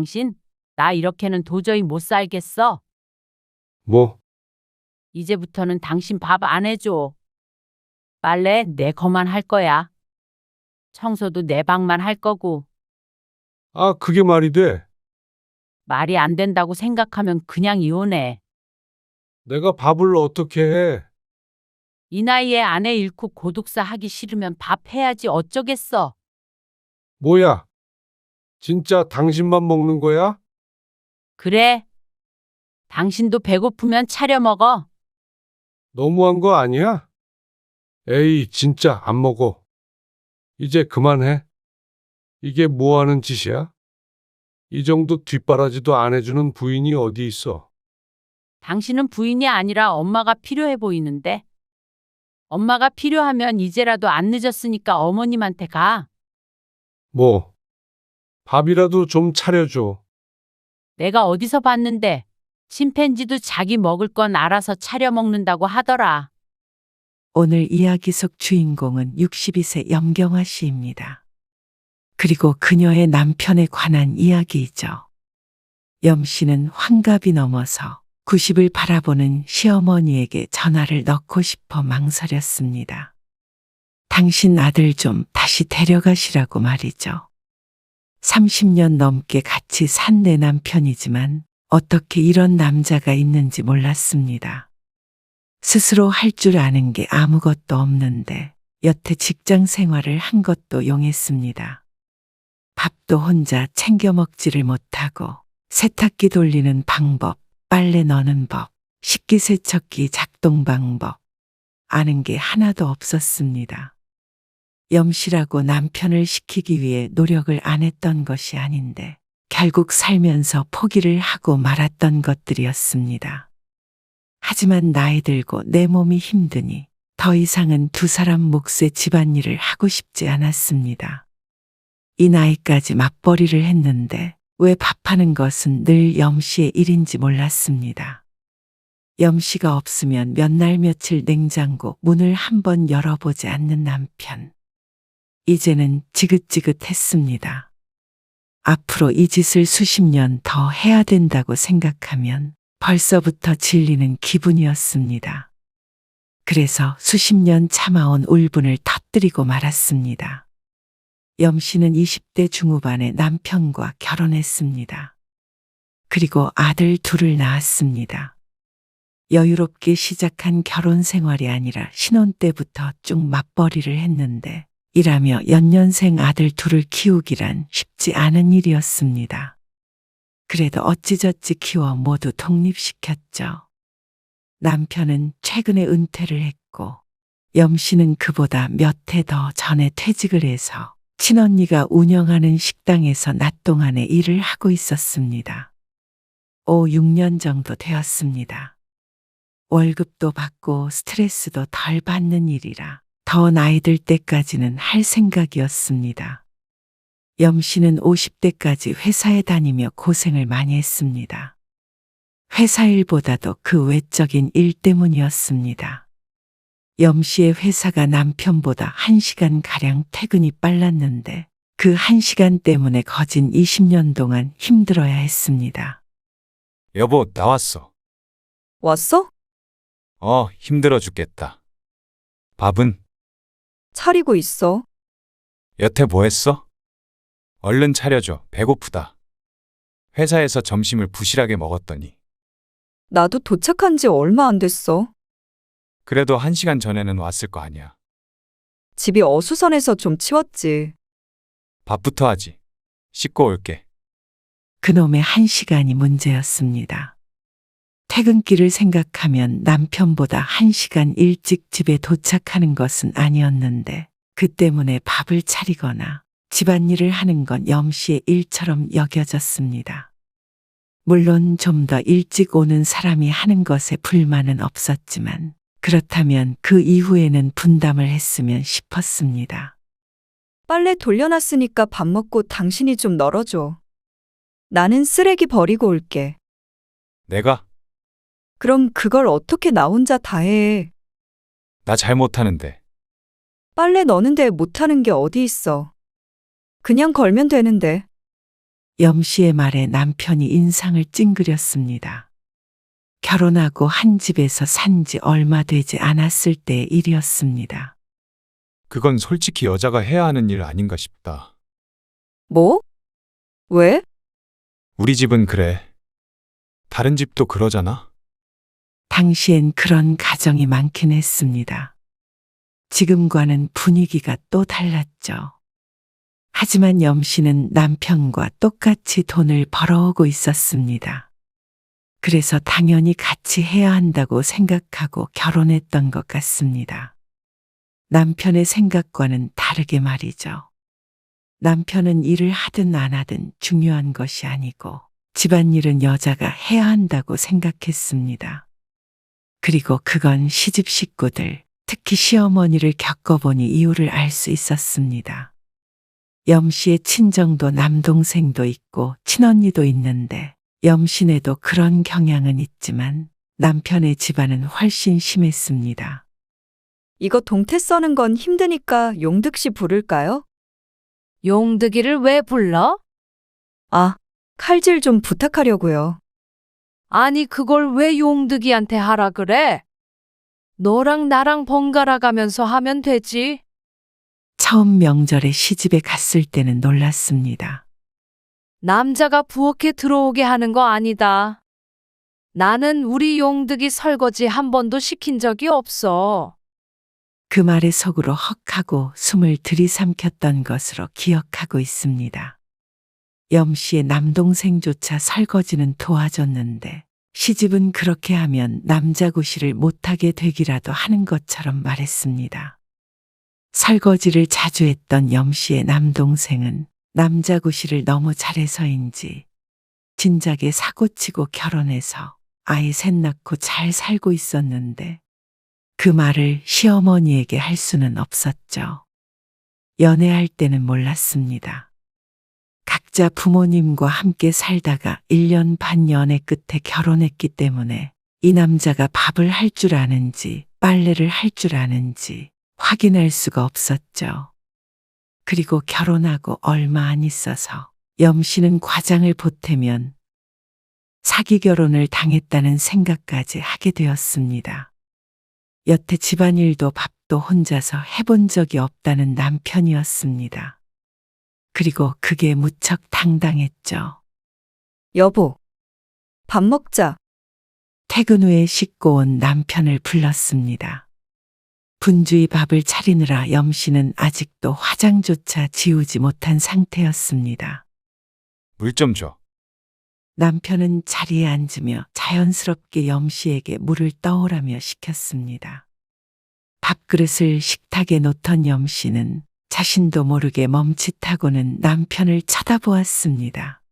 당신, 나 이렇게는 도저히 못 살겠어. 뭐, 이제부터는 당신 밥 안 해줘. 빨래 내 거만 할 거야. 청소도 내 방만 할 거고. 그게 말이 돼. 말이 안 된다고 생각하면 그냥 이혼해. 내가 밥을 어떻게 해? 이 나이에 아내 잃고 고독사 하기 싫으면 밥 해야지 어쩌겠어. 뭐야? 진짜 당신만 먹는 거야? 그래. 당신도 배고프면 차려 먹어. 너무한 거 아니야? 에이, 진짜 안 먹어. 이제 그만해. 이게 뭐 하는 짓이야? 이 정도 뒷바라지도 안 해주는 부인이 어디 있어? 당신은 부인이 아니라 엄마가 필요해 보이는데. 엄마가 필요하면 이제라도 안 늦었으니까 어머님한테 가. 뭐, 밥이라도 좀 차려줘. 내가 어디서 봤는데 침팬지도 자기 먹을 건 알아서 차려 먹는다고 하더라. 오늘 이야기 속 주인공은 62세 염경화 씨입니다. 그리고 그녀의 남편에 관한 이야기이죠. 염 씨는 환갑이 넘어서 90을 바라보는 시어머니에게 전화를 넣고 싶어 망설였습니다. 당신 아들 좀 다시 데려가시라고 말이죠. 30년 넘게 같이 산 내 남편이지만 어떻게 이런 남자가 있는지 몰랐습니다. 스스로 할 줄 아는 게 아무것도 없는데 여태 직장 생활을 한 것도 용했습니다. 밥도 혼자 챙겨 먹지를 못하고 세탁기 돌리는 방법, 빨래 넣는 법, 식기세척기 작동 방법 아는 게 하나도 없었습니다. 염씨라고 남편을 시키기 위해 노력을 안 했던 것이 아닌데 결국 살면서 포기를 하고 말았던 것들이었습니다. 하지만 나이 들고 내 몸이 힘드니 더 이상은 두 사람 몫의 집안일을 하고 싶지 않았습니다. 이 나이까지 맞벌이를 했는데 왜 밥하는 것은 늘 염씨의 일인지 몰랐습니다. 염씨가 없으면 몇 날 며칠 냉장고 문을 한번 열어보지 않는 남편. 이제는 지긋지긋했습니다. 앞으로 이 짓을 수십 년 더 해야 된다고 생각하면 벌써부터 질리는 기분이었습니다. 그래서 수십 년 참아온 울분을 터뜨리고 말았습니다. 염 씨는 20대 중후반에 남편과 결혼했습니다. 그리고 아들 둘을 낳았습니다. 여유롭게 시작한 결혼 생활이 아니라 신혼 때부터 쭉 맞벌이를 했는데 일하며 연년생 아들 둘을 키우기란 쉽지 않은 일이었습니다. 그래도 어찌저찌 키워 모두 독립시켰죠. 남편은 최근에 은퇴를 했고 염 씨는 그보다 몇 해 더 전에 퇴직을 해서 친언니가 운영하는 식당에서 낮 동안에 일을 하고 있었습니다. 5, 6년 정도 되었습니다. 월급도 받고 스트레스도 덜 받는 일이라 더 나이 들 때까지는 할 생각이었습니다. 염 씨는 50대까지 회사에 다니며 고생을 많이 했습니다. 회사 일보다도 그 외적인 일 때문이었습니다. 염 씨의 회사가 남편보다 1시간가량 퇴근이 빨랐는데 그 1시간 때문에 거진 20년 동안 힘들어야 했습니다. 여보, 나왔어. 왔어? 힘들어 죽겠다. 밥은? 차리고 있어. 여태 뭐 했어? 얼른 차려줘. 배고프다. 회사에서 점심을 부실하게 먹었더니. 나도 도착한 지 얼마 안 됐어. 그래도 1시간 전에는 왔을 거 아니야. 집이 어수선해서 좀 치웠지. 밥부터 하지. 씻고 올게. 그놈의 1시간이 문제였습니다. 퇴근길을 생각하면 남편보다 1시간 일찍 집에 도착하는 것은 아니었는데 그 때문에 밥을 차리거나 집안일을 하는 건 염 씨의 일처럼 여겨졌습니다. 물론 좀 더 일찍 오는 사람이 하는 것에 불만은 없었지만 그렇다면 그 이후에는 분담을 했으면 싶었습니다. 빨래 돌려놨으니까 밥 먹고 당신이 좀 널어줘. 나는 쓰레기 버리고 올게. 내가? 그럼 그걸 어떻게 나 혼자 다 해. 나 잘 못하는데. 빨래 넣는데 못하는 게 어디 있어. 그냥 걸면 되는데. 염 씨의 말에 남편이 인상을 찡그렸습니다. 결혼하고 한 집에서 산 지 얼마 되지 않았을 때의 일이었습니다. 그건 솔직히 여자가 해야 하는 일 아닌가 싶다. 뭐? 왜? 우리 집은 그래. 다른 집도 그러잖아. 당시엔 그런 가정이 많긴 했습니다. 지금과는 분위기가 또 달랐죠. 하지만 염 씨는 남편과 똑같이 돈을 벌어오고 있었습니다. 그래서 당연히 같이 해야 한다고 생각하고 결혼했던 것 같습니다. 남편의 생각과는 다르게 말이죠. 남편은 일을 하든 안 하든 중요한 것이 아니고 집안일은 여자가 해야 한다고 생각했습니다. 그리고 그건 시집 식구들, 특히 시어머니를 겪어보니 이유를 알 수 있었습니다. 염 씨의 친정도 남동생도 있고 친언니도 있는데 염 씨네도 그런 경향은 있지만 남편의 집안은 훨씬 심했습니다. 이거 동태 써는 건 힘드니까 용득 씨 부를까요? 용득이를 왜 불러? 아, 칼질 좀 부탁하려고요. 아니, 그걸 왜 용득이한테 하라 그래? 너랑 나랑 번갈아 가면서 하면 되지. 처음 명절에 시집에 갔을 때는 놀랐습니다. 남자가 부엌에 들어오게 하는 거 아니다. 나는 우리 용득이 설거지 한 번도 시킨 적이 없어. 그 말에 속으로 헉하고 숨을 들이삼켰던 것으로 기억하고 있습니다. 염 씨의 남동생조차 설거지는 도와줬는데 시집은 그렇게 하면 남자구실을 못하게 되기라도 하는 것처럼 말했습니다. 설거지를 자주 했던 염 씨의 남동생은 남자구실을 너무 잘해서인지 진작에 사고치고 결혼해서 아이 셋 낳고 잘 살고 있었는데 그 말을 시어머니에게 할 수는 없었죠. 연애할 때는 몰랐습니다. 각자 부모님과 함께 살다가 1년 반 연애 끝에 결혼했기 때문에 이 남자가 밥을 할 줄 아는지 빨래를 할 줄 아는지 확인할 수가 없었죠. 그리고 결혼하고 얼마 안 있어서 염 씨는 과장을 보태면 사기 결혼을 당했다는 생각까지 하게 되었습니다. 여태 집안일도 밥도 혼자서 해본 적이 없다는 남편이었습니다. 그리고 그게 무척 당당했죠. 여보, 밥 먹자. 퇴근 후에 씻고 온 남편을 불렀습니다. 분주히 밥을 차리느라 염 씨는 아직도 화장조차 지우지 못한 상태였습니다. 물 좀 줘. 남편은 자리에 앉으며 자연스럽게 염 씨에게 물을 떠오라며 시켰습니다. 밥그릇을 식탁에 놓던 염 씨는 자신도 모르게 멈칫하고는 남편을 쳐다보았습니다.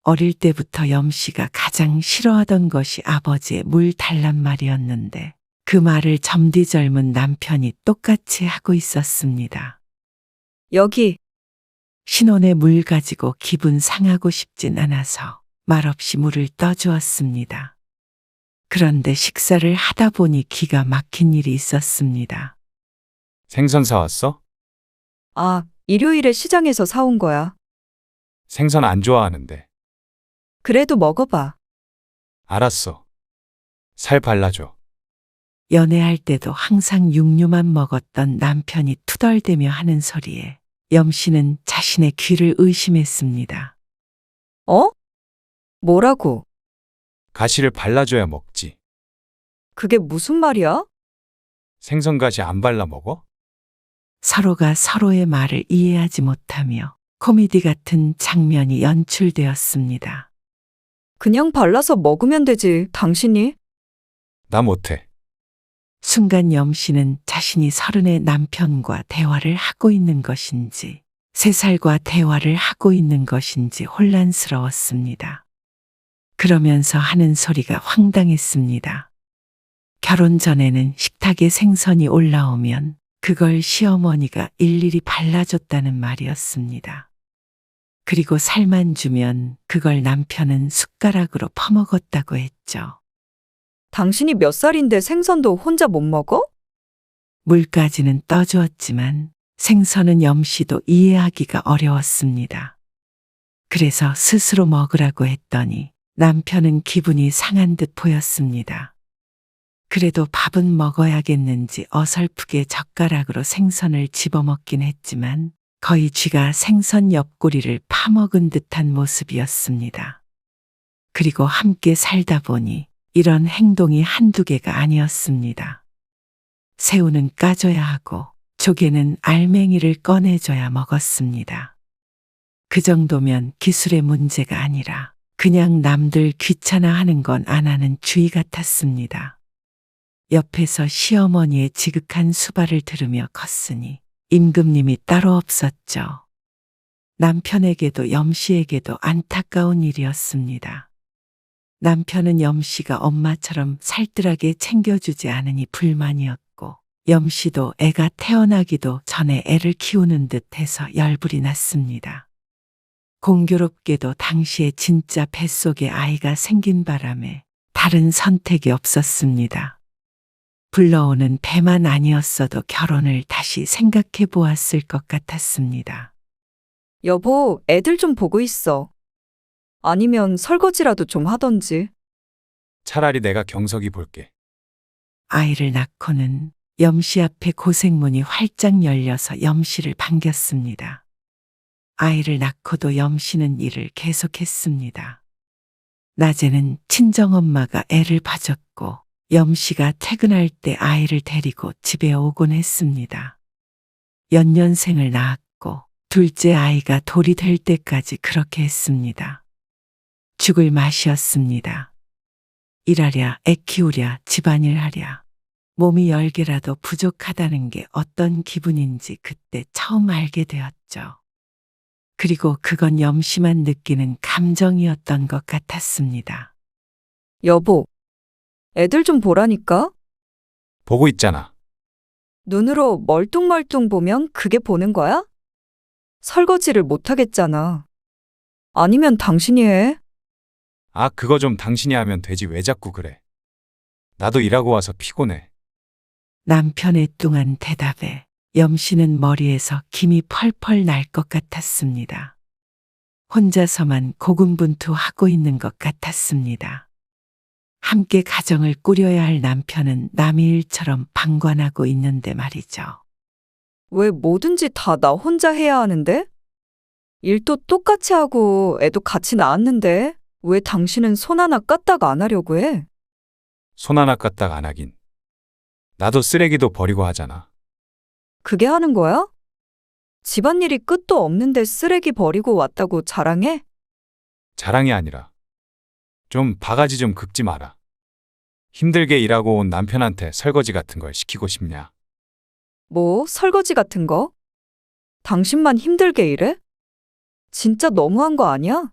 어릴 때부터 염 씨가 가장 싫어하던 것이 아버지의 물 달란 말이었는데 그 말을 점디 젊은 남편이 똑같이 하고 있었습니다. 여기, 신혼에 물 가지고 기분 상하고 싶진 않아서 말없이 물을 떠주었습니다. 그런데 식사를 하다 보니 기가 막힌 일이 있었습니다. 생선 사왔어? 아, 일요일에 시장에서 사온 거야. 생선 안 좋아하는데. 그래도 먹어봐. 알았어. 살 발라줘. 연애할 때도 항상 육류만 먹었던 남편이 투덜대며 하는 소리에 염 씨는 자신의 귀를 의심했습니다. 어? 뭐라고? 가시를 발라줘야 먹지. 그게 무슨 말이야? 생선 가시 안 발라 먹어? 서로가 서로의 말을 이해하지 못하며 코미디 같은 장면이 연출되었습니다. 그냥 발라서 먹으면 되지, 당신이. 나 못해. 순간 염 씨는 자신이 30의 남편과 대화를 하고 있는 것인지 3살과 대화를 하고 있는 것인지 혼란스러웠습니다. 그러면서 하는 소리가 황당했습니다. 결혼 전에는 식탁에 생선이 올라오면 그걸 시어머니가 일일이 발라줬다는 말이었습니다. 그리고 살만 주면 그걸 남편은 숟가락으로 퍼먹었다고 했죠. 당신이 몇 살인데 생선도 혼자 못 먹어? 물까지는 떠주었지만 생선은 염 씨도 이해하기가 어려웠습니다. 그래서 스스로 먹으라고 했더니 남편은 기분이 상한 듯 보였습니다. 그래도 밥은 먹어야겠는지 어설프게 젓가락으로 생선을 집어먹긴 했지만 거의 쥐가 생선 옆구리를 파먹은 듯한 모습이었습니다. 그리고 함께 살다 보니 이런 행동이 한두 개가 아니었습니다. 새우는 까줘야 하고 조개는 알맹이를 꺼내줘야 먹었습니다. 그 정도면 기술의 문제가 아니라 그냥 남들 귀찮아하는 건 안 하는 주의 같았습니다. 옆에서 시어머니의 지극한 수발을 들으며 컸으니 임금님이 따로 없었죠. 남편에게도 염씨에게도 안타까운 일이었습니다. 남편은 염씨가 엄마처럼 살뜰하게 챙겨주지 않으니 불만이었고 염씨도 애가 태어나기도 전에 애를 키우는 듯해서 열불이 났습니다. 공교롭게도 당시에 진짜 뱃속에 아이가 생긴 바람에 다른 선택이 없었습니다. 불러오는 배만 아니었어도 결혼을 다시 생각해 보았을 것 같았습니다. 여보, 애들 좀 보고 있어. 아니면 설거지라도 좀 하던지. 차라리 내가 경석이 볼게. 아이를 낳고는 염씨 앞에 고생문이 활짝 열려서 염씨를 반겼습니다. 아이를 낳고도 염씨는 일을 계속했습니다. 낮에는 친정엄마가 애를 봐줬고 염씨가 퇴근할 때 아이를 데리고 집에 오곤 했습니다. 연년생을 낳았고 둘째 아이가 돌이 될 때까지 그렇게 했습니다. 죽을 맛이었습니다. 일하랴, 애 키우랴, 집안일 하랴. 몸이 10개라도 부족하다는 게 어떤 기분인지 그때 처음 알게 되었죠. 그리고 그건 염씨만 느끼는 감정이었던 것 같았습니다. 여보, 애들 좀 보라니까? 보고 있잖아. 눈으로 멀뚱멀뚱 보면 그게 보는 거야? 설거지를 못 하겠잖아. 아니면 당신이 해? 아, 그거 좀 당신이 하면 되지 왜 자꾸 그래. 나도 일하고 와서 피곤해. 남편의 뚱한 대답에 염씨는 머리에서 김이 펄펄 날 것 같았습니다. 혼자서만 고군분투하고 있는 것 같았습니다. 함께 가정을 꾸려야 할 남편은 남의 일처럼 방관하고 있는데 말이죠. 왜 뭐든지 다 나 혼자 해야 하는데? 일도 똑같이 하고 애도 같이 낳았는데 왜 당신은 손 하나 까딱 안 하려고 해? 손 하나 까딱 안 하긴. 나도 쓰레기도 버리고 하잖아. 그게 하는 거야? 집안일이 끝도 없는데 쓰레기 버리고 왔다고 자랑해? 자랑이 아니라 좀 바가지 좀 긁지 마라. 힘들게 일하고 온 남편한테 설거지 같은 걸 시키고 싶냐? 뭐 설거지 같은 거? 당신만 힘들게 일해? 진짜 너무한 거 아니야?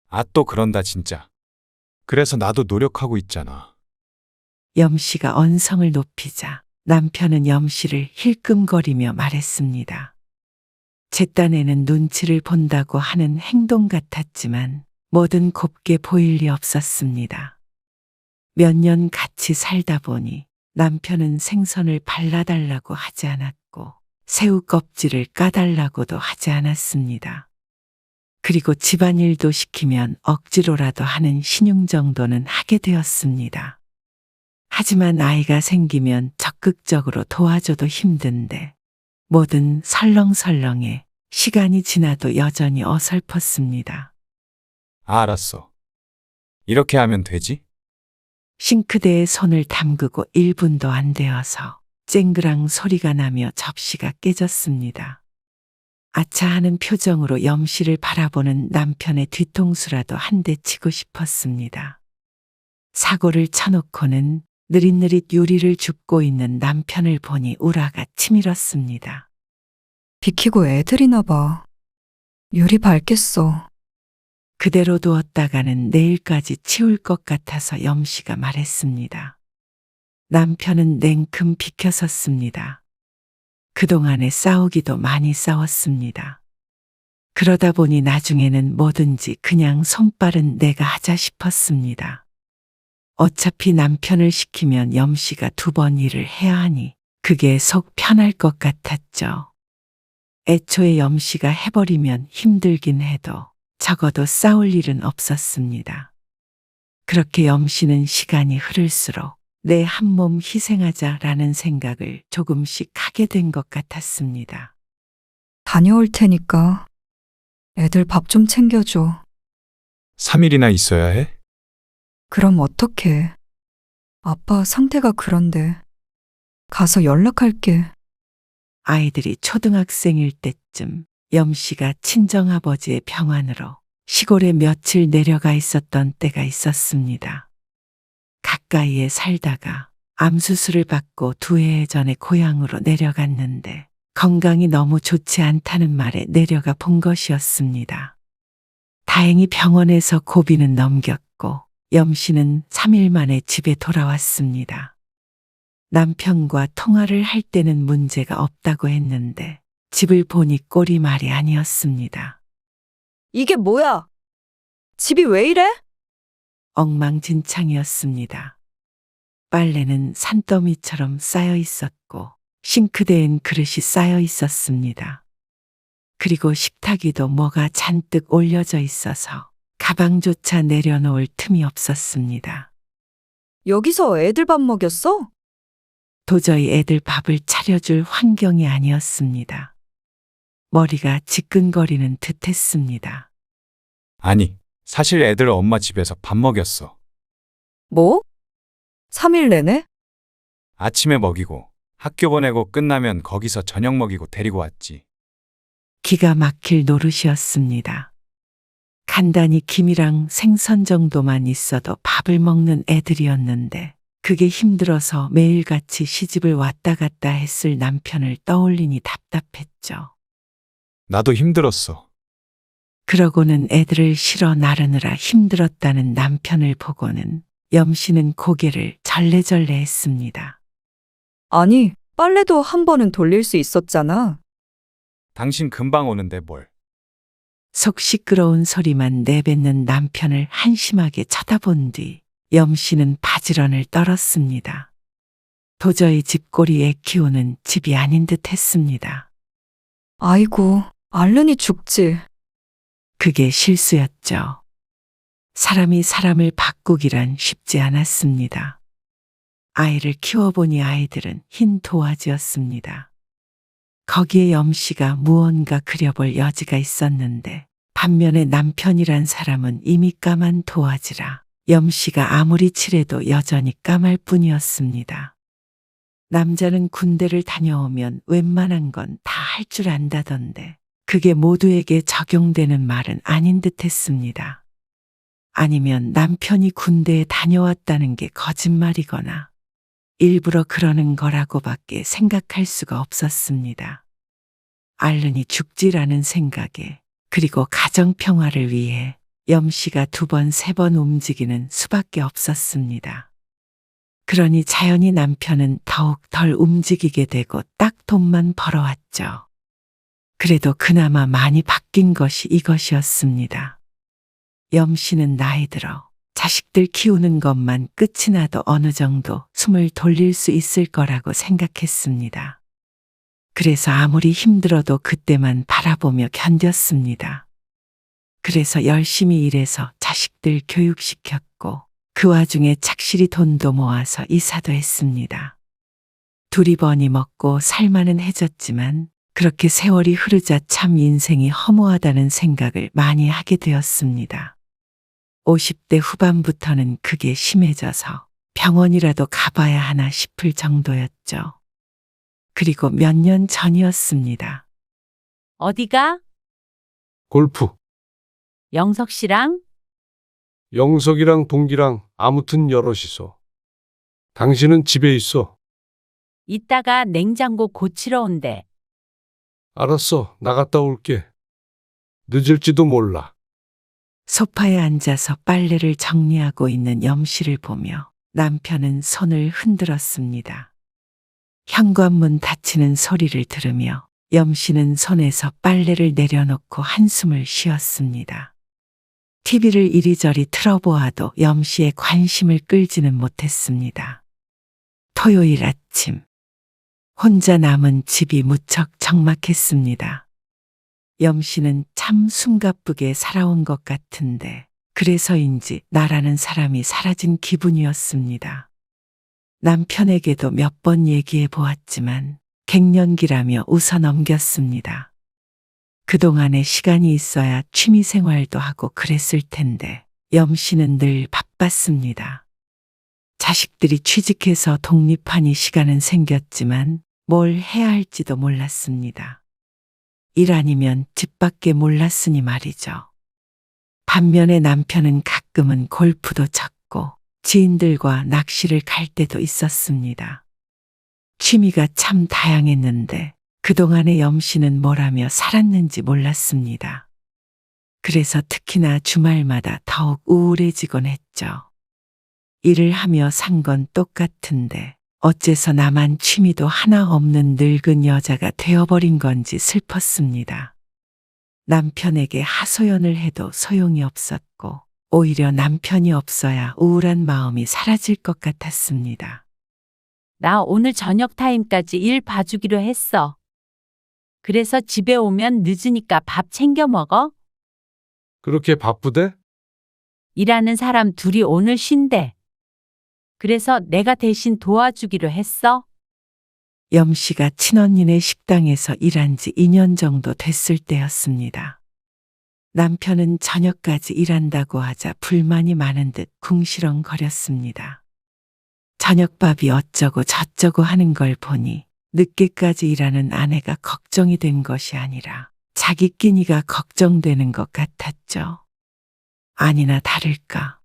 아, 또 그런다 진짜. 그래서 나도 노력하고 있잖아. 염씨가 언성을 높이자 남편은 염씨를 힐끔거리며 말했습니다. 제 딴에는 눈치를 본다고 하는 행동 같았지만 뭐든 곱게 보일 리 없었습니다. 몇 년 같이 살다 보니 남편은 생선을 발라달라고 하지 않았고 새우 껍질을 까달라고도 하지 않았습니다. 그리고 집안일도 시키면 억지로라도 하는 신용 정도는 하게 되었습니다. 하지만 아이가 생기면 적극적으로 도와줘도 힘든데 뭐든 설렁설렁해 시간이 지나도 여전히 어설펐습니다. 아, 알았어. 이렇게 하면 되지? 싱크대에 손을 담그고 1분도 안 되어서 쨍그랑 소리가 나며 접시가 깨졌습니다. 아차 하는 표정으로 염씨를 바라보는 남편의 뒤통수라도 한 대 치고 싶었습니다. 사고를 쳐놓고는 느릿느릿 요리를 줍고 있는 남편을 보니 우라가 치밀었습니다. 비키고 애들이나 봐. 유리 밝겠어. 그대로 두었다가는 내일까지 치울 것 같아서 염씨가 말했습니다. 남편은 냉큼 비켜섰습니다. 그동안에 싸우기도 많이 싸웠습니다. 그러다 보니 나중에는 뭐든지 그냥 손발은 내가 하자 싶었습니다. 어차피 남편을 시키면 염씨가 2번 일을 해야 하니 그게 속 편할 것 같았죠. 애초에 염씨가 해버리면 힘들긴 해도 적어도 싸울 일은 없었습니다. 그렇게 염씨는 시간이 흐를수록 내 한 몸 희생하자라는 생각을 조금씩 하게 된 것 같았습니다. 다녀올 테니까 애들 밥 좀 챙겨줘. 3일이나 있어야 해? 그럼 어떡해. 아빠 상태가 그런데. 가서 연락할게. 아이들이 초등학생일 때쯤 염씨가 친정아버지의 병환으로 시골에 며칠 내려가 있었던 때가 있었습니다. 가까이에 살다가 암 수술을 받고 2해 전에 고향으로 내려갔는데 건강이 너무 좋지 않다는 말에 내려가 본 것이었습니다. 다행히 병원에서 고비는 넘겼고 염씨는 3일 만에 집에 돌아왔습니다. 남편과 통화를 할 때는 문제가 없다고 했는데 집을 보니 꼴이 말이 아니었습니다. 이게 뭐야? 집이 왜 이래? 엉망진창이었습니다. 빨래는 산더미처럼 쌓여 있었고 싱크대엔 그릇이 쌓여 있었습니다. 그리고 식탁 위도 뭐가 잔뜩 올려져 있어서 가방조차 내려놓을 틈이 없었습니다. 여기서 애들 밥 먹였어? 도저히 애들 밥을 차려줄 환경이 아니었습니다. 머리가 지끈거리는 듯 했습니다. 아니, 사실 애들 엄마 집에서 밥 먹였어. 뭐? 3일 내내? 아침에 먹이고 학교 보내고 끝나면 거기서 저녁 먹이고 데리고 왔지. 기가 막힐 노릇이었습니다. 간단히 김이랑 생선 정도만 있어도 밥을 먹는 애들이었는데 그게 힘들어서 매일같이 시집을 왔다 갔다 했을 남편을 떠올리니 답답했죠. 나도 힘들었어. 그러고는 애들을 실어 나르느라 힘들었다는 남편을 보고는 염씨는 고개를 절레절레 했습니다. 아니, 빨래도 한 번은 돌릴 수 있었잖아. 당신 금방 오는데 뭘. 속 시끄러운 소리만 내뱉는 남편을 한심하게 쳐다본 뒤 염씨는 바지런을 떨었습니다. 도저히 집골이 애 키우는 집이 아닌 듯 했습니다. 아이고, 얼른이 죽지. 그게 실수였죠. 사람이 사람을 바꾸기란 쉽지 않았습니다. 아이를 키워보니 아이들은 흰 도화지였습니다. 거기에 염씨가 무언가 그려볼 여지가 있었는데 반면에 남편이란 사람은 이미 까만 도화지라 염씨가 아무리 칠해도 여전히 까말 뿐이었습니다. 남자는 군대를 다녀오면 웬만한 건 다 할 줄 안다던데 그게 모두에게 적용되는 말은 아닌 듯 했습니다. 아니면 남편이 군대에 다녀왔다는 게 거짓말이거나 일부러 그러는 거라고밖에 생각할 수가 없었습니다. 얼른이 죽지라는 생각에 그리고 가정평화를 위해 염씨가 2번, 3번 움직이는 수밖에 없었습니다. 그러니 자연히 남편은 더욱 덜 움직이게 되고 딱 돈만 벌어왔죠. 그래도 그나마 많이 바뀐 것이 이것이었습니다. 염씨는 나이 들어 자식들 키우는 것만 끝이 나도 어느 정도 숨을 돌릴 수 있을 거라고 생각했습니다. 그래서 아무리 힘들어도 그때만 바라보며 견뎠습니다. 그래서 열심히 일해서 자식들 교육시켰고 그 와중에 착실히 돈도 모아서 이사도 했습니다. 둘이 버니 먹고 살만은 해졌지만 그렇게 세월이 흐르자 참 인생이 허무하다는 생각을 많이 하게 되었습니다. 50대 후반부터는 그게 심해져서 병원이라도 가봐야 하나 싶을 정도였죠. 그리고 몇 년 전이었습니다. 어디가? 골프. 영석 씨랑? 영석이랑 동기랑 아무튼 여럿이서. 당신은 집에 있어. 이따가 냉장고 고치러 온대. 알았어. 나갔다 올게. 늦을지도 몰라. 소파에 앉아서 빨래를 정리하고 있는 염씨를 보며 남편은 손을 흔들었습니다. 현관문 닫히는 소리를 들으며 염씨는 손에서 빨래를 내려놓고 한숨을 쉬었습니다. TV를 이리저리 틀어보아도 염씨의 관심을 끌지는 못했습니다. 토요일 아침 혼자 남은 집이 무척 적막했습니다. 염 씨는 참 숨가쁘게 살아온 것 같은데 그래서인지 나라는 사람이 사라진 기분이었습니다. 남편에게도 몇 번 얘기해 보았지만 갱년기라며 웃어 넘겼습니다. 그동안에 시간이 있어야 취미 생활도 하고 그랬을 텐데 염 씨는 늘 바빴습니다. 자식들이 취직해서 독립하니 시간은 생겼지만 뭘 해야 할지도 몰랐습니다. 일 아니면 집 밖에 몰랐으니 말이죠. 반면에 남편은 가끔은 골프도 쳤고 지인들과 낚시를 갈 때도 있었습니다. 취미가 참 다양했는데 그동안의 염 씨는 뭘 하며 살았는지 몰랐습니다. 그래서 특히나 주말마다 더욱 우울해지곤 했죠. 일을 하며 산 건 똑같은데 어째서 나만 취미도 하나 없는 늙은 여자가 되어버린 건지 슬펐습니다. 남편에게 하소연을 해도 소용이 없었고 오히려 남편이 없어야 우울한 마음이 사라질 것 같았습니다. 나 오늘 저녁 타임까지 일 봐주기로 했어. 그래서 집에 오면 늦으니까 밥 챙겨 먹어. 그렇게 바쁘대? 일하는 사람 둘이 오늘 쉰대. 그래서 내가 대신 도와주기로 했어. 염 씨가 친언니네 식당에서 일한 지 2년 정도 됐을 때였습니다. 남편은 저녁까지 일한다고 하자 불만이 많은 듯 궁시렁거렸습니다. 저녁밥이 어쩌고 저쩌고 하는 걸 보니 늦게까지 일하는 아내가 걱정이 된 것이 아니라 자기 끼니가 걱정되는 것 같았죠. 아니나 다를까.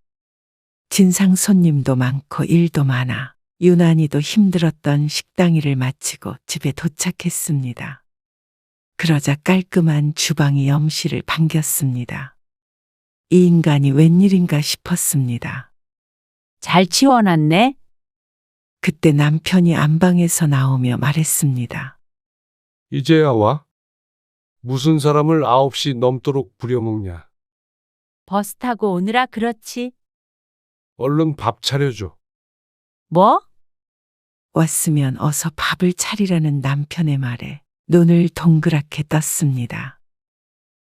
진상 손님도 많고 일도 많아 유난히도 힘들었던 식당 일을 마치고 집에 도착했습니다. 그러자 깔끔한 주방이 염 씨를 반겼습니다. 이 인간이 웬일인가 싶었습니다. 잘 치워놨네. 그때 남편이 안방에서 나오며 말했습니다. 이제야 와? 무슨 사람을 9시 넘도록 부려먹냐? 버스 타고 오느라 그렇지. 얼른 밥 차려줘. 뭐? 왔으면 어서 밥을 차리라는 남편의 말에 눈을 동그랗게 떴습니다.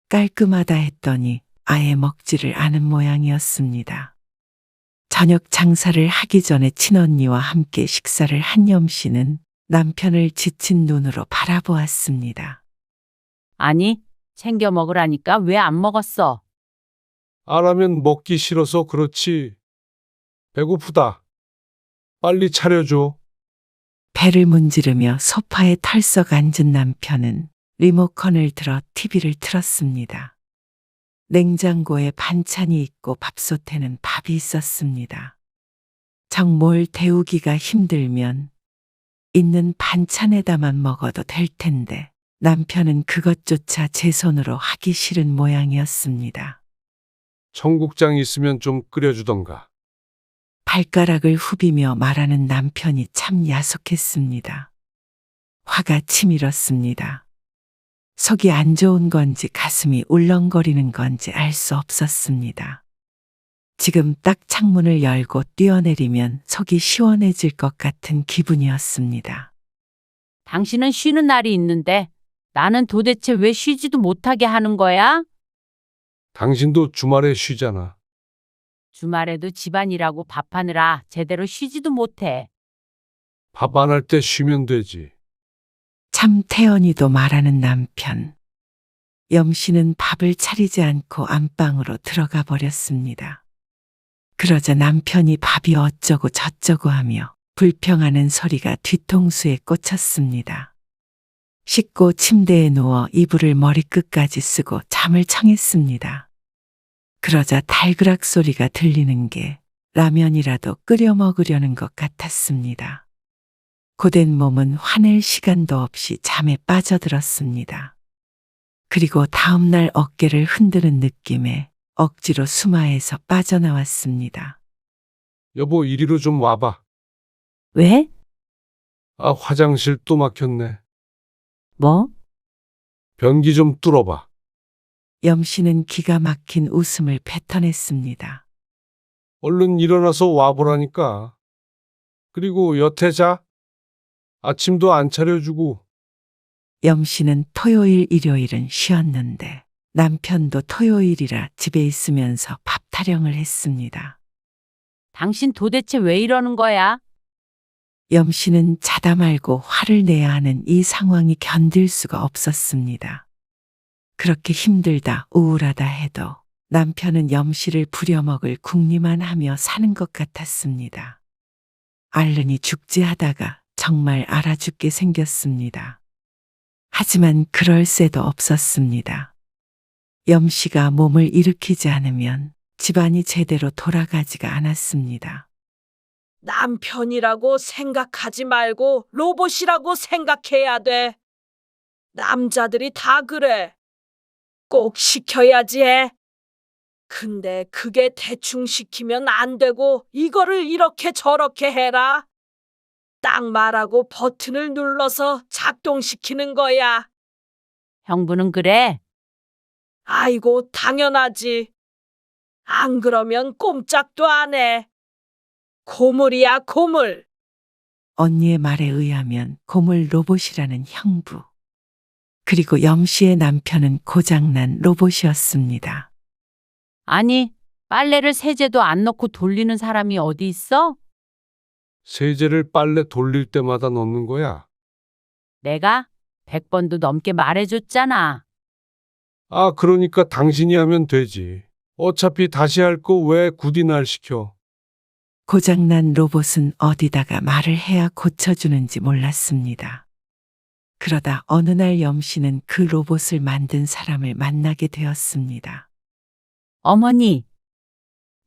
깔끔하다 했더니 아예 먹지를 않은 모양이었습니다. 저녁 장사를 하기 전에 친언니와 함께 식사를 한 염 씨는 남편을 지친 눈으로 바라보았습니다. 아니, 챙겨 먹으라니까 왜 안 먹었어? 안 하면 먹기 싫어서 그렇지. 배고프다. 빨리 차려줘. 배를 문지르며 소파에 털썩 앉은 남편은 리모컨을 들어 TV를 틀었습니다. 냉장고에 반찬이 있고 밥솥에는 밥이 있었습니다. 정뭘 데우기가 힘들면 있는 반찬에다만 먹어도 될 텐데 남편은 그것조차 제 손으로 하기 싫은 모양이었습니다. 청국장 있으면 좀 끓여주던가. 발가락을 후비며 말하는 남편이 참 야속했습니다. 화가 치밀었습니다. 속이 안 좋은 건지 가슴이 울렁거리는 건지 알 수 없었습니다. 지금 딱 창문을 열고 뛰어내리면 속이 시원해질 것 같은 기분이었습니다. 당신은 쉬는 날이 있는데 나는 도대체 왜 쉬지도 못하게 하는 거야? 당신도 주말에 쉬잖아. 주말에도 집안일하고 밥하느라 제대로 쉬지도 못해. 밥 안 할 때 쉬면 되지. 참 태연이도 말하는 남편. 염 씨는 밥을 차리지 않고 안방으로 들어가 버렸습니다. 그러자 남편이 밥이 어쩌고 저쩌고 하며 불평하는 소리가 뒤통수에 꽂혔습니다. 씻고 침대에 누워 이불을 머리끝까지 쓰고 잠을 청했습니다. 그러자 달그락 소리가 들리는 게 라면이라도 끓여 먹으려는 것 같았습니다. 고된 몸은 화낼 시간도 없이 잠에 빠져들었습니다. 그리고 다음날 어깨를 흔드는 느낌에 억지로 수마에서 빠져나왔습니다. 여보, 이리로 좀 와봐. 왜? 아, 화장실 또 막혔네. 뭐? 변기 좀 뚫어봐. 염 씨는 기가 막힌 웃음을 뱉어냈습니다. 얼른 일어나서 와보라니까. 그리고 여태 자. 아침도 안 차려주고. 염씨는 토요일, 일요일은 쉬었는데 남편도 토요일이라 집에 있으면서 밥 타령을 했습니다. 당신 도대체 왜 이러는 거야? 염씨는 자다 말고 화를 내야 하는 이 상황이 견딜 수가 없었습니다. 그렇게 힘들다 우울하다 해도 남편은 염씨를 부려먹을 궁리만 하며 사는 것 같았습니다. 앓으니 죽지 하다가 정말 알아 죽게 생겼습니다. 하지만 그럴 새도 없었습니다. 염씨가 몸을 일으키지 않으면 집안이 제대로 돌아가지가 않았습니다. 남편이라고 생각하지 말고 로봇이라고 생각해야 돼. 남자들이 다 그래. 꼭 시켜야지 해. 근데 그게 대충 시키면 안 되고 이거를 이렇게 저렇게 해라. 딱 말하고 버튼을 눌러서 작동시키는 거야. 형부는 그래? 아이고, 당연하지. 안 그러면 꼼짝도 안 해. 고물이야, 고물. 언니의 말에 의하면 고물 로봇이라는 형부. 그리고 염씨의 남편은 고장난 로봇이었습니다. 아니, 빨래를 세제도 안 넣고 돌리는 사람이 어디 있어? 세제를 빨래 돌릴 때마다 넣는 거야. 내가 100번도 넘게 말해줬잖아. 아, 그러니까 당신이 하면 되지. 어차피 다시 할 거 왜 굳이 날 시켜? 고장난 로봇은 어디다가 말을 해야 고쳐주는지 몰랐습니다. 그러다 어느 날 염씨는 그 로봇을 만든 사람을 만나게 되었습니다. 어머니,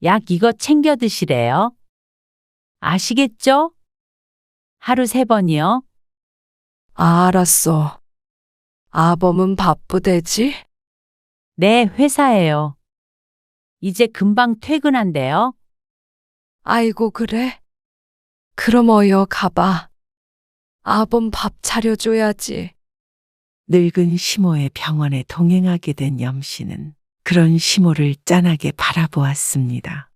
약 이거 챙겨 드시래요. 아시겠죠? 하루 3번이요. 알았어. 아범은 바쁘대지? 네, 회사예요. 이제 금방 퇴근한대요. 아이고, 그래? 그럼 어여 가봐. 아범 밥 차려줘야지. 늙은 시모의 병원에 동행하게 된 염씨는 그런 시모를 짠하게 바라보았습니다.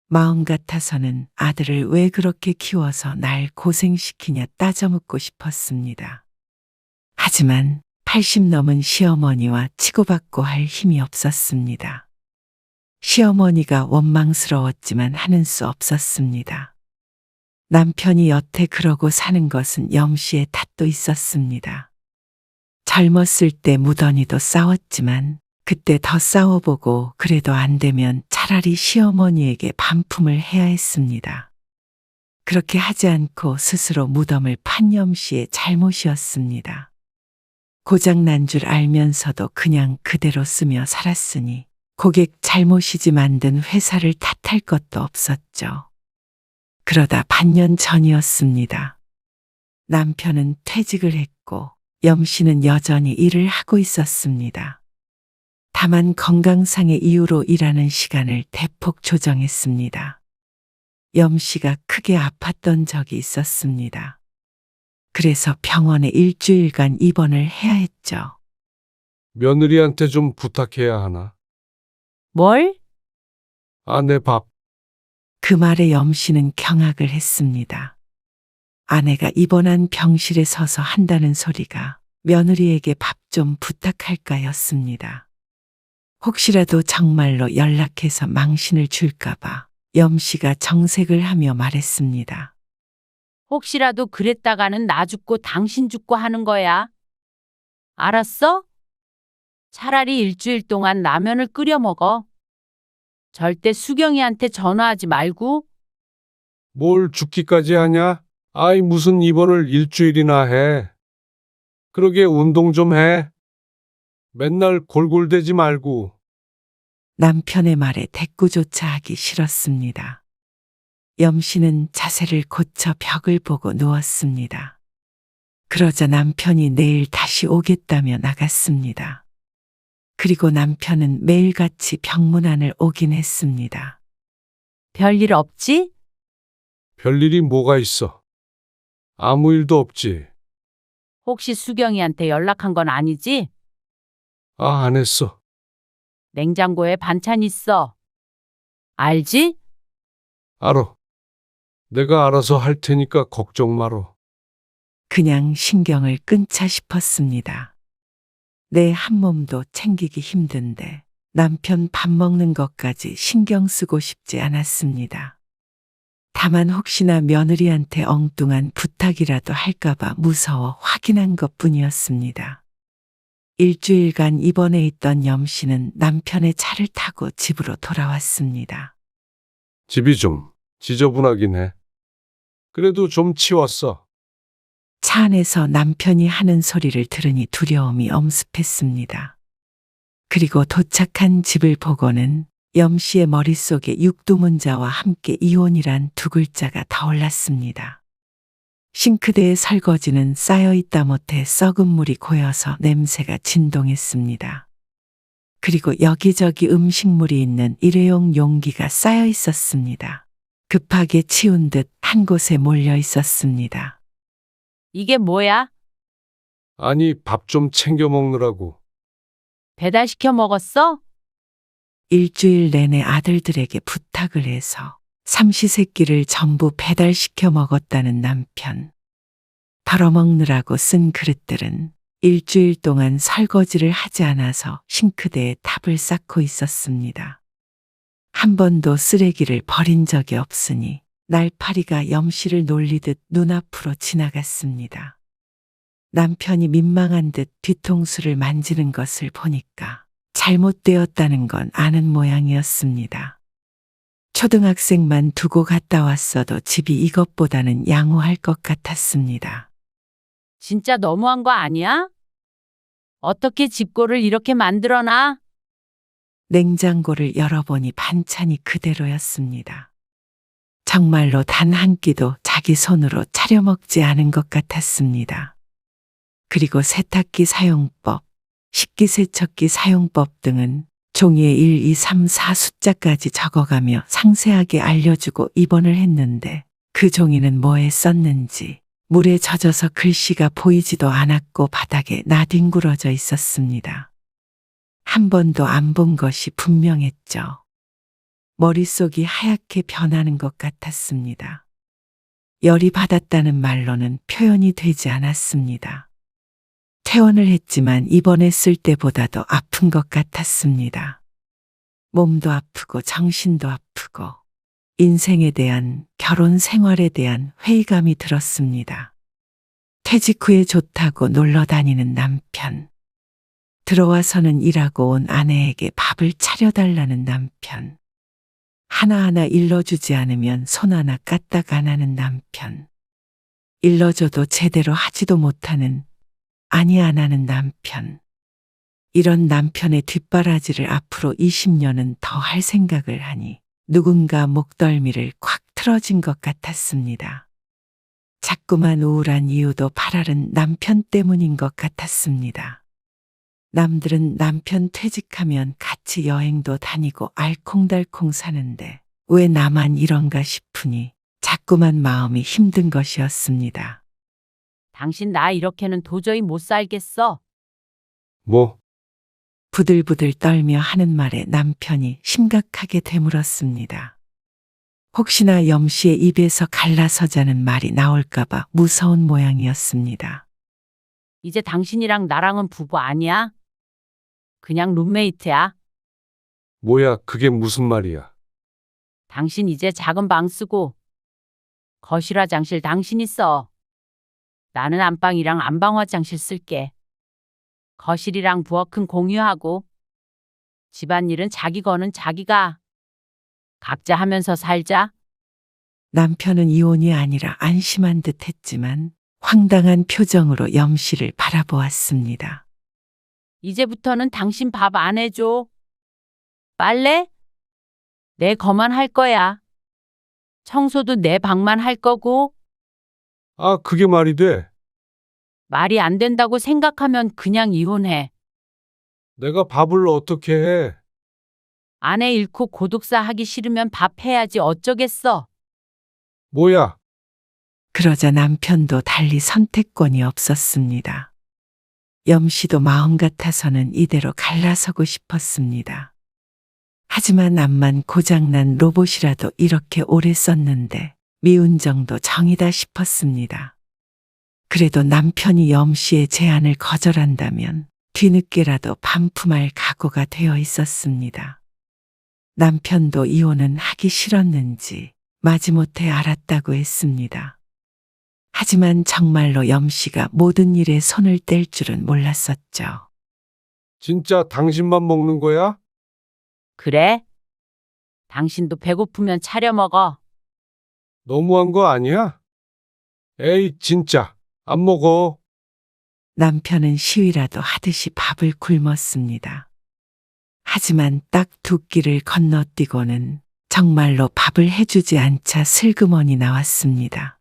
마음 같아서는 아들을 왜 그렇게 키워서 날 고생시키냐 따져묻고 싶었습니다. 하지만 80 넘은 시어머니와 치고받고 할 힘이 없었습니다. 시어머니가 원망스러웠지만 하는 수 없었습니다. 남편이 여태 그러고 사는 것은 염씨의 탓도 있었습니다. 젊었을 때 무던히도 싸웠지만 그때 더 싸워보고 그래도 안 되면 차라리 시어머니에게 반품을 해야 했습니다. 그렇게 하지 않고 스스로 무덤을 판 염씨의 잘못이었습니다. 고장난 줄 알면서도 그냥 그대로 쓰며 살았으니 고객 잘못이지 만든 회사를 탓할 것도 없었죠. 그러다 반년 전이었습니다. 남편은 퇴직을 했고 염씨는 여전히 일을 하고 있었습니다. 다만 건강상의 이유로 일하는 시간을 대폭 조정했습니다. 염씨가 크게 아팠던 적이 있었습니다. 그래서 병원에 일주일간 입원을 해야 했죠. 며느리한테 좀 부탁해야 하나? 뭘? 아, 내 밥. 그 말에 염씨는 경악을 했습니다. 아내가 입원한 병실에 서서 한다는 소리가 며느리에게 밥 좀 부탁할까였습니다. 혹시라도 정말로 연락해서 망신을 줄까봐 염씨가 정색을 하며 말했습니다. 혹시라도 그랬다가는 나 죽고 당신 죽고 하는 거야. 알았어? 차라리 일주일 동안 라면을 끓여 먹어. 절대 수경이한테 전화하지 말고. 뭘 죽기까지 하냐? 아이, 무슨 입원을 일주일이나 해. 그러게 운동 좀 해. 맨날 골골대지 말고. 남편의 말에 대꾸조차 하기 싫었습니다. 염씨는 자세를 고쳐 벽을 보고 누웠습니다. 그러자 남편이 내일 다시 오겠다며 나갔습니다. 그리고 남편은 매일같이 병문안을 오긴 했습니다. 별일 없지? 별일이 뭐가 있어? 아무 일도 없지. 혹시 수경이한테 연락한 건 아니지? 아, 안 했어. 냉장고에 반찬 있어. 알지? 알아. 내가 알아서 할 테니까 걱정 말어. 그냥 신경을 끊자 싶었습니다. 내 한 몸도 챙기기 힘든데 남편 밥 먹는 것까지 신경 쓰고 싶지 않았습니다. 다만 혹시나 며느리한테 엉뚱한 부탁이라도 할까봐 무서워 확인한 것 뿐이었습니다. 일주일간 입원해 있던 염 씨는 남편의 차를 타고 집으로 돌아왔습니다. 집이 좀 지저분하긴 해. 그래도 좀 치웠어. 차 안에서 남편이 하는 소리를 들으니 두려움이 엄습했습니다. 그리고 도착한 집을 보고는 염 씨의 머릿속에 육두문자와 함께 이혼이란 두 글자가 떠올랐습니다. 싱크대에 설거지는 쌓여있다 못해 썩은 물이 고여서 냄새가 진동했습니다. 그리고 여기저기 음식물이 있는 일회용 용기가 쌓여 있었습니다. 급하게 치운 듯 한 곳에 몰려 있었습니다. 이게 뭐야? 아니, 밥 좀 챙겨 먹느라고. 배달시켜 먹었어? 일주일 내내 아들들에게 부탁을 해서 삼시세끼를 전부 배달시켜 먹었다는 남편. 덜어먹느라고 쓴 그릇들은 일주일 동안 설거지를 하지 않아서 싱크대에 탑을 쌓고 있었습니다. 한 번도 쓰레기를 버린 적이 없으니 날파리가 염 씨를 놀리듯 눈앞으로 지나갔습니다. 남편이 민망한 듯 뒤통수를 만지는 것을 보니까 잘못되었다는 건 아는 모양이었습니다. 초등학생만 두고 갔다 왔어도 집이 이것보다는 양호할 것 같았습니다. 진짜 너무한 거 아니야? 어떻게 집고를 이렇게 만들어놔? 냉장고를 열어보니 반찬이 그대로였습니다. 정말로 단 한 끼도 자기 손으로 차려 먹지 않은 것 같았습니다. 그리고 세탁기 사용법, 식기세척기 사용법 등은 종이에 1, 2, 3, 4 숫자까지 적어가며 상세하게 알려주고 입원을 했는데 그 종이는 뭐에 썼는지 물에 젖어서 글씨가 보이지도 않았고 바닥에 나뒹굴어져 있었습니다. 한 번도 안 본 것이 분명했죠. 머릿속이 하얗게 변하는 것 같았습니다. 열이 받았다는 말로는 표현이 되지 않았습니다. 퇴원을 했지만 입원했을 때보다도 아픈 것 같았습니다. 몸도 아프고 정신도 아프고 인생에 대한, 결혼 생활에 대한 회의감이 들었습니다. 퇴직 후에 좋다고 놀러 다니는 남편. 들어와서는 일하고 온 아내에게 밥을 차려달라는 남편. 하나하나 일러주지 않으면 손 하나 까딱 안 하는 남편. 일러줘도 제대로 하지도 못하는, 아니 안 하는 남편. 이런 남편의 뒷바라지를 앞으로 20년은 더 할 생각을 하니 누군가 목덜미를 콱 틀어진 것 같았습니다. 자꾸만 우울한 이유도 발앓은 남편 때문인 것 같았습니다. 남들은 남편 퇴직하면 같이 여행도 다니고 알콩달콩 사는데 왜 나만 이런가 싶으니 자꾸만 마음이 힘든 것이었습니다. 당신 나 이렇게는 도저히 못 살겠어. 뭐, 부들부들 떨며 하는 말에 남편이 심각하게 되물었습니다. 혹시나 염 씨의 입에서 갈라서자는 말이 나올까봐 무서운 모양이었습니다. 이제 당신이랑 나랑은 부부 아니야? 그냥 룸메이트야. 뭐야, 그게 무슨 말이야. 당신 이제 작은 방 쓰고 거실 화장실 당신이 써. 나는 안방이랑 안방 화장실 쓸게. 거실이랑 부엌은 공유하고 집안일은 자기 거는 자기가 각자 하면서 살자. 남편은 이혼이 아니라 안심한 듯 했지만 황당한 표정으로 염 씨를 바라보았습니다. 이제부터는 당신 밥 안 해줘. 빨래? 내 거만 할 거야. 청소도 내 방만 할 거고. 아, 그게 말이 돼. 말이 안 된다고 생각하면 그냥 이혼해. 내가 밥을 어떻게 해? 아내 잃고 고독사 하기 싫으면 밥 해야지 어쩌겠어. 뭐야, 그러자 남편도 달리 선택권이 없었습니다. 염 씨도 마음 같아서는 이대로 갈라서고 싶었습니다. 하지만 암만 고장난 로봇이라도 이렇게 오래 썼는데 미운 정도 정이다 싶었습니다. 그래도 남편이 염씨의 제안을 거절한다면 뒤늦게라도 반품할 각오가 되어 있었습니다. 남편도 이혼은 하기 싫었는지 마지못해 알았다고 했습니다. 하지만 정말로 염씨가 모든 일에 손을 뗄 줄은 몰랐었죠. 진짜 당신만 먹는 거야? 그래? 당신도 배고프면 차려 먹어. 너무한 거 아니야? 에이, 진짜 안 먹어. 남편은 시위라도 하듯이 밥을 굶었습니다. 하지만 딱 두 끼를 건너뛰고는 정말로 밥을 해주지 않자 슬그머니 나왔습니다.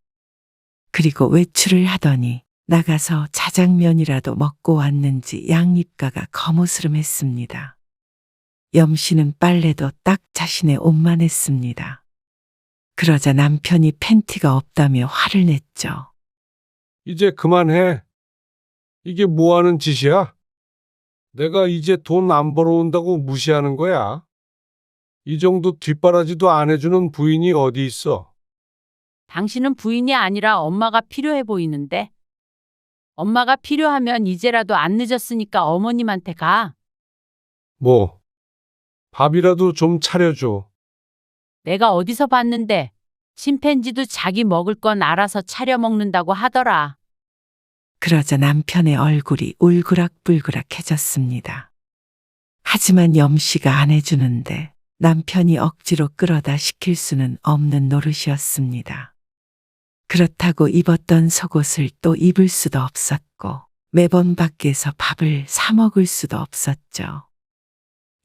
그리고 외출을 하더니 나가서 자장면이라도 먹고 왔는지 양입가가 거무스름했습니다. 염씨는 빨래도 딱 자신의 옷만 했습니다. 그러자 남편이 팬티가 없다며 화를 냈죠. 이제 그만해. 이게 뭐 하는 짓이야? 내가 이제 돈 안 벌어온다고 무시하는 거야? 이 정도 뒷바라지도 안 해주는 부인이 어디 있어? 당신은 부인이 아니라 엄마가 필요해 보이는데. 엄마가 필요하면 이제라도 안 늦었으니까 어머님한테 가. 뭐, 밥이라도 좀 차려줘. 내가 어디서 봤는데 침팬지도 자기 먹을 건 알아서 차려 먹는다고 하더라. 그러자 남편의 얼굴이 울그락불그락해졌습니다. 하지만 염씨가 안 해주는데 남편이 억지로 끌어다 시킬 수는 없는 노릇이었습니다. 그렇다고 입었던 속옷을 또 입을 수도 없었고 매번 밖에서 밥을 사 먹을 수도 없었죠.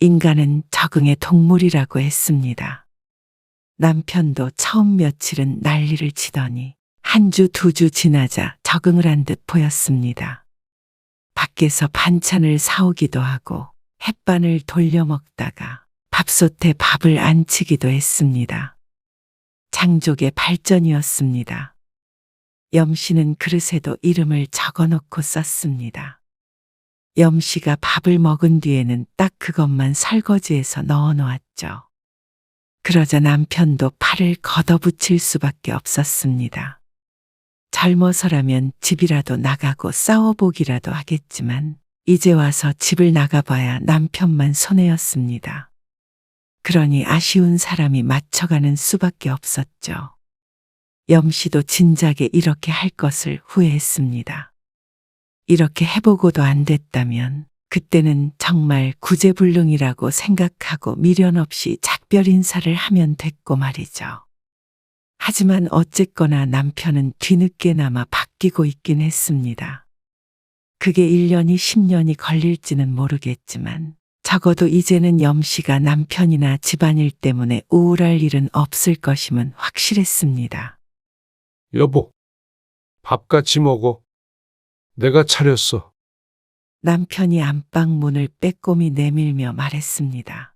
인간은 적응의 동물이라고 했습니다. 남편도 처음 며칠은 난리를 치더니 한 주, 두 주 지나자 적응을 한 듯 보였습니다. 밖에서 반찬을 사오기도 하고 햇반을 돌려 먹다가 밥솥에 밥을 안 치기도 했습니다. 장족의 발전이었습니다. 염씨는 그릇에도 이름을 적어놓고 썼습니다. 염씨가 밥을 먹은 뒤에는 딱 그것만 설거지해서 넣어놓았죠. 그러자 남편도 팔을 걷어붙일 수밖에 없었습니다. 젊어서라면 집이라도 나가고 싸워보기라도 하겠지만 이제 와서 집을 나가봐야 남편만 손해였습니다. 그러니 아쉬운 사람이 맞춰가는 수밖에 없었죠. 염씨도 진작에 이렇게 할 것을 후회했습니다. 이렇게 해보고도 안 됐다면 그때는 정말 구제불능이라고 생각하고 미련 없이 작별 인사를 하면 됐고 말이죠. 하지만 어쨌거나 남편은 뒤늦게나마 바뀌고 있긴 했습니다. 그게 1년이 10년이 걸릴지는 모르겠지만 적어도 이제는 염씨가 남편이나 집안일 때문에 우울할 일은 없을 것임은 확실했습니다. 여보, 밥 같이 먹어. 내가 차렸어. 남편이 안방 문을 빼꼼히 내밀며 말했습니다.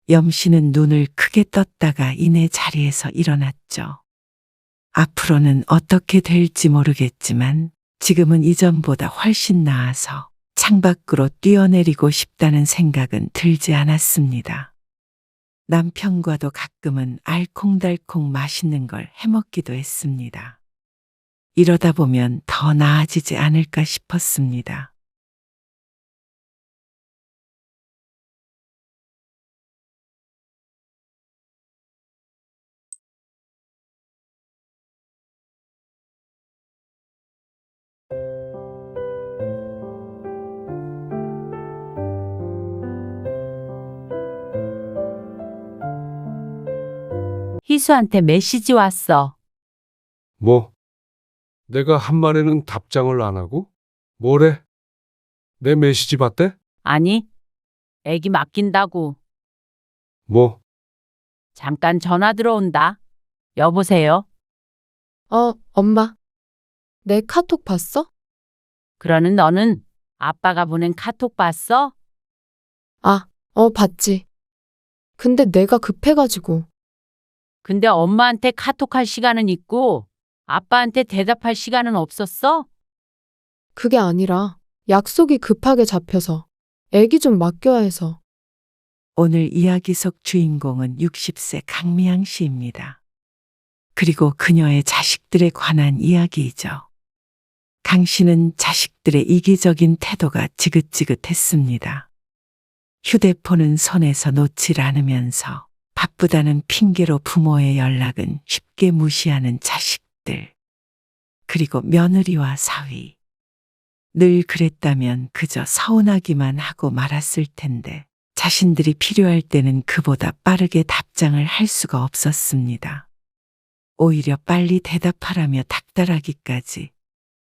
염씨는 눈을 크게 떴다가 이내 자리에서 일어났죠. 앞으로는 어떻게 될지 모르겠지만 지금은 이전보다 훨씬 나아서 창밖으로 뛰어내리고 싶다는 생각은 들지 않았습니다. 남편과도 가끔은 알콩달콩 맛있는 걸 해먹기도 했습니다. 이러다 보면 더 나아지지 않을까 싶었습니다. 희수한테 메시지 왔어. 뭐? 내가 한 말에는 답장을 안 하고? 뭐래? 내 메시지 봤대? 아니, 애기 맡긴다고. 뭐? 잠깐 전화 들어온다. 여보세요? 엄마. 내 카톡 봤어? 그러는 너는 아빠가 보낸 카톡 봤어? 봤지. 근데 내가 급해가지고. 근데 엄마한테 카톡할 시간은 있고 아빠한테 대답할 시간은 없었어? 그게 아니라 약속이 급하게 잡혀서 애기 좀 맡겨야 해서. 오늘 이야기 속 주인공은 60세 강미양 씨입니다. 그리고 그녀의 자식들에 관한 이야기이죠. 강 씨는 자식들의 이기적인 태도가 지긋지긋했습니다. 휴대폰은 손에서 놓질 않으면서 바쁘다는 핑계로 부모의 연락은 쉽게 무시하는 자식들. 그리고 며느리와 사위. 늘 그랬다면 그저 서운하기만 하고 말았을 텐데 자신들이 필요할 때는 그보다 빠르게 답장을 할 수가 없었습니다. 오히려 빨리 대답하라며 닥달하기까지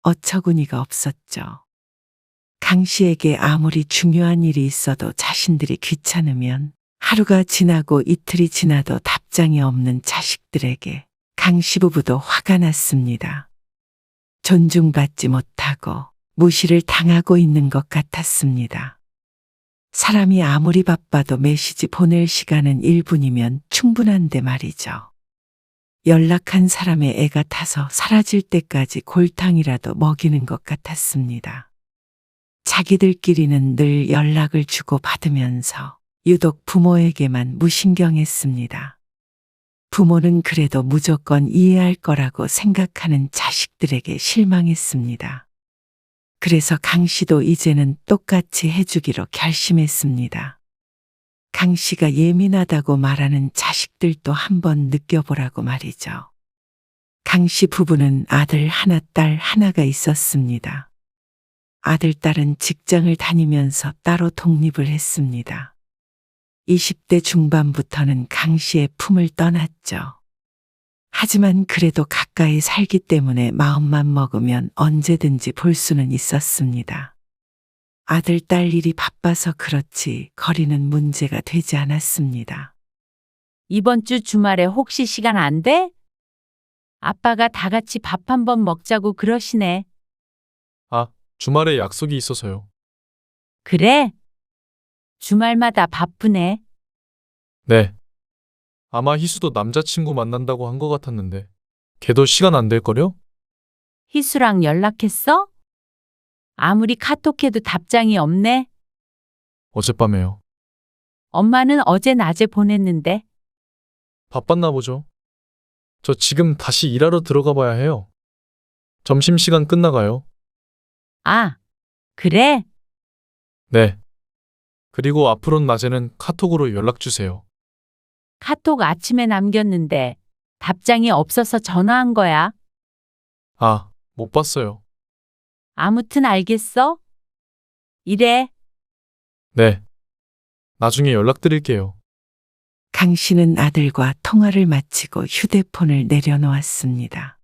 어처구니가 없었죠. 강 씨에게 아무리 중요한 일이 있어도 자신들이 귀찮으면 하루가 지나고 이틀이 지나도 답장이 없는 자식들에게 강 씨 부부도 화가 났습니다. 존중받지 못하고 무시를 당하고 있는 것 같았습니다. 사람이 아무리 바빠도 메시지 보낼 시간은 1분이면 충분한데 말이죠. 연락한 사람의 애가 타서 사라질 때까지 골탕이라도 먹이는 것 같았습니다. 자기들끼리는 늘 연락을 주고받으면서 유독 부모에게만 무신경했습니다. 부모는 그래도 무조건 이해할 거라고 생각하는 자식들에게 실망했습니다. 그래서 강 씨도 이제는 똑같이 해주기로 결심했습니다. 강 씨가 예민하다고 말하는 자식들도 한번 느껴보라고 말이죠. 강 씨 부부는 아들 하나, 딸 하나가 있었습니다. 아들, 딸은 직장을 다니면서 따로 독립을 했습니다. 20대 중반부터는 강 씨의 품을 떠났죠. 하지만 그래도 가까이 살기 때문에 마음만 먹으면 언제든지 볼 수는 있었습니다. 아들, 딸 일이 바빠서 그렇지 거리는 문제가 되지 않았습니다. 이번 주 주말에 혹시 시간 안 돼? 아빠가 다 같이 밥 한번 먹자고 그러시네. 아, 주말에 약속이 있어서요. 그래? 주말마다 바쁘네. 네. 아마 희수도 남자친구 만난다고 한 것 같았는데 걔도 시간 안 될걸요? 희수랑 연락했어? 아무리 카톡해도 답장이 없네. 어젯밤에요. 엄마는 어제 낮에 보냈는데. 바빴나 보죠. 저 지금 다시 일하러 들어가 봐야 해요. 점심시간 끝나가요. 아, 그래? 네. 그리고 앞으로는 낮에는 카톡으로 연락 주세요. 카톡 아침에 남겼는데 답장이 없어서 전화한 거야. 아, 못 봤어요. 아무튼 알겠어? 이래. 네. 나중에 연락드릴게요. 강 씨는 아들과 통화를 마치고 휴대폰을 내려놓았습니다.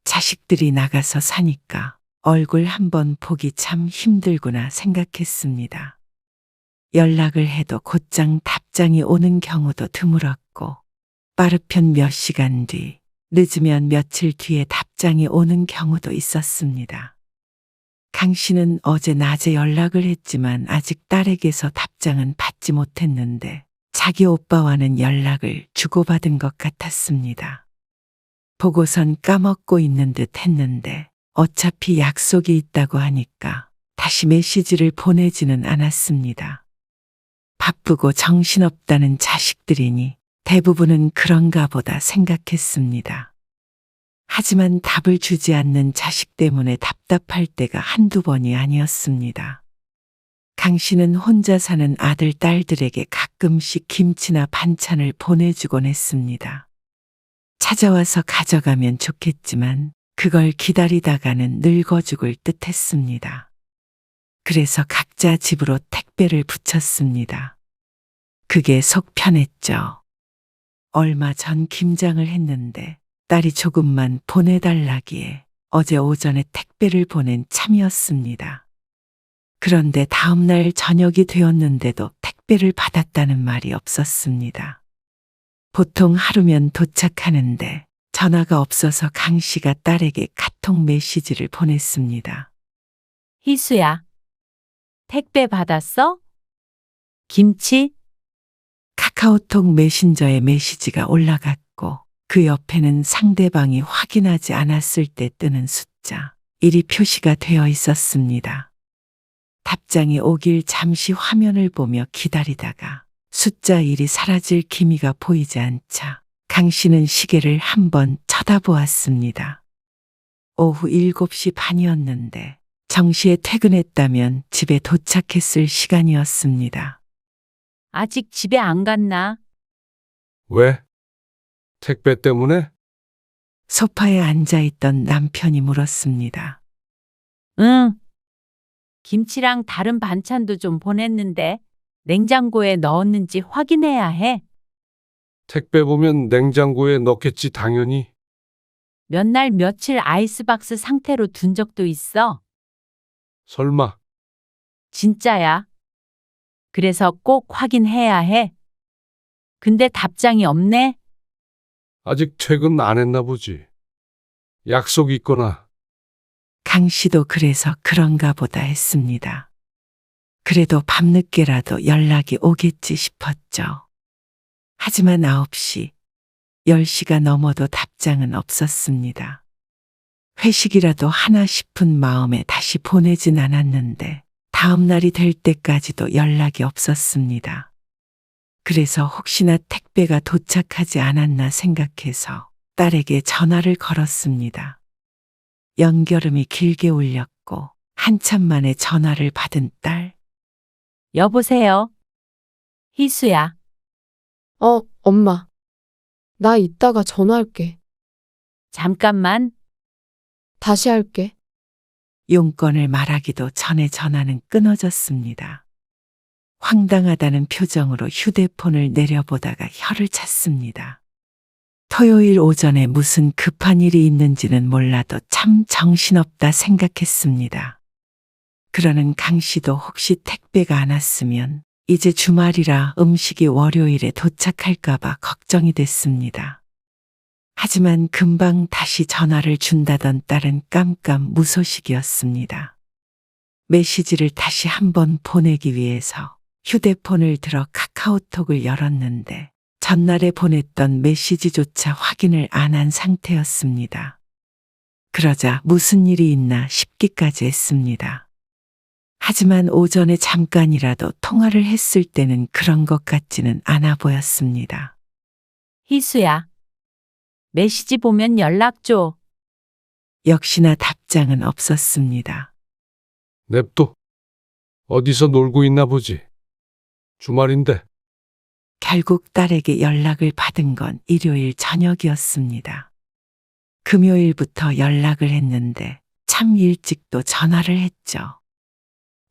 자식들이 나가서 사니까 얼굴 한번 보기 참 힘들구나 생각했습니다. 연락을 해도 곧장 답장이 오는 경우도 드물었고 빠르편 몇 시간 뒤, 늦으면 며칠 뒤에 답장이 오는 경우도 있었습니다. 강 씨는 어제 낮에 연락을 했지만 아직 딸에게서 답장은 받지 못했는데 자기 오빠와는 연락을 주고받은 것 같았습니다. 보고선 까먹고 있는 듯 했는데 어차피 약속이 있다고 하니까 다시 메시지를 보내지는 않았습니다. 바쁘고 정신없다는 자식들이니 대부분은 그런가 보다 생각했습니다. 하지만 답을 주지 않는 자식 때문에 답답할 때가 한두 번이 아니었습니다. 강 씨는 혼자 사는 아들, 딸들에게 가끔씩 김치나 반찬을 보내주곤 했습니다. 찾아와서 가져가면 좋겠지만 그걸 기다리다가는 늙어 죽을 듯 했습니다. 그래서 각자 집으로 택배를 붙였습니다. 그게 속 편했죠. 얼마 전 김장을 했는데 딸이 조금만 보내달라기에 어제 오전에 택배를 보낸 참이었습니다. 그런데 다음날 저녁이 되었는데도 택배를 받았다는 말이 없었습니다. 보통 하루면 도착하는데 전화가 없어서 강 씨가 딸에게 카톡 메시지를 보냈습니다. 희수야. 택배 받았어? 김치? 카카오톡 메신저에 메시지가 올라갔고 그 옆에는 상대방이 확인하지 않았을 때 뜨는 숫자 1이 표시가 되어 있었습니다. 답장이 오길 잠시 화면을 보며 기다리다가 숫자 1이 사라질 기미가 보이지 않자 강 씨는 시계를 한번 쳐다보았습니다. 오후 7시 반이었는데 정시에 퇴근했다면 집에 도착했을 시간이었습니다. 아직 집에 안 갔나? 왜? 택배 때문에? 소파에 앉아있던 남편이 물었습니다. 응. 김치랑 다른 반찬도 좀 보냈는데 냉장고에 넣었는지 확인해야 해. 택배 보면 냉장고에 넣겠지, 당연히. 몇 날 며칠 아이스박스 상태로 둔 적도 있어. 설마. 진짜야. 그래서 꼭 확인해야 해. 근데 답장이 없네? 아직 퇴근 안 했나 보지. 약속 있거나. 강 씨도 그래서 그런가 보다 했습니다. 그래도 밤늦게라도 연락이 오겠지 싶었죠. 하지만 9시, 10시가 넘어도 답장은 없었습니다. 회식이라도 하나 싶은 마음에 다시 보내진 않았는데 다음 날이 될 때까지도 연락이 없었습니다. 그래서 혹시나 택배가 도착하지 않았나 생각해서 딸에게 전화를 걸었습니다. 연결음이 길게 울렸고 한참 만에 전화를 받은 딸. 여보세요? 희수야. 엄마. 나 이따가 전화할게. 잠깐만. 다시 할게. 용건을 말하기도 전에 전화는 끊어졌습니다. 황당하다는 표정으로 휴대폰을 내려보다가 혀를 찼습니다. 토요일 오전에 무슨 급한 일이 있는지는 몰라도 참 정신없다 생각했습니다. 그러는 강 씨도 혹시 택배가 안 왔으면 이제 주말이라 음식이 월요일에 도착할까봐 걱정이 됐습니다. 하지만 금방 다시 전화를 준다던 딸은 깜깜 무소식이었습니다. 메시지를 다시 한번 보내기 위해서 휴대폰을 들어 카카오톡을 열었는데 전날에 보냈던 메시지조차 확인을 안 한 상태였습니다. 그러자 무슨 일이 있나 싶기까지 했습니다. 하지만 오전에 잠깐이라도 통화를 했을 때는 그런 것 같지는 않아 보였습니다. 희수야. 메시지 보면 연락 줘. 역시나 답장은 없었습니다. 냅둬. 어디서 놀고 있나 보지. 주말인데. 결국 딸에게 연락을 받은 건 일요일 저녁이었습니다. 금요일부터 연락을 했는데 참 일찍 또 전화를 했죠.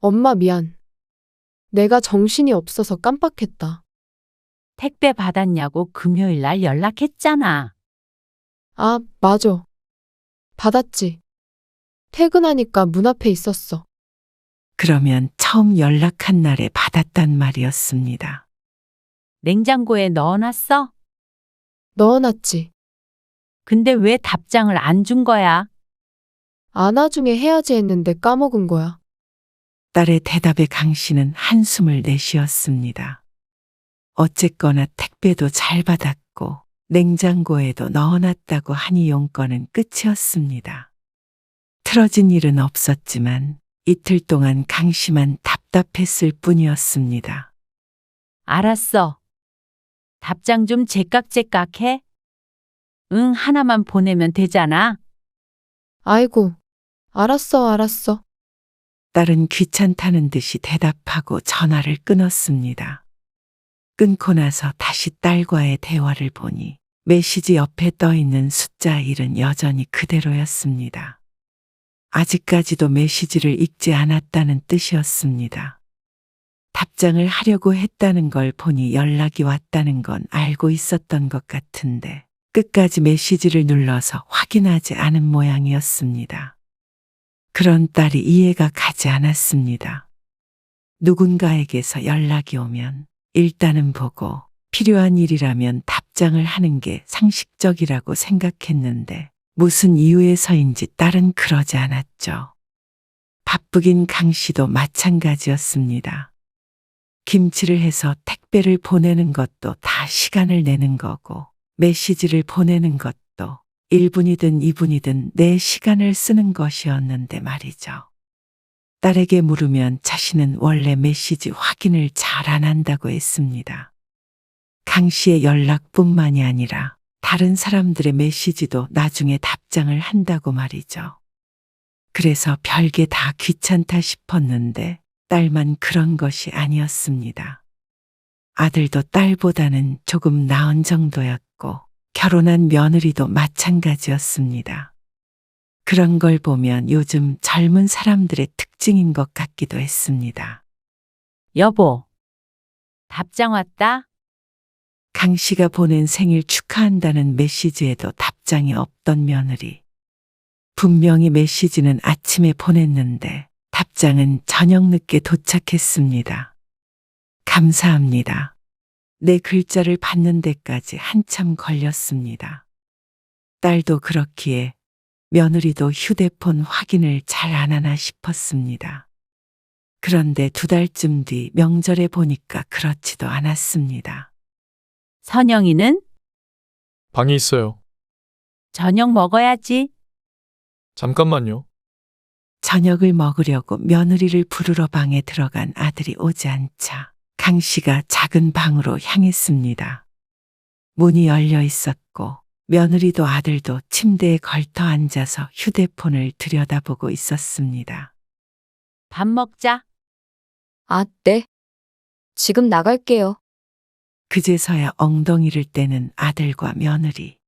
엄마 미안. 내가 정신이 없어서 깜빡했다. 택배 받았냐고 금요일 날 연락했잖아. 아, 맞아. 받았지. 퇴근하니까 문 앞에 있었어. 그러면 처음 연락한 날에 받았단 말이었습니다. 냉장고에 넣어놨어? 넣어놨지. 근데 왜 답장을 안 준 거야? 안아중에 해야지 했는데 까먹은 거야. 딸의 대답에 강 씨는 한숨을 내쉬었습니다. 어쨌거나 택배도 잘 받았고 냉장고에도 넣어놨다고 하니 용건은 끝이었습니다. 틀어진 일은 없었지만 이틀 동안 강 씨만 답답했을 뿐이었습니다. 알았어. 답장 좀 제깍제깍해? 응, 하나만 보내면 되잖아. 아이고, 알았어. 딸은 귀찮다는 듯이 대답하고 전화를 끊었습니다. 끊고 나서 다시 딸과의 대화를 보니 메시지 옆에 떠 있는 숫자 1은 여전히 그대로였습니다. 아직까지도 메시지를 읽지 않았다는 뜻이었습니다. 답장을 하려고 했다는 걸 보니 연락이 왔다는 건 알고 있었던 것 같은데 끝까지 메시지를 눌러서 확인하지 않은 모양이었습니다. 그런 딸이 이해가 가지 않았습니다. 누군가에게서 연락이 오면 일단은 보고 필요한 일이라면 답장을 하는 게 상식적이라고 생각했는데 무슨 이유에서인지 딸은 그러지 않았죠. 바쁘긴 강 씨도 마찬가지였습니다. 김치를 해서 택배를 보내는 것도 다 시간을 내는 거고 메시지를 보내는 것도 1분이든 2분이든 내 시간을 쓰는 것이었는데 말이죠. 딸에게 물으면 자신은 원래 메시지 확인을 잘 안 한다고 했습니다. 강 씨의 연락뿐만이 아니라 다른 사람들의 메시지도 나중에 답장을 한다고 말이죠. 그래서 별게 다 귀찮다 싶었는데 딸만 그런 것이 아니었습니다. 아들도 딸보다는 조금 나은 정도였고 결혼한 며느리도 마찬가지였습니다. 그런 걸 보면 요즘 젊은 사람들의 특징인 것 같기도 했습니다. 여보, 답장 왔다? 강 씨가 보낸 생일 축하한다는 메시지에도 답장이 없던 며느리. 분명히 메시지는 아침에 보냈는데 답장은 저녁 늦게 도착했습니다. 감사합니다. 내 글자를 받는 데까지 한참 걸렸습니다. 딸도 그렇기에 며느리도 휴대폰 확인을 잘 안 하나 싶었습니다. 그런데 2달쯤 뒤 명절에 보니까 그렇지도 않았습니다. 선영이는? 방에 있어요. 저녁 먹어야지. 잠깐만요. 저녁을 먹으려고 며느리를 부르러 방에 들어간 아들이 오지 않자 강 씨가 작은 방으로 향했습니다. 문이 열려 있었고 며느리도 아들도 침대에 걸터 앉아서 휴대폰을 들여다보고 있었습니다. 밥 먹자. 아, 네. 지금 나갈게요. 그제서야 엉덩이를 떼는 아들과 며느리.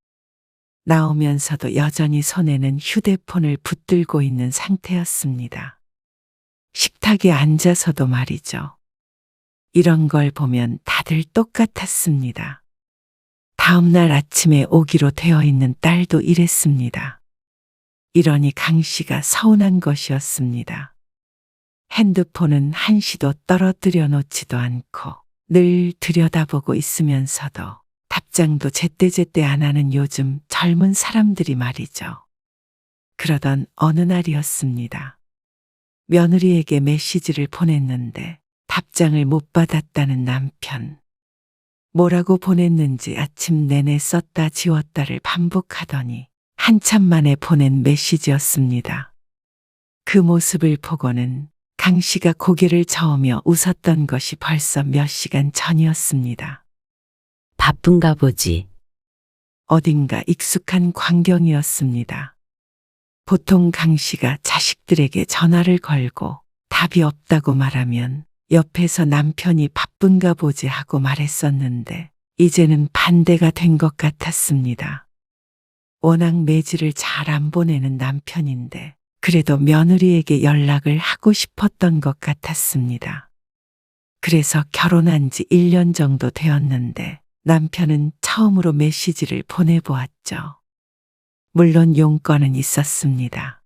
나오면서도 여전히 손에는 휴대폰을 붙들고 있는 상태였습니다. 식탁에 앉아서도 말이죠. 이런 걸 보면 다들 똑같았습니다. 다음 날 아침에 오기로 되어 있는 딸도 이랬습니다. 이러니 강 씨가 서운한 것이었습니다. 핸드폰은 한시도 떨어뜨려 놓지도 않고 늘 들여다보고 있으면서도 답장도 제때제때 안 하는 요즘 젊은 사람들이 말이죠. 그러던 어느 날이었습니다. 며느리에게 메시지를 보냈는데 답장을 못 받았다는 남편. 뭐라고 보냈는지 아침 내내 썼다 지웠다를 반복하더니 한참 만에 보낸 메시지였습니다. 그 모습을 보고는 강 씨가 고개를 저으며 웃었던 것이 벌써 몇 시간 전이었습니다. 바쁜가 보지. 어딘가 익숙한 광경이었습니다. 보통 강 씨가 자식들에게 전화를 걸고 답이 없다고 말하면 옆에서 남편이 바쁜가 보지 하고 말했었는데 이제는 반대가 된 것 같았습니다. 워낙 매질을 잘 안 보내는 남편인데 그래도 며느리에게 연락을 하고 싶었던 것 같았습니다. 그래서 결혼한 지 1년 정도 되었는데 남편은 처음으로 메시지를 보내보았죠. 물론 용건은 있었습니다.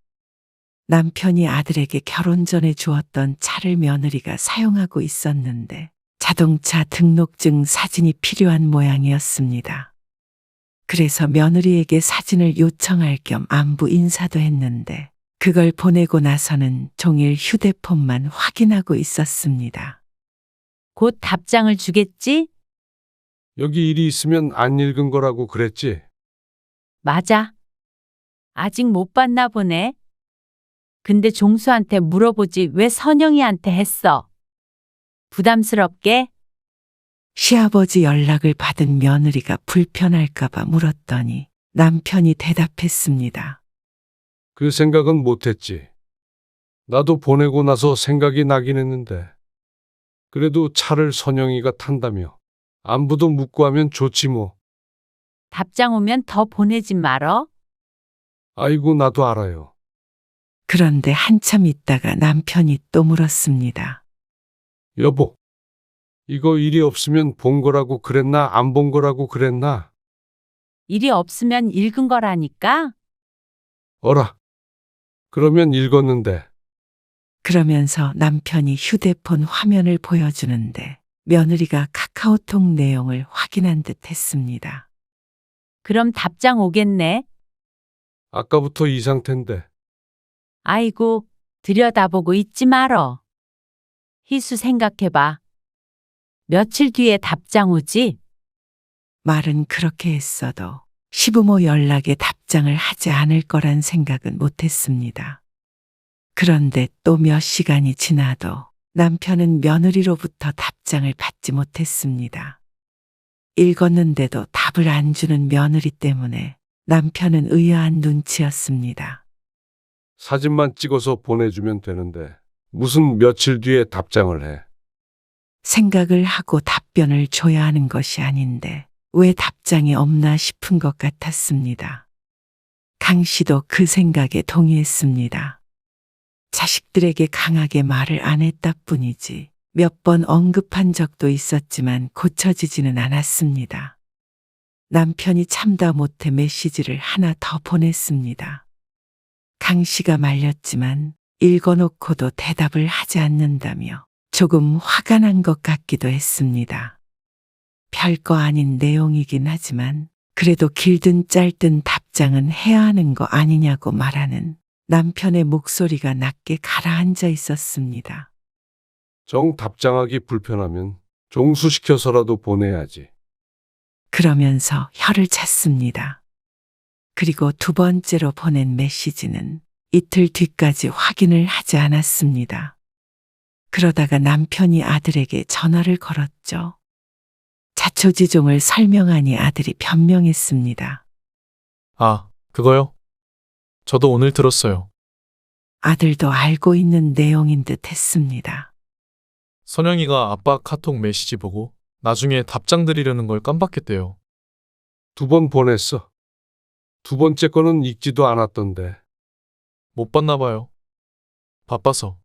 남편이 아들에게 결혼 전에 주었던 차를 며느리가 사용하고 있었는데 자동차 등록증 사진이 필요한 모양이었습니다. 그래서 며느리에게 사진을 요청할 겸 안부 인사도 했는데 그걸 보내고 나서는 종일 휴대폰만 확인하고 있었습니다. 곧 답장을 주겠지? 여기 일이 있으면 안 읽은 거라고 그랬지? 맞아. 아직 못 봤나 보네. 근데 종수한테 물어보지 왜 선영이한테 했어? 부담스럽게? 시아버지 연락을 받은 며느리가 불편할까봐 물었더니 남편이 대답했습니다. 그 생각은 못했지. 나도 보내고 나서 생각이 나긴 했는데. 그래도 차를 선영이가 탄다며. 안부도 묻고 하면 좋지 뭐. 답장 오면 더 보내지 말어. 아이고 나도 알아요. 그런데 한참 있다가 남편이 또 물었습니다. 여보, 이거 일이 없으면 본 거라고 그랬나 안 본 거라고 그랬나? 일이 없으면 읽은 거라니까? 어라. 그러면 읽었는데. 그러면서 남편이 휴대폰 화면을 보여주는데 며느리가 카카오톡 내용을 확인한 듯 했습니다. 그럼 답장 오겠네. 아까부터 이 상태인데. 아이고, 들여다보고 있지 말어. 희수 생각해봐. 며칠 뒤에 답장 오지? 말은 그렇게 했어도 시부모 연락에 답장을 하지 않을 거란 생각은 못했습니다. 그런데 또 몇 시간이 지나도 남편은 며느리로부터 답장을 받지 못했습니다. 읽었는데도 답을 안 주는 며느리 때문에 남편은 의아한 눈치였습니다. 사진만 찍어서 보내주면 되는데 무슨 며칠 뒤에 답장을 해. 생각을 하고 답변을 줘야 하는 것이 아닌데 왜 답장이 없나 싶은 것 같았습니다. 강 씨도 그 생각에 동의했습니다. 자식들에게 강하게 말을 안 했다 뿐이지 몇 번 언급한 적도 있었지만 고쳐지지는 않았습니다. 남편이 참다 못해 메시지를 하나 더 보냈습니다. 강 씨가 말렸지만 읽어놓고도 대답을 하지 않는다며 조금 화가 난 것 같기도 했습니다. 별거 아닌 내용이긴 하지만 그래도 길든 짧든 답장은 해야 하는 거 아니냐고 말하는 남편의 목소리가 낮게 가라앉아 있었습니다. 정 답장하기 불편하면 종수시켜서라도 보내야지. 그러면서 혀를 찼습니다. 그리고 두 번째로 보낸 메시지는 이틀 뒤까지 확인을 하지 않았습니다. 그러다가 남편이 아들에게 전화를 걸었죠. 자초지종을 설명하니 아들이 변명했습니다. 아, 그거요? 저도 오늘 들었어요. 아들도 알고 있는 내용인 듯 했습니다. 선영이가 아빠 카톡 메시지 보고 나중에 답장 드리려는 걸 깜빡했대요. 2번 보냈어. 두 번째 거는 읽지도 않았던데. 못 봤나 봐요. 바빠서.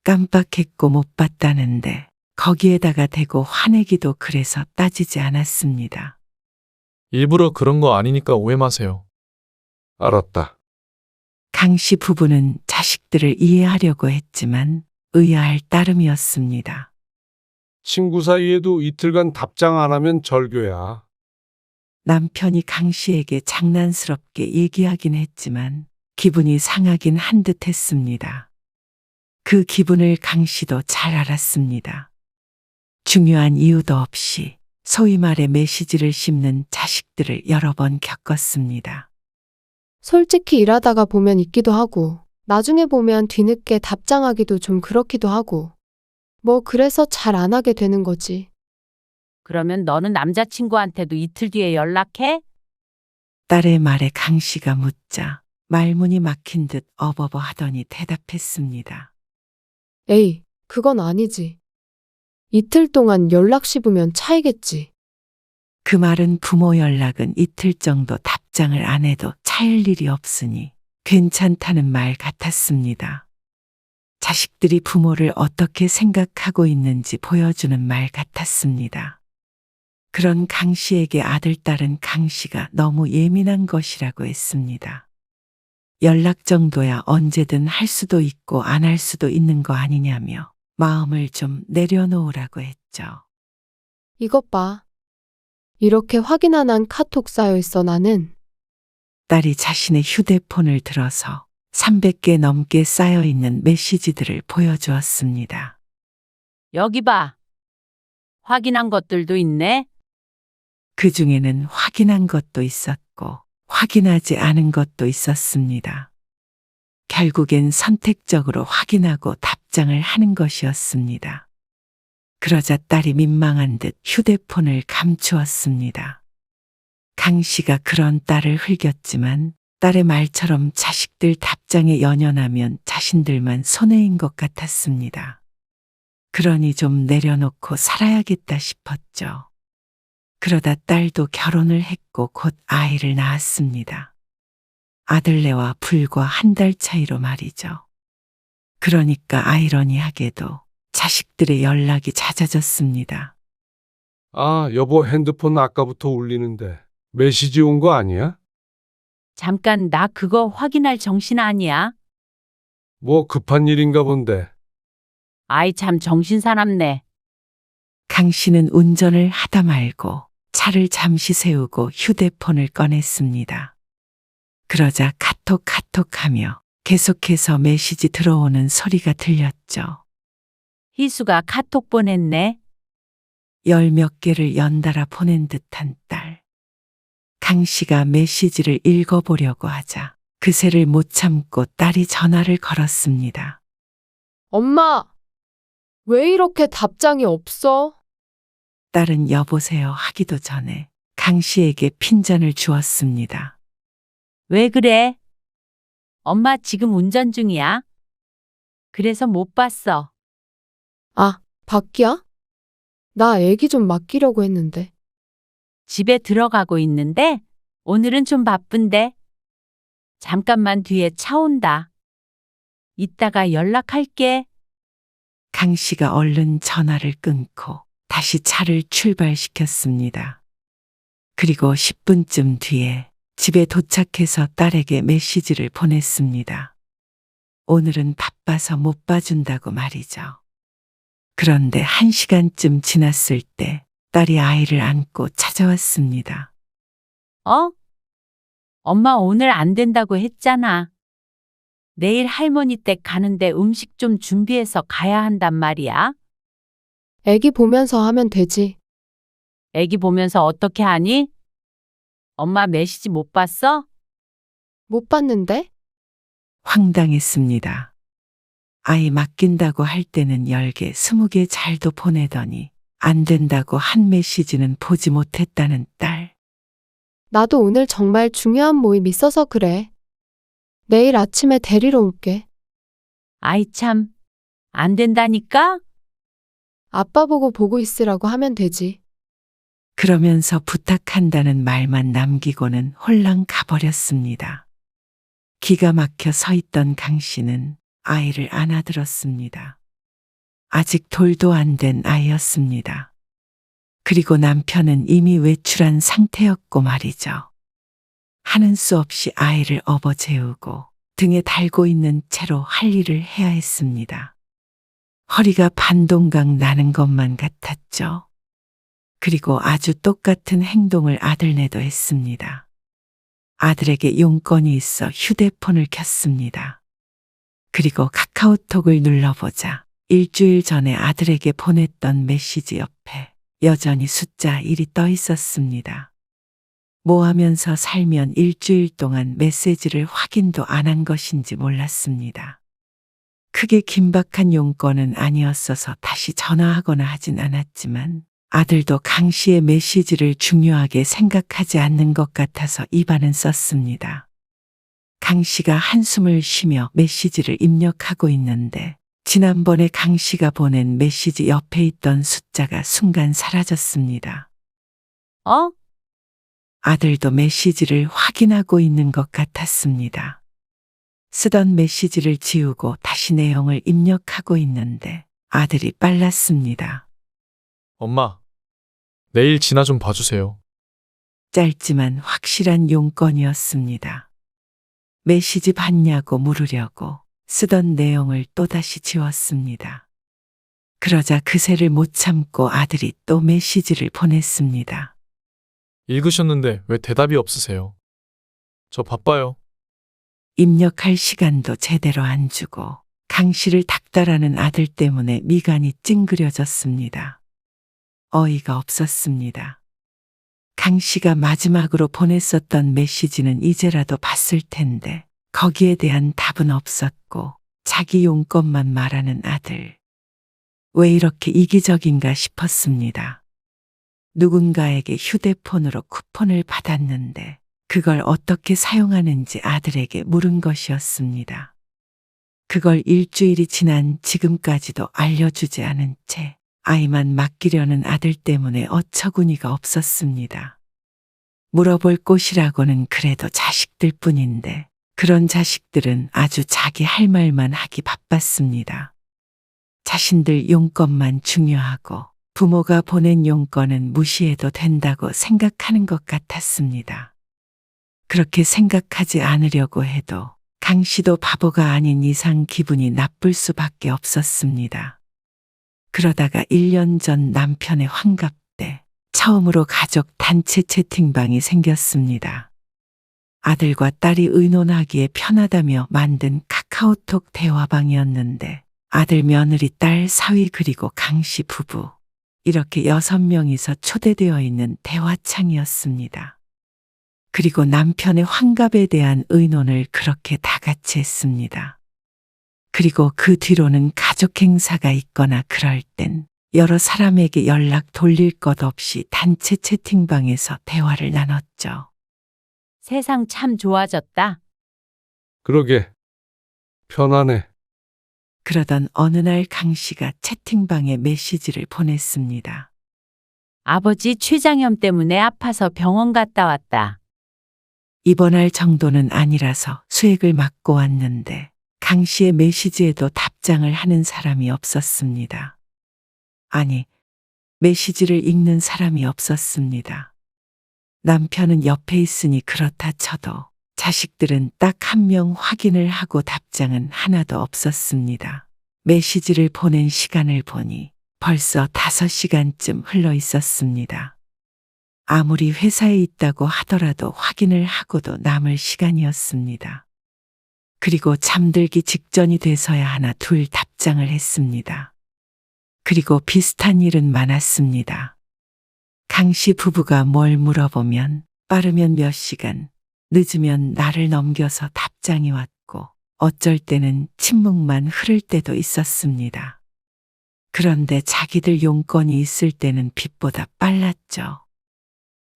깜빡했고 못 봤다는데 거기에다가 대고 화내기도 그래서 따지지 않았습니다. 일부러 그런 거 아니니까 오해 마세요. 알았다. 강 씨 부부는 자식들을 이해하려고 했지만 의아할 따름이었습니다. 친구 사이에도 이틀간 답장 안 하면 절교야. 남편이 강 씨에게 장난스럽게 얘기하긴 했지만 기분이 상하긴 한 듯 했습니다. 그 기분을 강 씨도 잘 알았습니다. 중요한 이유도 없이 소위 말해 메시지를 씹는 자식들을 여러 번 겪었습니다. 솔직히 일하다가 보면 있기도 하고, 나중에 보면 뒤늦게 답장하기도 좀 그렇기도 하고, 뭐 그래서 잘 안 하게 되는 거지. 그러면 너는 남자친구한테도 이틀 뒤에 연락해? 딸의 말에 강 씨가 묻자 말문이 막힌 듯 어버버 하더니 대답했습니다. 에이, 그건 아니지. 이틀 동안 연락 씹으면 차이겠지. 그 말은 부모 연락은 이틀 정도 답장을 안 해도 차일 일이 없으니 괜찮다는 말 같았습니다. 자식들이 부모를 어떻게 생각하고 있는지 보여주는 말 같았습니다. 그런 강 씨에게 아들, 딸은 강 씨가 너무 예민한 것이라고 했습니다. 연락 정도야 언제든 할 수도 있고 안 할 수도 있는 거 아니냐며 마음을 좀 내려놓으라고 했죠. 이것 봐. 이렇게 확인 안 한 카톡 쌓여 있어 나는. 딸이 자신의 휴대폰을 들어서 300개 넘게 쌓여 있는 메시지들을 보여주었습니다. 여기 봐. 확인한 것들도 있네. 그 중에는 확인한 것도 있었고 확인하지 않은 것도 있었습니다. 결국엔 선택적으로 확인하고 답장을 하는 것이었습니다. 그러자 딸이 민망한 듯 휴대폰을 감추었습니다. 강 씨가 그런 딸을 흘겼지만 딸의 말처럼 자식들 답장에 연연하면 자신들만 손해인 것 같았습니다. 그러니 좀 내려놓고 살아야겠다 싶었죠. 그러다 딸도 결혼을 했고 곧 아이를 낳았습니다. 아들네와 불과 한 달 차이로 말이죠. 그러니까 아이러니하게도 자식들의 연락이 잦아졌습니다. 아, 여보 핸드폰 아까부터 울리는데 메시지 온 거 아니야? 잠깐 나 그거 확인할 정신 아니야. 뭐 급한 일인가 본데. 아이 참 정신 사납네. 강 씨는 운전을 하다 말고 차를 잠시 세우고 휴대폰을 꺼냈습니다. 그러자 카톡 하며 계속해서 메시지 들어오는 소리가 들렸죠. 희수가 카톡 보냈네. 10몇 개를 연달아 보낸 듯한 딸. 강 씨가 메시지를 읽어보려고 하자 그새를 못 참고 딸이 전화를 걸었습니다. 엄마, 왜 이렇게 답장이 없어? 딸은 여보세요 하기도 전에 강 씨에게 핀잔을 주었습니다. 왜 그래? 엄마 지금 운전 중이야. 그래서 못 봤어. 아, 밖이야? 나 애기 좀 맡기려고 했는데. 집에 들어가고 있는데 오늘은 좀 바쁜데. 잠깐만 뒤에 차 온다. 이따가 연락할게. 강 씨가 얼른 전화를 끊고 다시 차를 출발시켰습니다. 그리고 10분쯤 뒤에 집에 도착해서 딸에게 메시지를 보냈습니다. 오늘은 바빠서 못 봐준다고 말이죠. 그런데 1시간쯤 지났을 때 딸이 아이를 안고 찾아왔습니다. 어? 엄마 오늘 안 된다고 했잖아. 내일 할머니 댁 가는데 음식 좀 준비해서 가야 한단 말이야. 애기 보면서 하면 되지. 애기 보면서 어떻게 하니? 엄마 메시지 못 봤어? 못 봤는데? 황당했습니다. 아이 맡긴다고 할 때는 10개, 20개 잘도 보내더니 안 된다고 한 메시지는 보지 못했다는 딸. 나도 오늘 정말 중요한 모임 있어서 그래. 내일 아침에 데리러 올게. 아이 참, 안 된다니까? 아빠 보고 있으라고 하면 되지. 그러면서 부탁한다는 말만 남기고는 홀랑 가버렸습니다. 기가 막혀 서 있던 강 씨는 아이를 안아들었습니다. 아직 돌도 안 된 아이였습니다. 그리고 남편은 이미 외출한 상태였고 말이죠. 하는 수 없이 아이를 업어재우고 등에 달고 있는 채로 할 일을 해야 했습니다. 허리가 반동강 나는 것만 같았죠. 그리고 아주 똑같은 행동을 아들네도 했습니다. 아들에게 용건이 있어 휴대폰을 켰습니다. 그리고 카카오톡을 눌러보자 일주일 전에 아들에게 보냈던 메시지 옆에 여전히 숫자 1이 떠 있었습니다. 뭐 하면서 살면 일주일 동안 메시지를 확인도 안 한 것인지 몰랐습니다. 크게 긴박한 용건은 아니었어서 다시 전화하거나 하진 않았지만 아들도 강 씨의 메시지를 중요하게 생각하지 않는 것 같아서 입안은 썼습니다. 강 씨가 한숨을 쉬며 메시지를 입력하고 있는데 지난번에 강 씨가 보낸 메시지 옆에 있던 숫자가 순간 사라졌습니다. 어? 아들도 메시지를 확인하고 있는 것 같았습니다. 쓰던 메시지를 지우고 다시 내용을 입력하고 있는데 아들이 빨랐습니다. 엄마, 내일 진아 좀 봐주세요. 짧지만 확실한 용건이었습니다. 메시지 봤냐고 물으려고 쓰던 내용을 또다시 지웠습니다. 그러자 그새를 못 참고 아들이 또 메시지를 보냈습니다. 읽으셨는데 왜 대답이 없으세요? 저 바빠요. 입력할 시간도 제대로 안 주고 강 씨를 닥달하는 아들 때문에 미간이 찡그려졌습니다. 어이가 없었습니다. 강 씨가 마지막으로 보냈었던 메시지는 이제라도 봤을 텐데 거기에 대한 답은 없었고 자기 용건만 말하는 아들. 왜 이렇게 이기적인가 싶었습니다. 누군가에게 휴대폰으로 쿠폰을 받았는데 그걸 어떻게 사용하는지 아들에게 물은 것이었습니다. 그걸 일주일이 지난 지금까지도 알려주지 않은 채 아이만 맡기려는 아들 때문에 어처구니가 없었습니다. 물어볼 곳이라고는 그래도 자식들 뿐인데 그런 자식들은 아주 자기 할 말만 하기 바빴습니다. 자신들 용건만 중요하고 부모가 보낸 용건은 무시해도 된다고 생각하는 것 같았습니다. 그렇게 생각하지 않으려고 해도 강 씨도 바보가 아닌 이상 기분이 나쁠 수밖에 없었습니다. 그러다가 1년 전 남편의 환갑 때 처음으로 가족 단체 채팅방이 생겼습니다. 아들과 딸이 의논하기에 편하다며 만든 카카오톡 대화방이었는데 아들 며느리 딸 사위 그리고 강 씨 부부 이렇게 6명이서 초대되어 있는 대화창이었습니다. 그리고 남편의 환갑에 대한 의논을 그렇게 다 같이 했습니다. 그리고 그 뒤로는 가족 행사가 있거나 그럴 땐 여러 사람에게 연락 돌릴 것 없이 단체 채팅방에서 대화를 나눴죠. 세상 참 좋아졌다. 그러게 편하네. 그러던 어느 날 강 씨가 채팅방에 메시지를 보냈습니다. 아버지 췌장염 때문에 아파서 병원 갔다 왔다. 입원할 정도는 아니라서 수액을 맞고 왔는데 강 씨의 메시지에도 답장을 하는 사람이 없었습니다. 아니, 메시지를 읽는 사람이 없었습니다. 남편은 옆에 있으니 그렇다 쳐도 자식들은 딱 한 명 확인을 하고 답장은 하나도 없었습니다. 메시지를 보낸 시간을 보니 벌써 5시간쯤 흘러 있었습니다. 아무리 회사에 있다고 하더라도 확인을 하고도 남을 시간이었습니다. 그리고 잠들기 직전이 돼서야 하나 둘 답장을 했습니다. 그리고 비슷한 일은 많았습니다. 강 씨 부부가 뭘 물어보면 빠르면 몇 시간, 늦으면 날을 넘겨서 답장이 왔고 어쩔 때는 침묵만 흐를 때도 있었습니다. 그런데 자기들 용건이 있을 때는 빛보다 빨랐죠.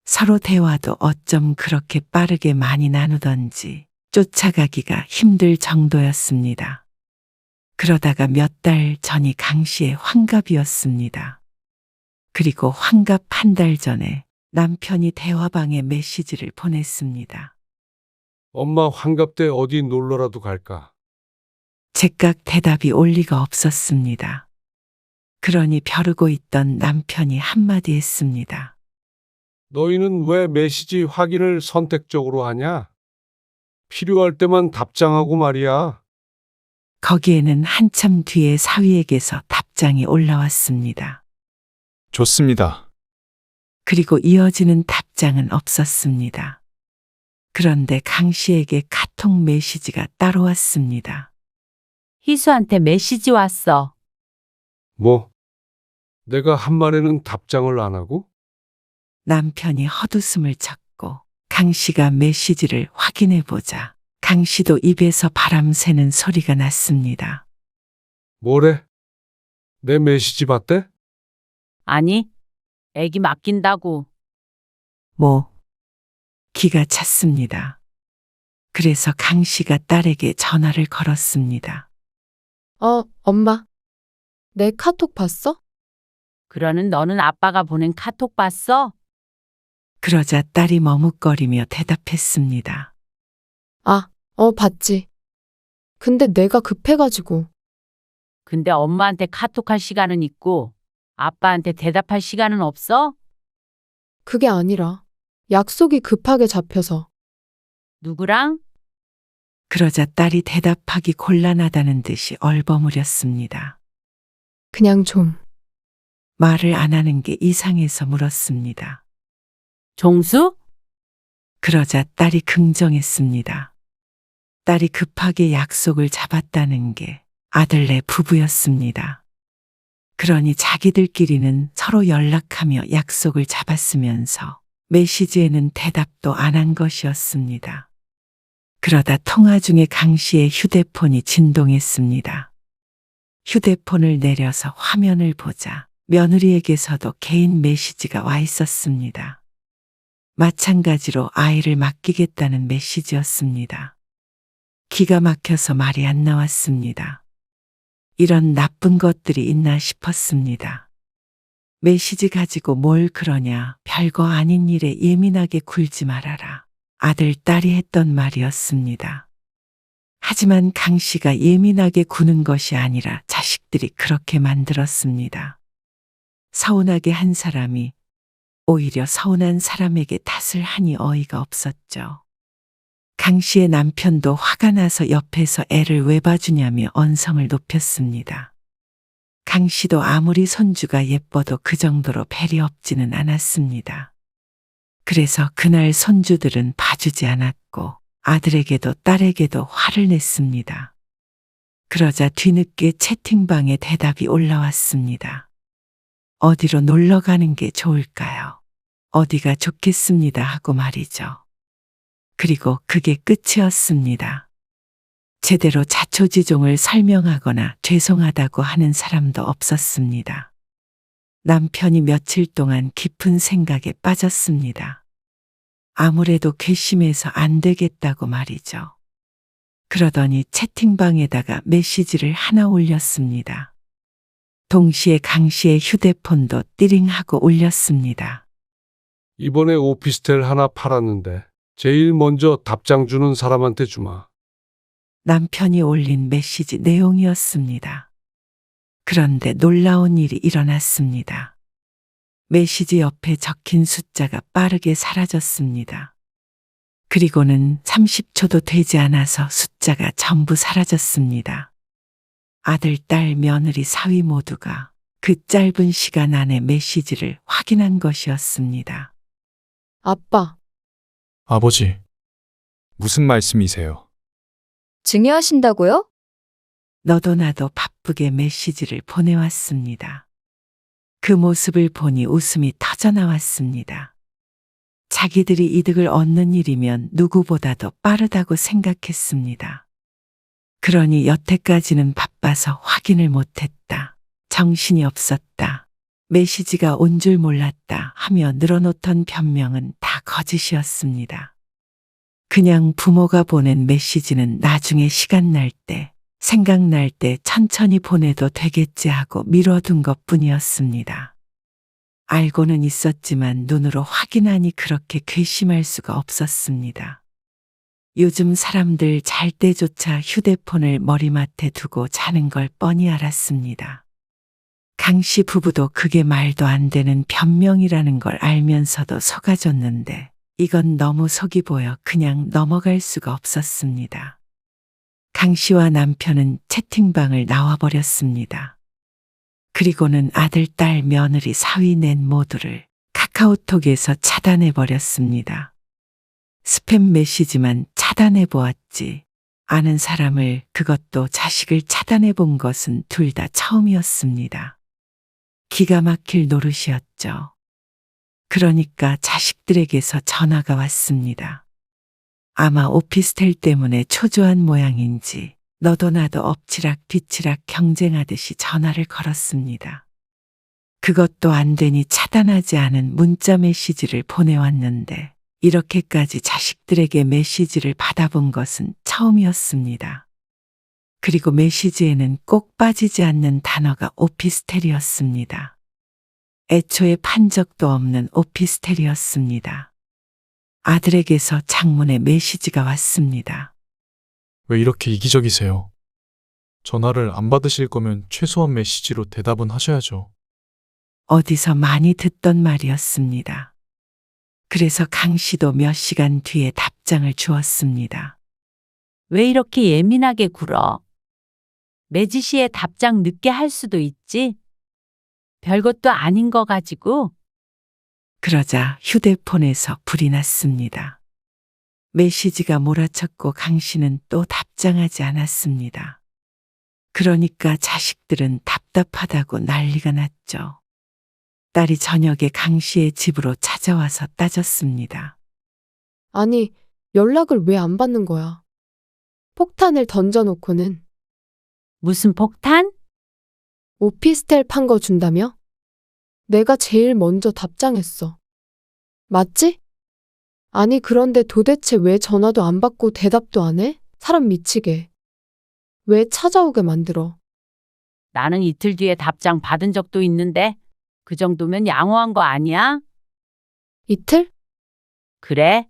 서로 대화도 어쩜 그렇게 빠르게 많이 나누던지 쫓아가기가 힘들 정도였습니다. 그러다가 몇 달 전이 강 씨의 환갑이었습니다. 그리고 환갑 한 달 전에 남편이 대화방에 메시지를 보냈습니다. 엄마 환갑 때 어디 놀러라도 갈까? 즉각 대답이 올 리가 없었습니다. 그러니 벼르고 있던 남편이 한마디 했습니다. 너희는 왜 메시지 확인을 선택적으로 하냐? 필요할 때만 답장하고 말이야. 거기에는 한참 뒤에 사위에게서 답장이 올라왔습니다. 좋습니다. 그리고 이어지는 답장은 없었습니다. 그런데 강 씨에게 카톡 메시지가 따로 왔습니다. 희수한테 메시지 왔어. 뭐? 내가 한 말에는 답장을 안 하고? 남편이 헛웃음을 쳤고 강 씨가 메시지를 확인해 보자 강 씨도 입에서 바람 새는 소리가 났습니다. 뭐래? 내 메시지 봤대? 아니, 애기 맡긴다고. 뭐? 기가 찼습니다. 그래서 강 씨가 딸에게 전화를 걸었습니다. 엄마. 내 카톡 봤어? 그러는 너는 아빠가 보낸 카톡 봤어? 그러자 딸이 머뭇거리며 대답했습니다. 봤지. 근데 내가 급해가지고. 근데 엄마한테 카톡할 시간은 있고 아빠한테 대답할 시간은 없어? 그게 아니라 약속이 급하게 잡혀서. 누구랑? 그러자 딸이 대답하기 곤란하다는 듯이 얼버무렸습니다. 그냥 좀. 말을 안 하는 게 이상해서 물었습니다. 종수? 그러자 딸이 긍정했습니다. 딸이 급하게 약속을 잡았다는 게 아들네 부부였습니다. 그러니 자기들끼리는 서로 연락하며 약속을 잡았으면서 메시지에는 대답도 안 한 것이었습니다. 그러다 통화 중에 강 씨의 휴대폰이 진동했습니다. 휴대폰을 내려서 화면을 보자 며느리에게서도 개인 메시지가 와 있었습니다. 마찬가지로 아이를 맡기겠다는 메시지였습니다. 기가 막혀서 말이 안 나왔습니다. 이런 나쁜 것들이 있나 싶었습니다. 메시지 가지고 뭘 그러냐, 별거 아닌 일에 예민하게 굴지 말아라. 아들, 딸이 했던 말이었습니다. 하지만 강 씨가 예민하게 구는 것이 아니라 자식들이 그렇게 만들었습니다. 서운하게 한 사람이 오히려 서운한 사람에게 탓을 하니 어이가 없었죠. 강 씨의 남편도 화가 나서 옆에서 애를 왜 봐주냐며 언성을 높였습니다. 강 씨도 아무리 손주가 예뻐도 그 정도로 배려 없지는 않았습니다. 그래서 그날 손주들은 봐주지 않았고 아들에게도 딸에게도 화를 냈습니다. 그러자 뒤늦게 채팅방에 대답이 올라왔습니다. 어디로 놀러 가는 게 좋을까요? 어디가 좋겠습니다 하고 말이죠. 그리고 그게 끝이었습니다. 제대로 자초지종을 설명하거나 죄송하다고 하는 사람도 없었습니다. 남편이 며칠 동안 깊은 생각에 빠졌습니다. 아무래도 괘씸해서 안 되겠다고 말이죠. 그러더니 채팅방에다가 메시지를 하나 올렸습니다. 동시에 강 씨의 휴대폰도 띠링하고 울렸습니다. 이번에 오피스텔 하나 팔았는데 제일 먼저 답장 주는 사람한테 주마. 남편이 올린 메시지 내용이었습니다. 그런데 놀라운 일이 일어났습니다. 메시지 옆에 적힌 숫자가 빠르게 사라졌습니다. 그리고는 30초도 되지 않아서 숫자가 전부 사라졌습니다. 아들, 딸, 며느리, 사위 모두가 그 짧은 시간 안에 메시지를 확인한 것이었습니다. 아빠, 아버지, 무슨 말씀이세요? 증여하신다고요? 너도 나도 바쁘게 메시지를 보내왔습니다. 그 모습을 보니 웃음이 터져나왔습니다. 자기들이 이득을 얻는 일이면 누구보다도 빠르다고 생각했습니다. 그러니 여태까지는 바빠서 확인을 못했다. 정신이 없었다. 메시지가 온 줄 몰랐다 하며 늘어놓던 변명은 다 거짓이었습니다. 그냥 부모가 보낸 메시지는 나중에 시간 날 때, 생각날 때 천천히 보내도 되겠지 하고 미뤄둔 것뿐이었습니다. 알고는 있었지만 눈으로 확인하니 그렇게 괘씸할 수가 없었습니다. 요즘 사람들 잘 때조차 휴대폰을 머리맡에 두고 자는 걸 뻔히 알았습니다. 강 씨 부부도 그게 말도 안 되는 변명이라는 걸 알면서도 속아줬는데 이건 너무 속이 보여 그냥 넘어갈 수가 없었습니다. 강 씨와 남편은 채팅방을 나와버렸습니다. 그리고는 아들, 딸, 며느리, 사위 넷 모두를 카카오톡에서 차단해버렸습니다. 스팸 메시지만 차단해보았지. 아는 사람을, 그것도 자식을 차단해본 것은 둘 다 처음이었습니다. 기가 막힐 노릇이었죠. 그러니까 자식들에게서 전화가 왔습니다. 아마 오피스텔 때문에 초조한 모양인지 너도 나도 엎치락 뒤치락 경쟁하듯이 전화를 걸었습니다. 그것도 안 되니 차단하지 않은 문자 메시지를 보내왔는데 이렇게까지 자식들에게 메시지를 받아본 것은 처음이었습니다. 그리고 메시지에는 꼭 빠지지 않는 단어가 오피스텔이었습니다. 애초에 판 적도 없는 오피스텔이었습니다. 아들에게서 장문의 메시지가 왔습니다. 왜 이렇게 이기적이세요? 전화를 안 받으실 거면 최소한 메시지로 대답은 하셔야죠. 어디서 많이 듣던 말이었습니다. 그래서 강 씨도 몇 시간 뒤에 답장을 주었습니다. 왜 이렇게 예민하게 굴어? 매지시에 답장 늦게 할 수도 있지? 별것도 아닌 거 가지고. 그러자 휴대폰에서 불이 났습니다. 메시지가 몰아쳤고 강 씨는 또 답장하지 않았습니다. 그러니까 자식들은 답답하다고 난리가 났죠. 딸이 저녁에 강 씨의 집으로 찾아와서 따졌습니다. 아니, 연락을 왜 안 받는 거야? 폭탄을 던져놓고는 무슨 폭탄? 오피스텔 판 거 준다며? 내가 제일 먼저 답장했어. 맞지? 아니, 그런데 도대체 왜 전화도 안 받고 대답도 안 해? 사람 미치게. 왜 찾아오게 만들어? 나는 이틀 뒤에 답장 받은 적도 있는데 그 정도면 양호한 거 아니야? 이틀? 그래?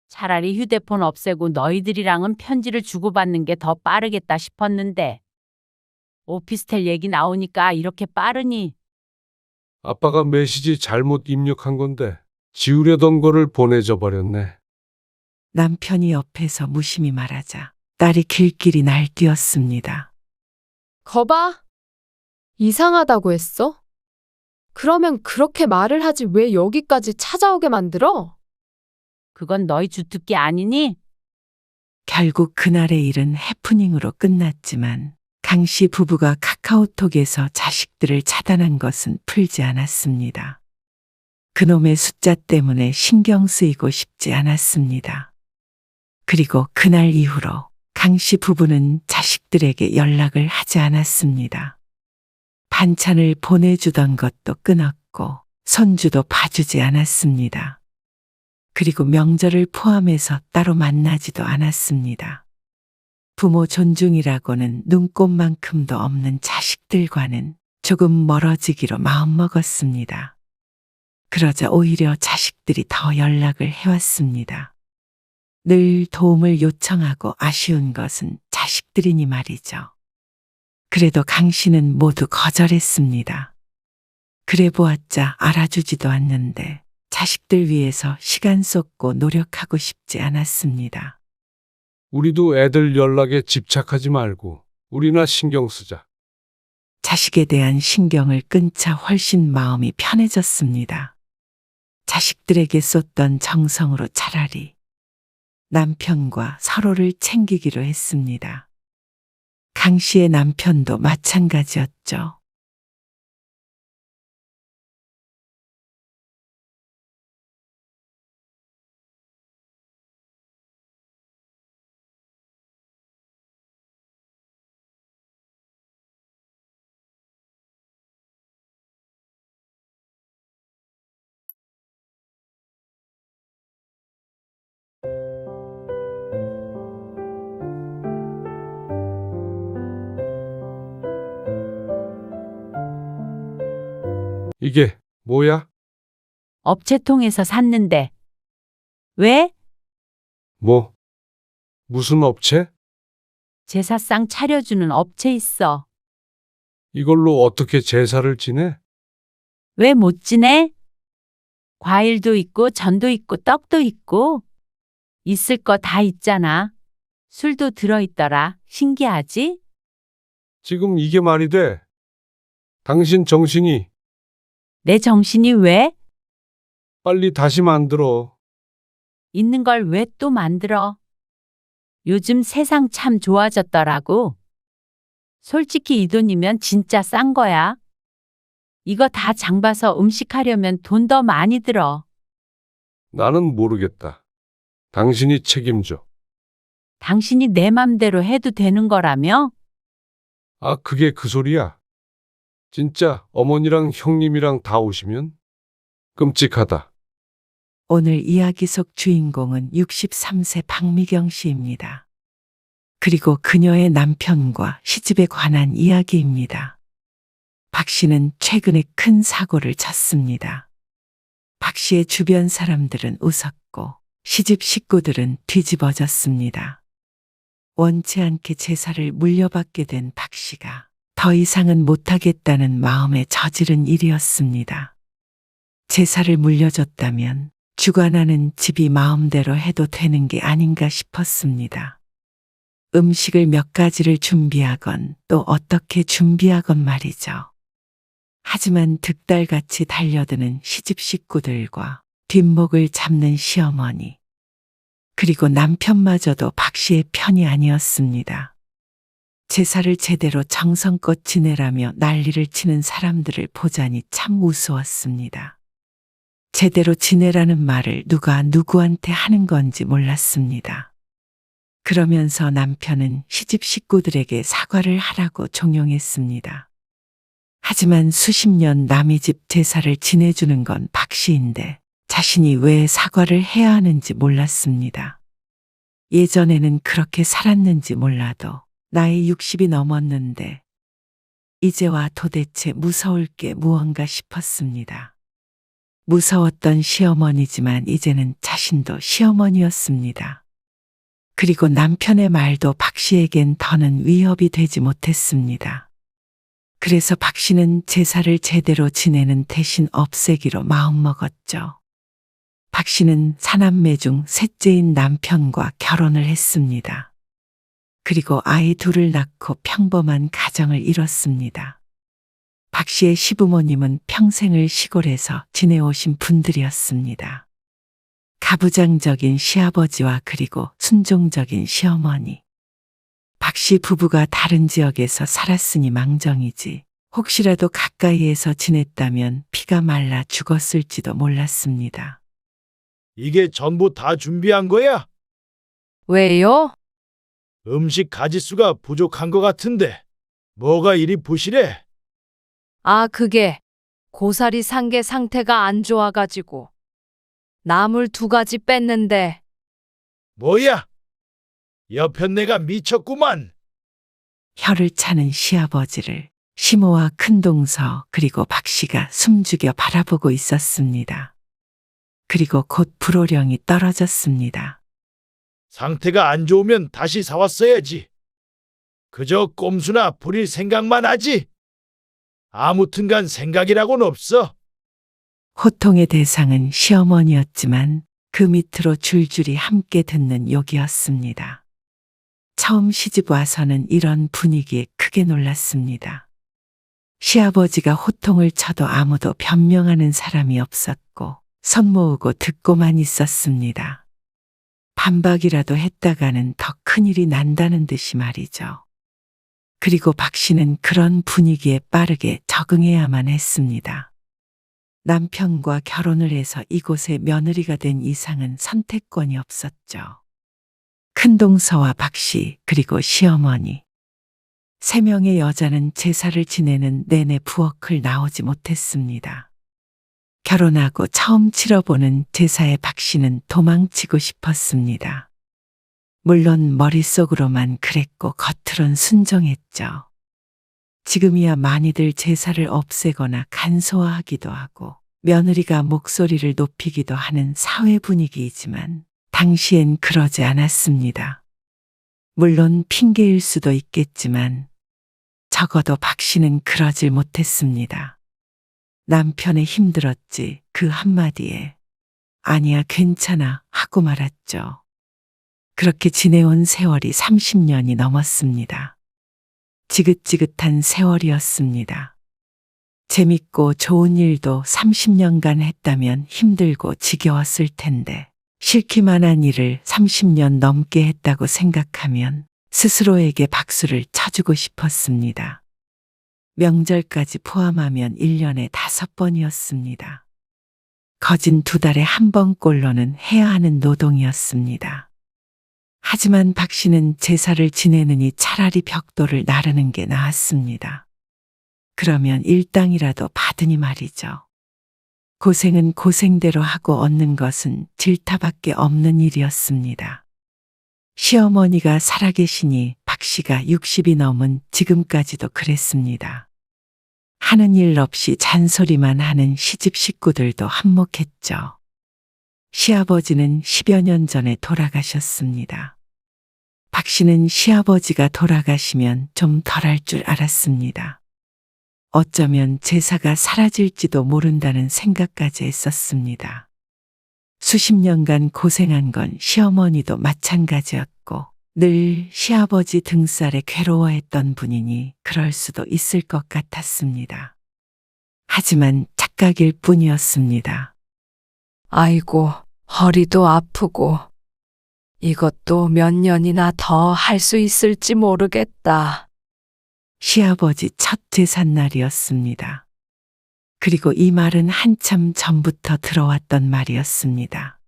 차라리 휴대폰 없애고 너희들이랑은 편지를 주고받는 게 더 빠르겠다 싶었는데 오피스텔 얘기 나오니까 이렇게 빠르니. 아빠가 메시지 잘못 입력한 건데 지우려던 거를 보내줘 버렸네. 남편이 옆에서 무심히 말하자 딸이 길길이 날뛰었습니다. 거봐. 이상하다고 했어? 그러면 그렇게 말을 하지 왜 여기까지 찾아오게 만들어? 그건 너희 주특기 아니니? 결국 그날의 일은 해프닝으로 끝났지만 강 씨 부부가 카카오톡에서 자식들을 차단한 것은 풀지 않았습니다. 그놈의 숫자 때문에 신경 쓰이고 싶지 않았습니다. 그리고 그날 이후로 강 씨 부부는 자식들에게 연락을 하지 않았습니다. 반찬을 보내주던 것도 끊었고 손주도 봐주지 않았습니다. 그리고 명절을 포함해서 따로 만나지도 않았습니다. 부모 존중이라고는 눈꼽만큼도 없는 자식들과는 조금 멀어지기로 마음먹었습니다. 그러자 오히려 자식들이 더 연락을 해왔습니다. 늘 도움을 요청하고 아쉬운 것은 자식들이니 말이죠. 그래도 강 씨는 모두 거절했습니다. 그래 보았자 알아주지도 않는데 자식들 위해서 시간 쏟고 노력하고 싶지 않았습니다. 우리도 애들 연락에 집착하지 말고 우리나 신경 쓰자. 자식에 대한 신경을 끊자 훨씬 마음이 편해졌습니다. 자식들에게 쏟던 정성으로 차라리 남편과 서로를 챙기기로 했습니다. 강 씨의 남편도 마찬가지였죠. 이게 뭐야? 업체 통해서 샀는데. 왜? 뭐? 무슨 업체? 제사상 차려주는 업체 있어. 이걸로 어떻게 제사를 지내? 왜 못 지내? 과일도 있고 전도 있고 떡도 있고 있을 거 다 있잖아. 술도 들어있더라. 신기하지? 지금 이게 말이 돼? 당신 정신이 내 정신이 왜? 빨리 다시 만들어. 있는 걸 왜 또 만들어? 요즘 세상 참 좋아졌더라고. 솔직히 이 돈이면 진짜 싼 거야. 이거 다 장 봐서 음식하려면 돈 더 많이 들어. 나는 모르겠다. 당신이 책임져. 당신이 내 맘대로 해도 되는 거라며? 아, 그게 그 소리야. 진짜 어머니랑 형님이랑 다 오시면? 끔찍하다. 오늘 이야기 속 주인공은 63세 박미경 씨입니다. 그리고 그녀의 남편과 시집에 관한 이야기입니다. 박 씨는 최근에 큰 사고를 쳤습니다. 박 씨의 주변 사람들은 웃었고 시집 식구들은 뒤집어졌습니다. 원치 않게 제사를 물려받게 된 박 씨가 더 이상은 못하겠다는 마음에 저지른 일이었습니다. 제사를 물려줬다면 주관하는 집이 마음대로 해도 되는 게 아닌가 싶었습니다. 음식을 몇 가지를 준비하건 또 어떻게 준비하건 말이죠. 하지만 득달같이 달려드는 시집 식구들과 뒷목을 잡는 시어머니, 그리고 남편마저도 박 씨의 편이 아니었습니다. 제사를 제대로 정성껏 지내라며 난리를 치는 사람들을 보자니 참 우스웠습니다. 제대로 지내라는 말을 누가 누구한테 하는 건지 몰랐습니다. 그러면서 남편은 시집 식구들에게 사과를 하라고 종용했습니다. 하지만 수십 년 남의 집 제사를 지내주는 건 박 씨인데 자신이 왜 사과를 해야 하는지 몰랐습니다. 예전에는 그렇게 살았는지 몰라도 나이 60이 넘었는데 이제와 도대체 무서울 게 무언가 싶었습니다. 무서웠던 시어머니지만 이제는 자신도 시어머니였습니다. 그리고 남편의 말도 박 씨에겐 더는 위협이 되지 못했습니다. 그래서 박 씨는 제사를 제대로 지내는 대신 없애기로 마음먹었죠. 박 씨는 사남매 중 셋째인 남편과 결혼을 했습니다. 그리고 아이 둘을 낳고 평범한 가정을 이뤘습니다. 박 씨의 시부모님은 평생을 시골에서 지내오신 분들이었습니다. 가부장적인 시아버지와 그리고 순종적인 시어머니. 박 씨 부부가 다른 지역에서 살았으니 망정이지 혹시라도 가까이에서 지냈다면 피가 말라 죽었을지도 몰랐습니다. 이게 전부 다 준비한 거야? 왜요? 음식 가짓수가 부족한 것 같은데 뭐가 이리 부실해? 아, 그게 고사리 상계 상태가 안 좋아가지고 나물 2가지 뺐는데 뭐야? 여편네가 미쳤구만. 혀를 차는 시아버지를 시모와 큰동서 그리고 박씨가 숨죽여 바라보고 있었습니다. 그리고 곧 불호령이 떨어졌습니다. 상태가 안 좋으면 다시 사왔어야지. 그저 꼼수나 부릴 생각만 하지. 아무튼간 생각이라고는 없어. 호통의 대상은 시어머니였지만 그 밑으로 줄줄이 함께 듣는 욕이었습니다. 처음 시집 와서는 이런 분위기에 크게 놀랐습니다. 시아버지가 호통을 쳐도 아무도 변명하는 사람이 없었고 손 모으고 듣고만 있었습니다. 반박이라도 했다가는 더 큰일이 난다는 듯이 말이죠. 그리고 박 씨는 그런 분위기에 빠르게 적응해야만 했습니다. 남편과 결혼을 해서 이곳에 며느리가 된 이상은 선택권이 없었죠. 큰동서와 박 씨, 그리고 시어머니. 3명의 여자는 제사를 지내는 내내 부엌을 나오지 못했습니다. 결혼하고 처음 치러보는 제사에 박 씨는 도망치고 싶었습니다. 물론 머릿속으로만 그랬고 겉으론 순종했죠. 지금이야 많이들 제사를 없애거나 간소화하기도 하고 며느리가 목소리를 높이기도 하는 사회 분위기이지만 당시엔 그러지 않았습니다. 물론 핑계일 수도 있겠지만 적어도 박 씨는 그러질 못했습니다. 남편의 힘들었지 그 한마디에 아니야 괜찮아 하고 말았죠. 그렇게 지내온 세월이 30년이 넘었습니다. 지긋지긋한 세월이었습니다. 재밌고 좋은 일도 30년간 했다면 힘들고 지겨웠을 텐데 싫기만 한 일을 30년 넘게 했다고 생각하면 스스로에게 박수를 쳐주고 싶었습니다. 명절까지 포함하면 1년에 5번이었습니다. 거진 2달에 1번꼴로는 해야 하는 노동이었습니다. 하지만 박 씨는 제사를 지내느니 차라리 벽돌을 나르는 게 나았습니다. 그러면 일당이라도 받으니 말이죠. 고생은 고생대로 하고 얻는 것은 질타밖에 없는 일이었습니다. 시어머니가 살아계시니 박 씨가 60이 넘은 지금까지도 그랬습니다. 하는 일 없이 잔소리만 하는 시집 식구들도 한몫했죠. 시아버지는 10여 년 전에 돌아가셨습니다. 박 씨는 시아버지가 돌아가시면 좀 덜할 줄 알았습니다. 어쩌면 제사가 사라질지도 모른다는 생각까지 했었습니다. 수십 년간 고생한 건 시어머니도 마찬가지였고 늘 시아버지 등살에 괴로워했던 분이니 그럴 수도 있을 것 같았습니다. 하지만 착각일 뿐이었습니다. 아이고, 허리도 아프고 이것도 몇 년이나 더 할 수 있을지 모르겠다. 시아버지 첫 제삿날이었습니다. 그리고 이 말은 한참 전부터 들어왔던 말이었습니다.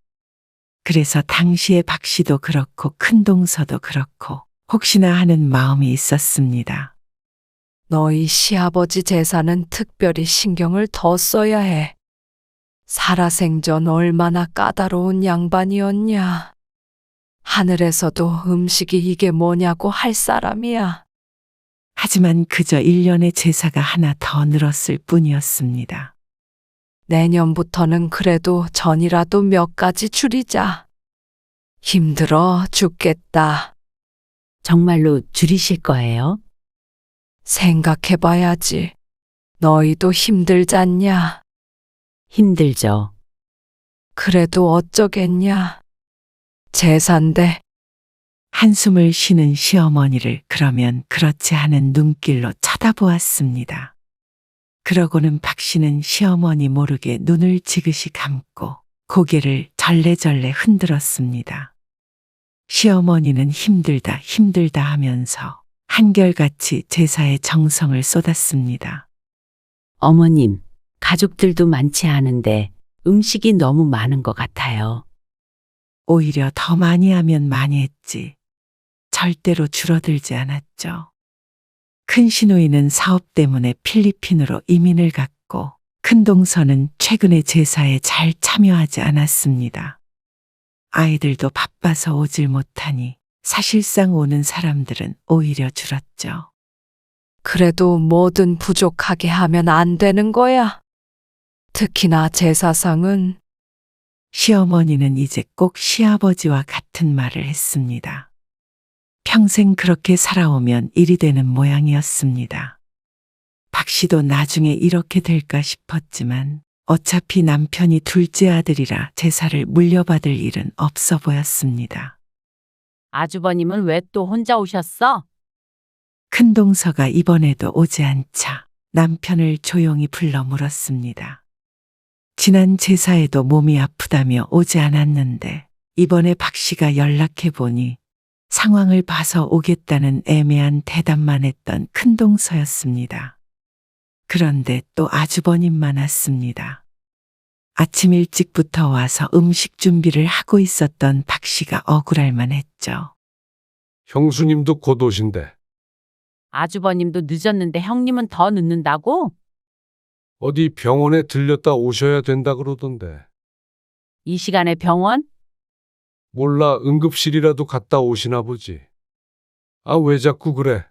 그래서 당시에 박 씨도 그렇고 큰동서도 그렇고 혹시나 하는 마음이 있었습니다. 너희 시아버지 제사는 특별히 신경을 더 써야 해. 살아생전 얼마나 까다로운 양반이었냐. 하늘에서도 음식이 이게 뭐냐고 할 사람이야. 하지만 그저 1년의 제사가 하나 더 늘었을 뿐이었습니다. 내년부터는 그래도 전이라도 몇 가지 줄이자. 힘들어 죽겠다. 정말로 줄이실 거예요? 생각해봐야지. 너희도 힘들잖냐. 힘들죠. 그래도 어쩌겠냐. 제사인데. 한숨을 쉬는 시어머니를 그러면 그렇지 않은 눈길로 쳐다보았습니다. 그러고는 박 씨는 시어머니 모르게 눈을 지그시 감고 고개를 절레절레 흔들었습니다. 시어머니는 힘들다 힘들다 하면서 한결같이 제사에 정성을 쏟았습니다. 어머님, 가족들도 많지 않은데 음식이 너무 많은 것 같아요. 오히려 더 많이 하면 많이 했지. 절대로 줄어들지 않았죠. 큰 시누이는 사업 때문에 필리핀으로 이민을 갔고 큰동서는 최근에 제사에 잘 참여하지 않았습니다. 아이들도 바빠서 오질 못하니 사실상 오는 사람들은 오히려 줄었죠. 그래도 뭐든 부족하게 하면 안 되는 거야. 특히나 제사상은. 시어머니는 이제 꼭 시아버지와 같은 말을 했습니다. 평생 그렇게 살아오면 일이 되는 모양이었습니다. 박 씨도 나중에 이렇게 될까 싶었지만 어차피 남편이 둘째 아들이라 제사를 물려받을 일은 없어 보였습니다. 아주버님은 왜 또 혼자 오셨어? 큰동서가 이번에도 오지 않자 남편을 조용히 불러 물었습니다. 지난 제사에도 몸이 아프다며 오지 않았는데 이번에 박 씨가 연락해 보니 상황을 봐서 오겠다는 애매한 대답만 했던 큰동서였습니다. 그런데 또 아주버님만 왔습니다. 아침 일찍부터 와서 음식 준비를 하고 있었던 박 씨가 억울할 만했죠. 형수님도 곧 오신대. 아주버님도 늦었는데 형님은 더 늦는다고? 어디 병원에 들렸다 오셔야 된다 그러던데. 이 시간에 병원? 몰라, 응급실이라도 갔다 오시나 보지. 아, 왜 자꾸 그래?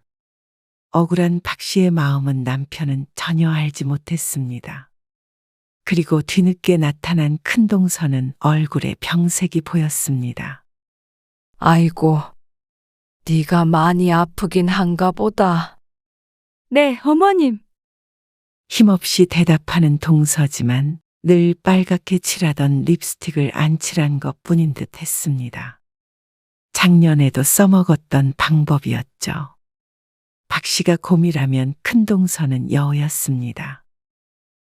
억울한 박 씨의 마음은 남편은 전혀 알지 못했습니다. 그리고 뒤늦게 나타난 큰동서는 얼굴에 병색이 보였습니다. 아이고, 네가 많이 아프긴 한가 보다. 네, 어머님. 힘없이 대답하는 동서지만 늘 빨갛게 칠하던 립스틱을 안 칠한 것뿐인 듯 했습니다. 작년에도 써먹었던 방법이었죠. 박 씨가 곰이라면 큰동서는 여우였습니다.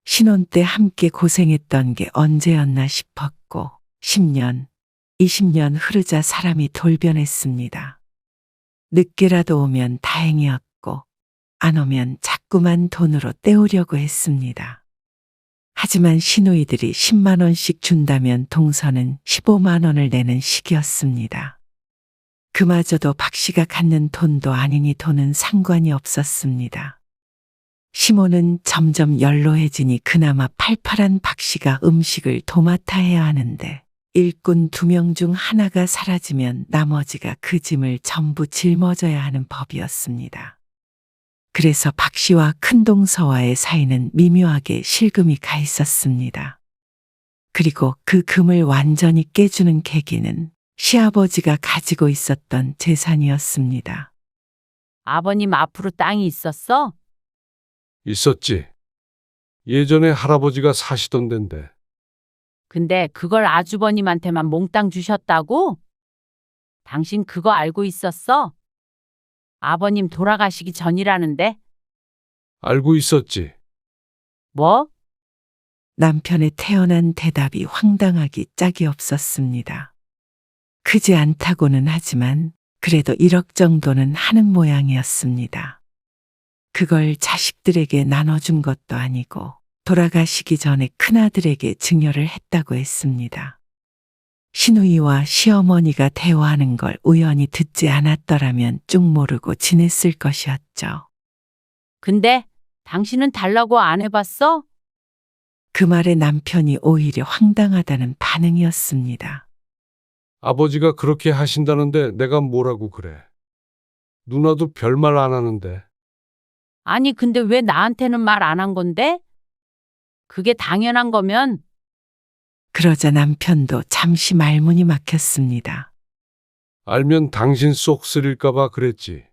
신혼 때 함께 고생했던 게 언제였나 싶었고 10년, 20년 흐르자 사람이 돌변했습니다. 늦게라도 오면 다행이었고 안 오면 자꾸만 돈으로 때우려고 했습니다. 하지만 시누이들이 10만 원씩 준다면 동서는 15만 원을 내는 시기였습니다. 그마저도 박 씨가 갖는 돈도 아니니 돈은 상관이 없었습니다. 시모는 점점 연로해지니 그나마 팔팔한 박 씨가 음식을 도맡아 해야 하는데 일꾼 2명 중 하나가 사라지면 나머지가 그 짐을 전부 짊어져야 하는 법이었습니다. 그래서 박 씨와 큰동서와의 사이는 미묘하게 실금이 가 있었습니다. 그리고 그 금을 완전히 깨주는 계기는 시아버지가 가지고 있었던 재산이었습니다. 아버님 앞으로 땅이 있었어? 있었지. 예전에 할아버지가 사시던 데인데. 근데 그걸 아주버님한테만 몽땅 주셨다고? 당신 그거 알고 있었어? 아버님 돌아가시기 전이라는데? 알고 있었지. 뭐? 남편의 태어난 대답이 황당하기 짝이 없었습니다. 크지 않다고는 하지만 그래도 1억 정도는 하는 모양이었습니다. 그걸 자식들에게 나눠준 것도 아니고 돌아가시기 전에 큰아들에게 증여를 했다고 했습니다. 시누이와 시어머니가 대화하는 걸 우연히 듣지 않았더라면 쭉 모르고 지냈을 것이었죠. 근데 당신은 달라고 안 해봤어? 그 말에 남편이 오히려 황당하다는 반응이었습니다. 아버지가 그렇게 하신다는데 내가 뭐라고 그래. 누나도 별말 안 하는데. 아니 근데 왜 나한테는 말 안 한 건데? 그게 당연한 거면 그러자 남편도 잠시 말문이 막혔습니다. 알면 당신 속 쓰릴까봐 그랬지.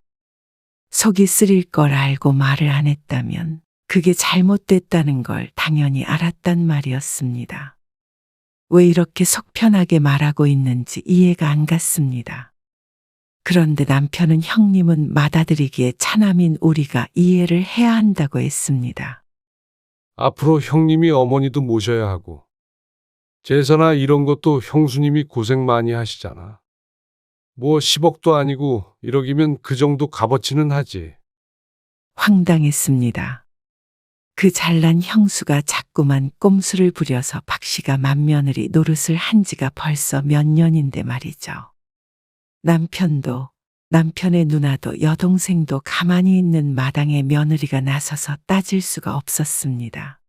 속이 쓰릴 걸 알고 말을 안 했다면 그게 잘못됐다는 걸 당연히 알았단 말이었습니다. 왜 이렇게 속 편하게 말하고 있는지 이해가 안 갔습니다. 그런데 남편은 형님은 맏아들이기에 차남인 우리가 이해를 해야 한다고 했습니다. 앞으로 형님이 어머니도 모셔야 하고. 제사나 이런 것도 형수님이 고생 많이 하시잖아. 뭐 10억도 아니고 1억이면 그 정도 값어치는 하지. 황당했습니다. 그 잘난 형수가 자꾸만 꼼수를 부려서 박 씨가 맏며느리 노릇을 한 지가 벌써 몇 년인데 말이죠. 남편도 남편의 누나도 여동생도 가만히 있는 마당에 며느리가 나서서 따질 수가 없었습니다.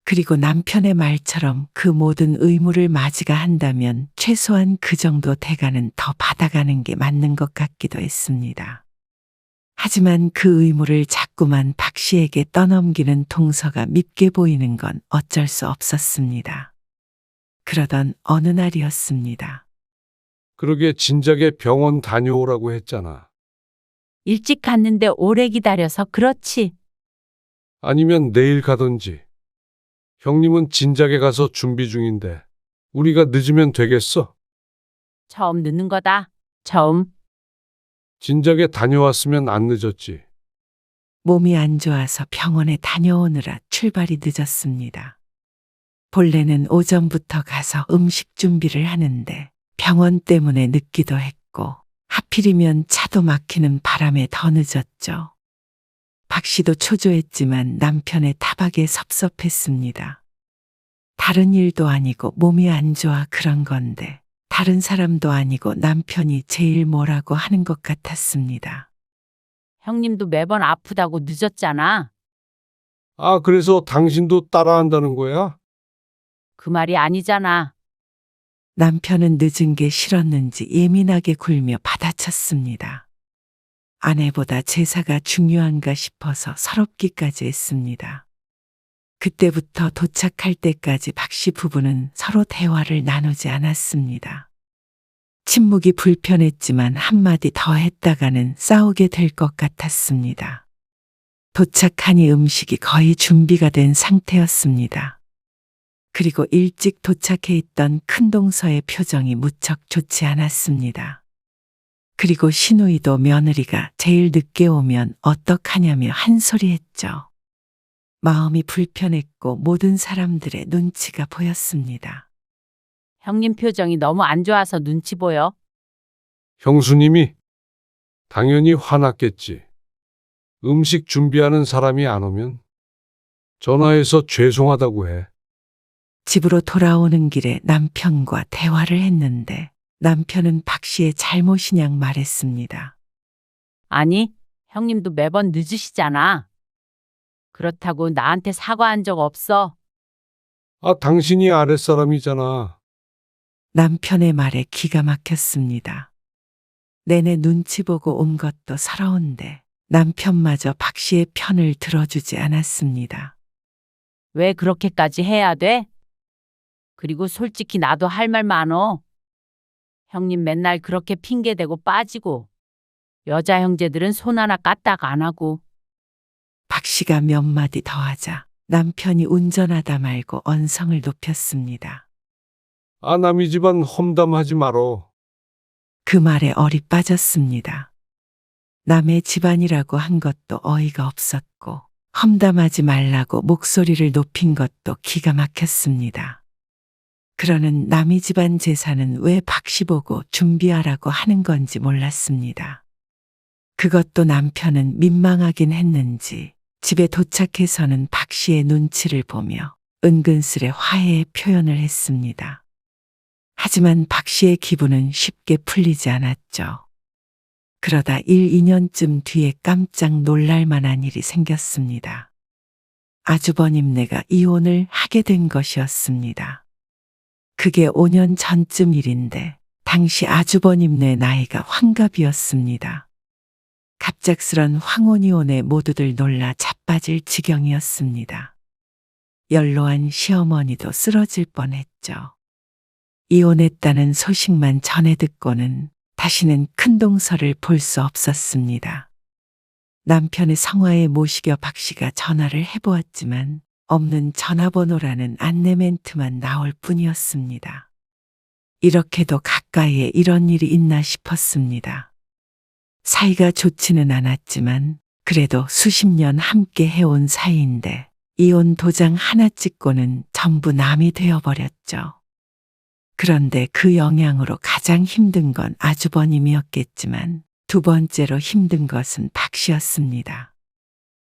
그리고 남편의 말처럼 그 모든 의무를 마지가 한다면 최소한 그 정도 대가는 더 받아가는 게 맞는 것 같기도 했습니다. 하지만 그 의무를 자꾸만 박 씨에게 떠넘기는 동서가 밉게 보이는 건 어쩔 수 없었습니다. 그러던 어느 날이었습니다. 그러게 진작에 병원 다녀오라고 했잖아. 일찍 갔는데 오래 기다려서 그렇지. 아니면 내일 가든지. 형님은 진작에 가서 준비 중인데 우리가 늦으면 되겠어? 처음 늦는 거다. 처음. 진작에 다녀왔으면 안 늦었지. 몸이 안 좋아서 병원에 다녀오느라 출발이 늦었습니다. 본래는 오전부터 가서 음식 준비를 하는데 병원 때문에 늦기도 했고 하필이면 차도 막히는 바람에 더 늦었죠. 박 씨도 초조했지만 남편의 타박에 섭섭했습니다. 다른 일도 아니고 몸이 안 좋아 그런 건데 다른 사람도 아니고 남편이 제일 뭐라고 하는 것 같았습니다. 형님도 매번 아프다고 늦었잖아. 아, 그래서 당신도 따라한다는 거야? 그 말이 아니잖아. 남편은 늦은 게 싫었는지 예민하게 굴며 받아쳤습니다. 아내보다 제사가 중요한가 싶어서 서럽기까지 했습니다. 그때부터 도착할 때까지 박 씨 부부는 서로 대화를 나누지 않았습니다. 침묵이 불편했지만 한마디 더 했다가는 싸우게 될 것 같았습니다. 도착하니 음식이 거의 준비가 된 상태였습니다. 그리고 일찍 도착해 있던 큰동서의 표정이 무척 좋지 않았습니다. 그리고 시누이도 며느리가 제일 늦게 오면 어떡하냐며 한 소리 했죠. 마음이 불편했고 모든 사람들의 눈치가 보였습니다. 형님 표정이 너무 안 좋아서 눈치 보여. 형수님이 당연히 화났겠지. 음식 준비하는 사람이 안 오면 전화해서 죄송하다고 해. 집으로 돌아오는 길에 남편과 대화를 했는데 남편은 박 씨의 잘못이냥 말했습니다. 아니, 형님도 매번 늦으시잖아. 그렇다고 나한테 사과한 적 없어. 아, 당신이 아랫사람이잖아. 남편의 말에 기가 막혔습니다. 내내 눈치 보고 온 것도 서러운데 남편마저 박 씨의 편을 들어주지 않았습니다. 왜 그렇게까지 해야 돼? 그리고 솔직히 나도 할 말 많어. 형님 맨날 그렇게 핑계대고 빠지고 여자 형제들은 손 하나 까딱 안 하고. 박 씨가 몇 마디 더 하자 남편이 운전하다 말고 언성을 높였습니다. 아, 남의 집안 험담하지 말어. 그 말에 얼이 빠졌습니다. 남의 집안이라고 한 것도 어이가 없었고 험담하지 말라고 목소리를 높인 것도 기가 막혔습니다. 그러는 남의 집안 제사는 왜 박 씨 보고 준비하라고 하는 건지 몰랐습니다. 그것도 남편은 민망하긴 했는지 집에 도착해서는 박 씨의 눈치를 보며 은근슬에 화해의 표현을 했습니다. 하지만 박 씨의 기분은 쉽게 풀리지 않았죠. 그러다 1, 2년쯤 뒤에 깜짝 놀랄 만한 일이 생겼습니다. 아주버님네가 이혼을 하게 된 것이었습니다. 그게 5년 전쯤 일인데 당시 아주버님네 나이가 환갑이었습니다. 갑작스런 황혼이혼에 모두들 놀라 자빠질 지경이었습니다. 연로한 시어머니도 쓰러질 뻔했죠. 이혼했다는 소식만 전해 듣고는 다시는 큰동서를 볼 수 없었습니다. 남편의 성화에 모시겨 박 씨가 전화를 해보았지만 없는 전화번호라는 안내 멘트만 나올 뿐이었습니다. 이렇게도 가까이에 이런 일이 있나 싶었습니다. 사이가 좋지는 않았지만 그래도 수십 년 함께 해온 사이인데 이혼 도장 하나 찍고는 전부 남이 되어버렸죠. 그런데 그 영향으로 가장 힘든 건 아주버님이었겠지만 두 번째로 힘든 것은 박 씨였습니다.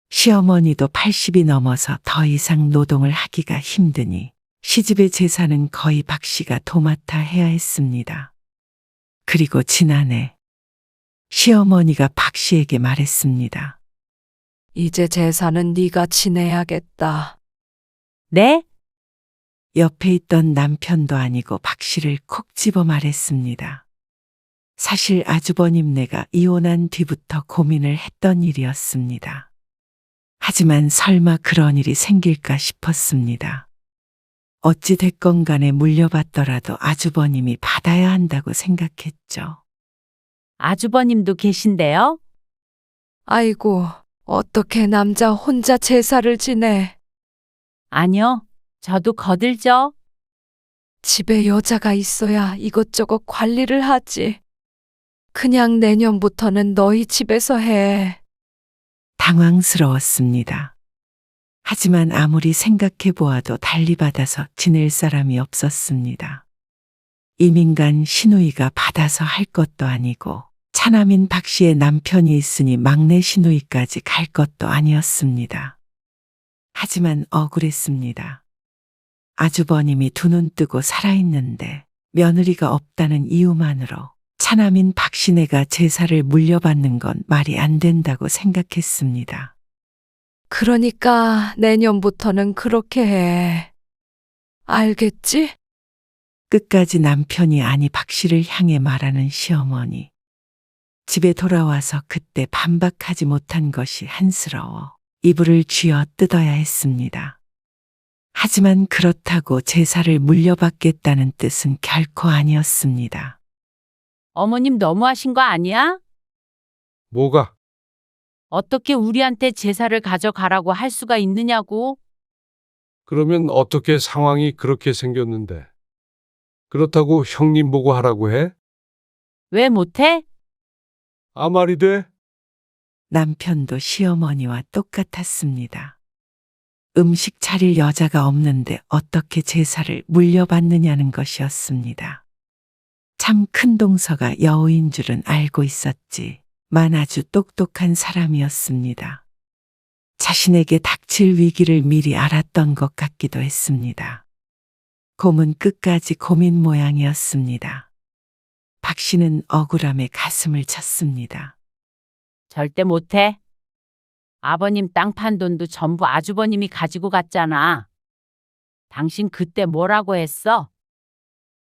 시어머니도 80이 넘어서 더 이상 노동을 하기가 힘드니 시집의 제사는 거의 박 씨가 도맡아 해야 했습니다. 그리고 지난해 시어머니가 박 씨에게 말했습니다. 이제 제사는 네가 지내야겠다. 네? 옆에 있던 남편도 아니고 박 씨를 콕 집어 말했습니다. 사실 아주버님네가 이혼한 뒤부터 고민을 했던 일이었습니다. 하지만 설마 그런 일이 생길까 싶었습니다. 어찌 됐건 간에 물려받더라도 아주버님이 받아야 한다고 생각했죠. 아주버님도 계신데요? 아이고, 어떻게 남자 혼자 제사를 지내? 아니요. 저도 거들죠. 집에 여자가 있어야 이것저것 관리를 하지. 그냥 내년부터는 너희 집에서 해. 당황스러웠습니다. 하지만 아무리 생각해 보아도 달리 받아서 지낼 사람이 없었습니다. 이민간 시누이가 받아서 할 것도 아니고 차남인 박 씨의 남편이 있으니 막내 시누이까지 갈 것도 아니었습니다. 하지만 억울했습니다. 아주버님이 두 눈 뜨고 살아있는데 며느리가 없다는 이유만으로 차남인 박 씨네가 제사를 물려받는 건 말이 안 된다고 생각했습니다. 그러니까 내년부터는 그렇게 해. 알겠지? 끝까지 남편이 아니 박 씨를 향해 말하는 시어머니. 집에 돌아와서 그때 반박하지 못한 것이 한스러워 이불을 쥐어 뜯어야 했습니다. 하지만 그렇다고 제사를 물려받겠다는 뜻은 결코 아니었습니다. 어머님 너무하신 거 아니야? 뭐가? 어떻게 우리한테 제사를 가져가라고 할 수가 있느냐고? 그러면 어떻게 상황이 그렇게 생겼는데? 그렇다고 형님 보고 하라고 해? 왜 못해? 아 말이 돼? 남편도 시어머니와 똑같았습니다. 음식 차릴 여자가 없는데 어떻게 제사를 물려받느냐는 것이었습니다. 참 큰 동서가 여우인 줄은 알고 있었지만 아주 똑똑한 사람이었습니다. 자신에게 닥칠 위기를 미리 알았던 것 같기도 했습니다. 곰은 끝까지 곰인 모양이었습니다. 박 씨는 억울함에 가슴을 쳤습니다. 절대 못해. 아버님 땅 판 돈도 전부 아주버님이 가지고 갔잖아. 당신 그때 뭐라고 했어?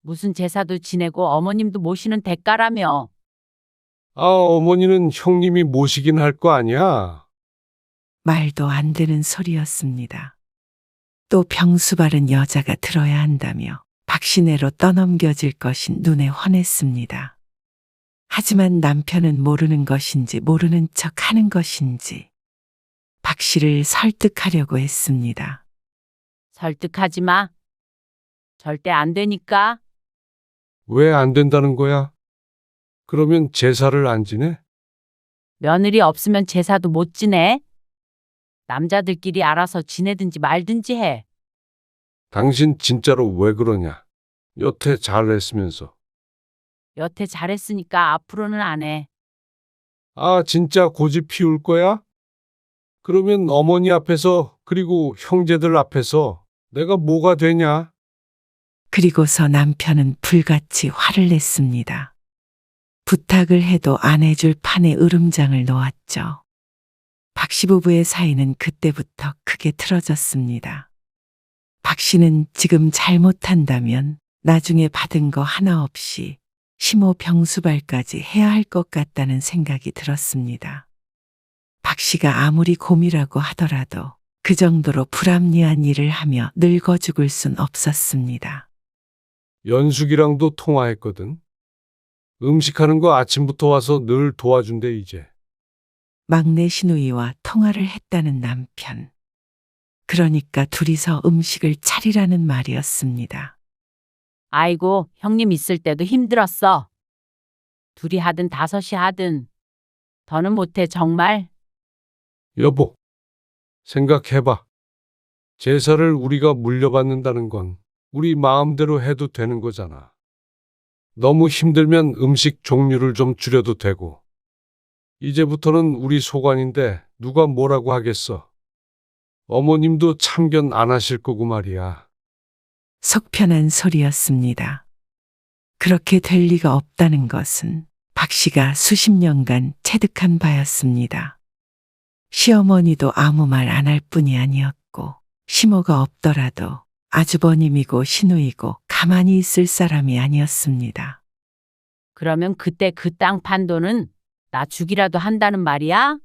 무슨 제사도 지내고 어머님도 모시는 대가라며. 아, 어머니는 형님이 모시긴 할 거 아니야. 말도 안 되는 소리였습니다. 또 병수 바른 여자가 들어야 한다며 박시내로 떠넘겨질 것이 눈에 훤했습니다. 하지만 남편은 모르는 것인지 모르는 척 하는 것인지 박 씨를 설득하려고 했습니다. 설득하지 마. 절대 안 되니까. 왜 안 된다는 거야? 그러면 제사를 안 지내? 며느리 없으면 제사도 못 지내. 남자들끼리 알아서 지내든지 말든지 해. 당신 진짜로 왜 그러냐? 여태 잘했으면서. 여태 잘했으니까 앞으로는 안 해. 아, 진짜 고집 피울 거야? 그러면 어머니 앞에서 그리고 형제들 앞에서 내가 뭐가 되냐? 그리고서 남편은 불같이 화를 냈습니다. 부탁을 해도 안 해줄 판에 으름장을 놓았죠. 박 씨 부부의 사이는 그때부터 크게 틀어졌습니다. 박 씨는 지금 잘못한다면 나중에 받은 거 하나 없이 심호 병수발까지 해야 할 것 같다는 생각이 들었습니다. 박 씨가 아무리 곰이라고 하더라도 그 정도로 불합리한 일을 하며 늙어 죽을 순 없었습니다. 연숙이랑도 통화했거든. 음식하는 거 아침부터 와서 늘 도와준대 이제. 막내 시누이와 통화를 했다는 남편. 그러니까 둘이서 음식을 차리라는 말이었습니다. 아이고, 형님 있을 때도 힘들었어. 둘이 하든 다섯이 하든. 더는 못해 정말. 여보, 생각해봐. 제사를 우리가 물려받는다는 건 우리 마음대로 해도 되는 거잖아. 너무 힘들면 음식 종류를 좀 줄여도 되고. 이제부터는 우리 소관인데 누가 뭐라고 하겠어. 어머님도 참견 안 하실 거고 말이야. 속 편한 소리였습니다. 그렇게 될 리가 없다는 것은 박 씨가 수십 년간 체득한 바였습니다. 시어머니도 아무 말 안 할 뿐이 아니었고 시모가 없더라도 아주버님이고 시누이고 가만히 있을 사람이 아니었습니다. 그러면 그때 그 땅 판 돈은 나 주기라도 한다는 말이야?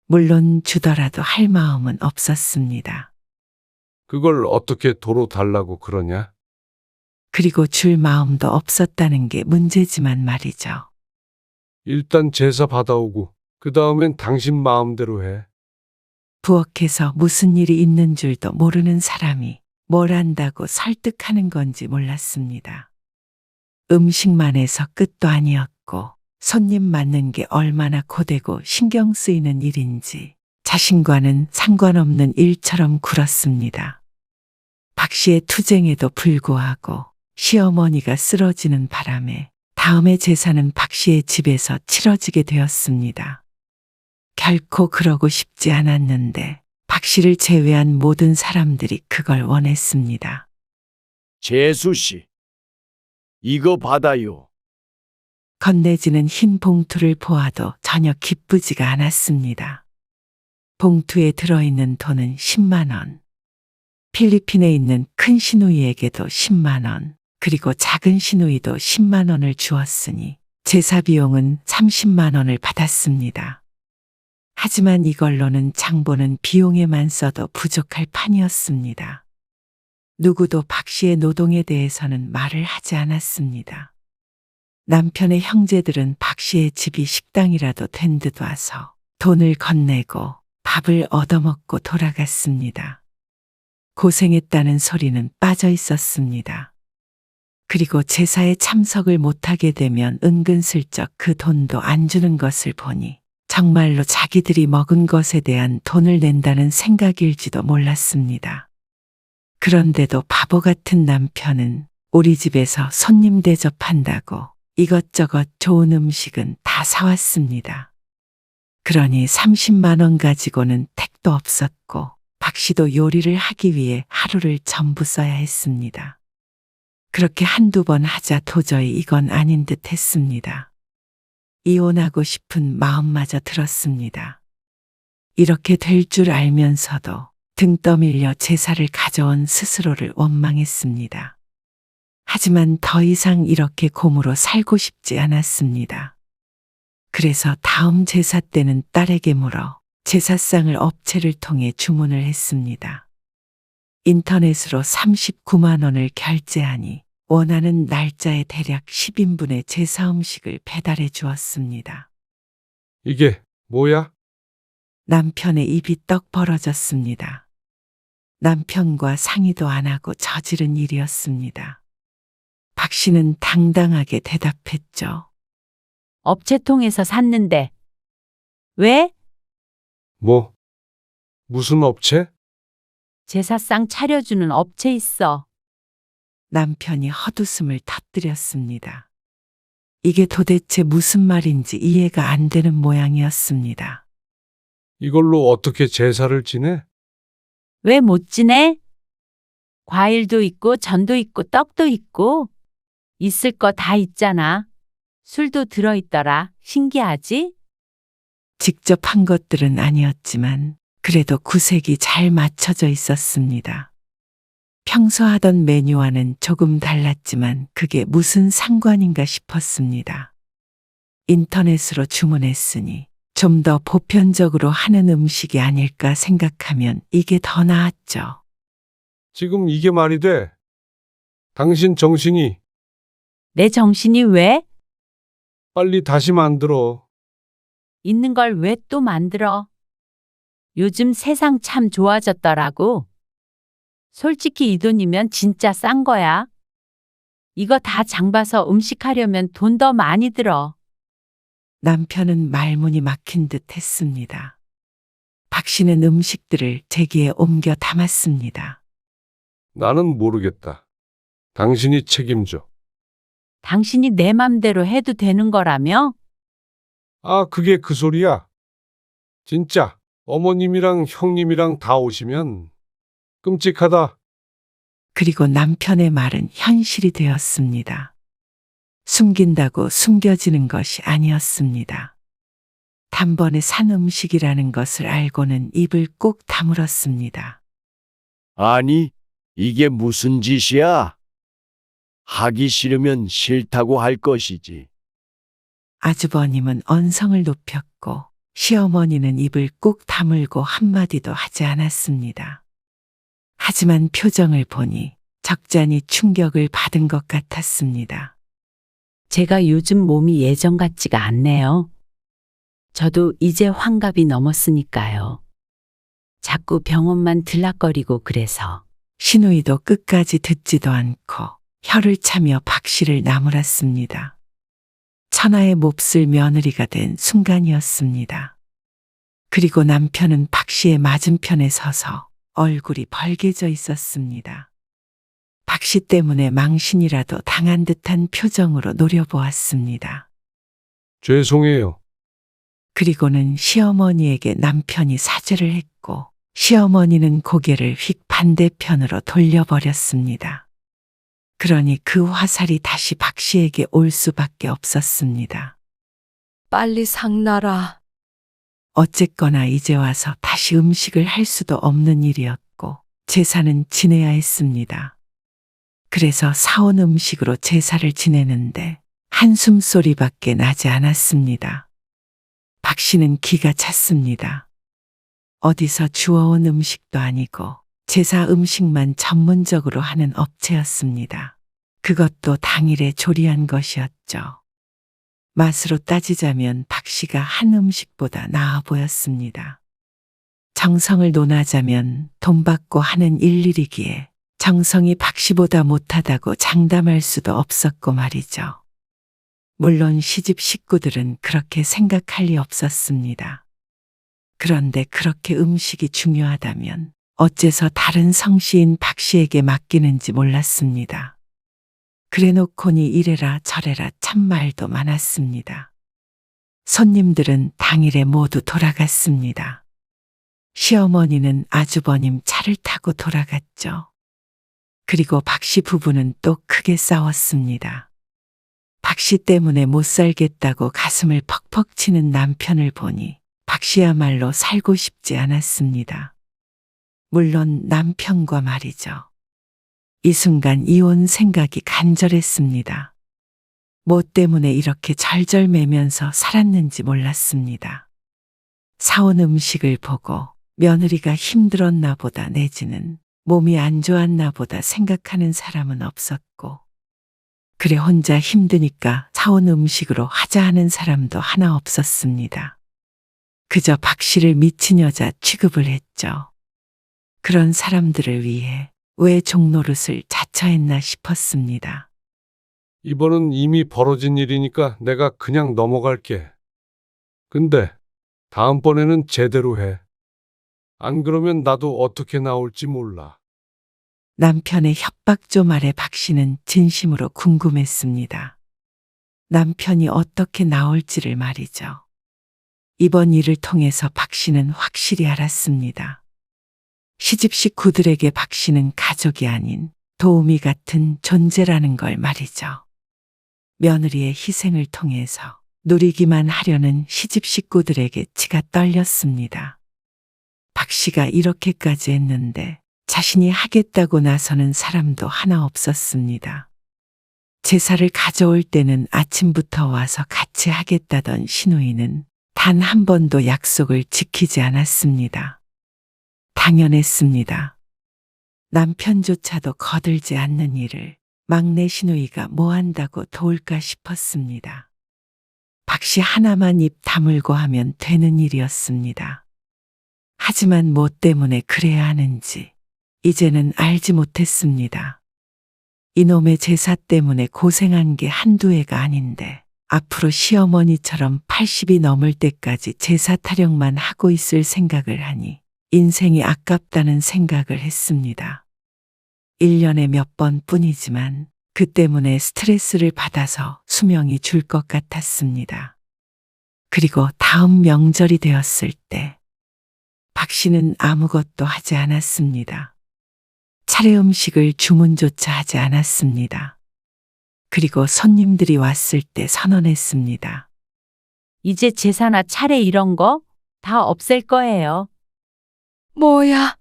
물론 주더라도 할 마음은 없었습니다. 그걸 어떻게 도로 달라고 그러냐? 그리고 줄 마음도 없었다는 게 문제지만 말이죠. 일단 제사 받아오고 그 다음엔 당신 마음대로 해. 부엌에서 무슨 일이 있는 줄도 모르는 사람이 뭘 안다고 설득하는 건지 몰랐습니다. 음식만 해서 끝도 아니었고 손님 맞는 게 얼마나 고되고 신경 쓰이는 일인지 자신과는 상관없는 일처럼 굴었습니다. 박 씨의 투쟁에도 불구하고 시어머니가 쓰러지는 바람에 다음의 제사는 박 씨의 집에서 치러지게 되었습니다. 결코 그러고 싶지 않았는데 박 씨를 제외한 모든 사람들이 그걸 원했습니다. 재수 씨, 이거 받아요. 건네지는 흰 봉투를 보아도 전혀 기쁘지가 않았습니다. 봉투에 들어있는 돈은 10만 원. 필리핀에 있는 큰 시누이에게도 10만 원, 그리고 작은 시누이도 10만 원을 주었으니 제사 비용은 30만 원을 받았습니다. 하지만 이걸로는 장보는 비용에만 써도 부족할 판이었습니다. 누구도 박 씨의 노동에 대해서는 말을 하지 않았습니다. 남편의 형제들은 박 씨의 집이 식당이라도 된 듯 와서 돈을 건네고 밥을 얻어먹고 돌아갔습니다. 고생했다는 소리는 빠져 있었습니다. 그리고 제사에 참석을 못하게 되면 은근슬쩍 그 돈도 안 주는 것을 보니 정말로 자기들이 먹은 것에 대한 돈을 낸다는 생각일지도 몰랐습니다. 그런데도 바보 같은 남편은 우리 집에서 손님 대접한다고 이것저것 좋은 음식은 다 사왔습니다. 그러니 30만 원 가지고는 택도 없었고 박 씨도 요리를 하기 위해 하루를 전부 써야 했습니다. 그렇게 한두 번 하자 도저히 이건 아닌 듯 했습니다. 이혼하고 싶은 마음마저 들었습니다. 이렇게 될 줄 알면서도 등 떠밀려 제사를 가져온 스스로를 원망했습니다. 하지만 더 이상 이렇게 곰으로 살고 싶지 않았습니다. 그래서 다음 제사 때는 딸에게 물어 제사상을 업체를 통해 주문을 했습니다. 인터넷으로 39만 원을 결제하니 원하는 날짜에 대략 10인분의 제사 음식을 배달해 주었습니다. 이게 뭐야? 남편의 입이 떡 벌어졌습니다. 남편과 상의도 안 하고 저지른 일이었습니다. 박 씨는 당당하게 대답했죠. 업체 통해서 샀는데. 왜? 뭐? 무슨 업체? 제사상 차려주는 업체 있어. 남편이 헛웃음을 터뜨렸습니다. 이게 도대체 무슨 말인지 이해가 안 되는 모양이었습니다. 이걸로 어떻게 제사를 지내? 왜 못 지내? 과일도 있고 전도 있고 떡도 있고 있을 거 다 있잖아. 술도 들어있더라. 신기하지? 직접 한 것들은 아니었지만 그래도 구색이 잘 맞춰져 있었습니다. 평소 하던 메뉴와는 조금 달랐지만 그게 무슨 상관인가 싶었습니다. 인터넷으로 주문했으니 좀 더 보편적으로 하는 음식이 아닐까 생각하면 이게 더 나았죠. 지금 이게 말이 돼? 당신 정신이 내 정신이 왜? 빨리 다시 만들어. 있는 걸 왜 또 만들어? 요즘 세상 참 좋아졌더라고. 솔직히 이 돈이면 진짜 싼 거야. 이거 다 장봐서 음식하려면 돈 더 많이 들어. 남편은 말문이 막힌 듯 했습니다. 박 씨는 음식들을 제기에 옮겨 담았습니다. 나는 모르겠다. 당신이 책임져. 당신이 내 맘대로 해도 되는 거라며? 아, 그게 그 소리야. 진짜 어머님이랑 형님이랑 다 오시면 끔찍하다. 그리고 남편의 말은 현실이 되었습니다. 숨긴다고 숨겨지는 것이 아니었습니다. 단번에 산 음식이라는 것을 알고는 입을 꼭 다물었습니다. 아니, 이게 무슨 짓이야? 하기 싫으면 싫다고 할 것이지. 아주버님은 언성을 높였고 시어머니는 입을 꾹 다물고 한마디도 하지 않았습니다. 하지만 표정을 보니 적잖이 충격을 받은 것 같았습니다. 제가 요즘 몸이 예전 같지가 않네요. 저도 이제 환갑이 넘었으니까요. 자꾸 병원만 들락거리고 그래서. 신우이도 끝까지 듣지도 않고 혀를 차며 박 씨를 나무랐습니다. 천하의 몹쓸 며느리가 된 순간이었습니다. 그리고 남편은 박 씨의 맞은편에 서서 얼굴이 벌개져 있었습니다. 박 씨 때문에 망신이라도 당한 듯한 표정으로 노려보았습니다. 죄송해요. 그리고는 시어머니에게 남편이 사죄를 했고 시어머니는 고개를 휙 반대편으로 돌려버렸습니다. 그러니 그 화살이 다시 박 씨에게 올 수밖에 없었습니다. 빨리 상나라. 어쨌거나 이제 와서 다시 음식을 할 수도 없는 일이었고 제사는 지내야 했습니다. 그래서 사온 음식으로 제사를 지내는데 한숨 소리밖에 나지 않았습니다. 박 씨는 기가 찼습니다. 어디서 주워온 음식도 아니고 제사 음식만 전문적으로 하는 업체였습니다. 그것도 당일에 조리한 것이었죠. 맛으로 따지자면 박 씨가 한 음식보다 나아 보였습니다. 정성을 논하자면 돈 받고 하는 일일이기에 정성이 박 씨보다 못하다고 장담할 수도 없었고 말이죠. 물론 시집 식구들은 그렇게 생각할 리 없었습니다. 그런데 그렇게 음식이 중요하다면 어째서 다른 성씨인 박 씨에게 맡기는지 몰랐습니다. 그래놓고니 이래라 저래라 참 말도 많았습니다. 손님들은 당일에 모두 돌아갔습니다. 시어머니는 아주버님 차를 타고 돌아갔죠. 그리고 박 씨 부부는 또 크게 싸웠습니다. 박 씨 때문에 못 살겠다고 가슴을 퍽퍽 치는 남편을 보니 박 씨야말로 살고 싶지 않았습니다. 물론 남편과 말이죠. 이 순간 이혼 생각이 간절했습니다. 뭐 때문에 이렇게 절절매면서 살았는지 몰랐습니다. 사온 음식을 보고 며느리가 힘들었나 보다 내지는 몸이 안 좋았나 보다 생각하는 사람은 없었고 그래 혼자 힘드니까 사온 음식으로 하자 하는 사람도 하나 없었습니다. 그저 박 씨를 미친 여자 취급을 했죠. 그런 사람들을 위해 왜 종노릇을 자처했나 싶었습니다. 이번은 이미 벌어진 일이니까 내가 그냥 넘어갈게. 근데 다음번에는 제대로 해. 안 그러면 나도 어떻게 나올지 몰라. 남편의 협박조 말에 박 씨는 진심으로 궁금했습니다. 남편이 어떻게 나올지를 말이죠. 이번 일을 통해서 박 씨는 확실히 알았습니다. 시집 식구들에게 박 씨는 가족이 아닌 도우미 같은 존재라는 걸 말이죠. 며느리의 희생을 통해서 누리기만 하려는 시집 식구들에게 치가 떨렸습니다. 박 씨가 이렇게까지 했는데 자신이 하겠다고 나서는 사람도 하나 없었습니다. 제사를 가져올 때는 아침부터 와서 같이 하겠다던 시누이는 단 한 번도 약속을 지키지 않았습니다. 당연했습니다. 남편조차도 거들지 않는 일을 막내 시누이가 뭐 한다고 도울까 싶었습니다. 박 씨 하나만 입 다물고 하면 되는 일이었습니다. 하지만 뭐 때문에 그래야 하는지 이제는 알지 못했습니다. 이놈의 제사 때문에 고생한 게 한두 해가 아닌데 앞으로 시어머니처럼 80이 넘을 때까지 제사 타령만 하고 있을 생각을 하니 인생이 아깝다는 생각을 했습니다. 1년에 몇 번뿐이지만 그 때문에 스트레스를 받아서 수명이 줄 것 같았습니다. 그리고 다음 명절이 되었을 때 박 씨는 아무것도 하지 않았습니다. 차례 음식을 주문조차 하지 않았습니다. 그리고 손님들이 왔을 때 선언했습니다. 이제 제사나 차례 이런 거 다 없앨 거예요. 뭐야?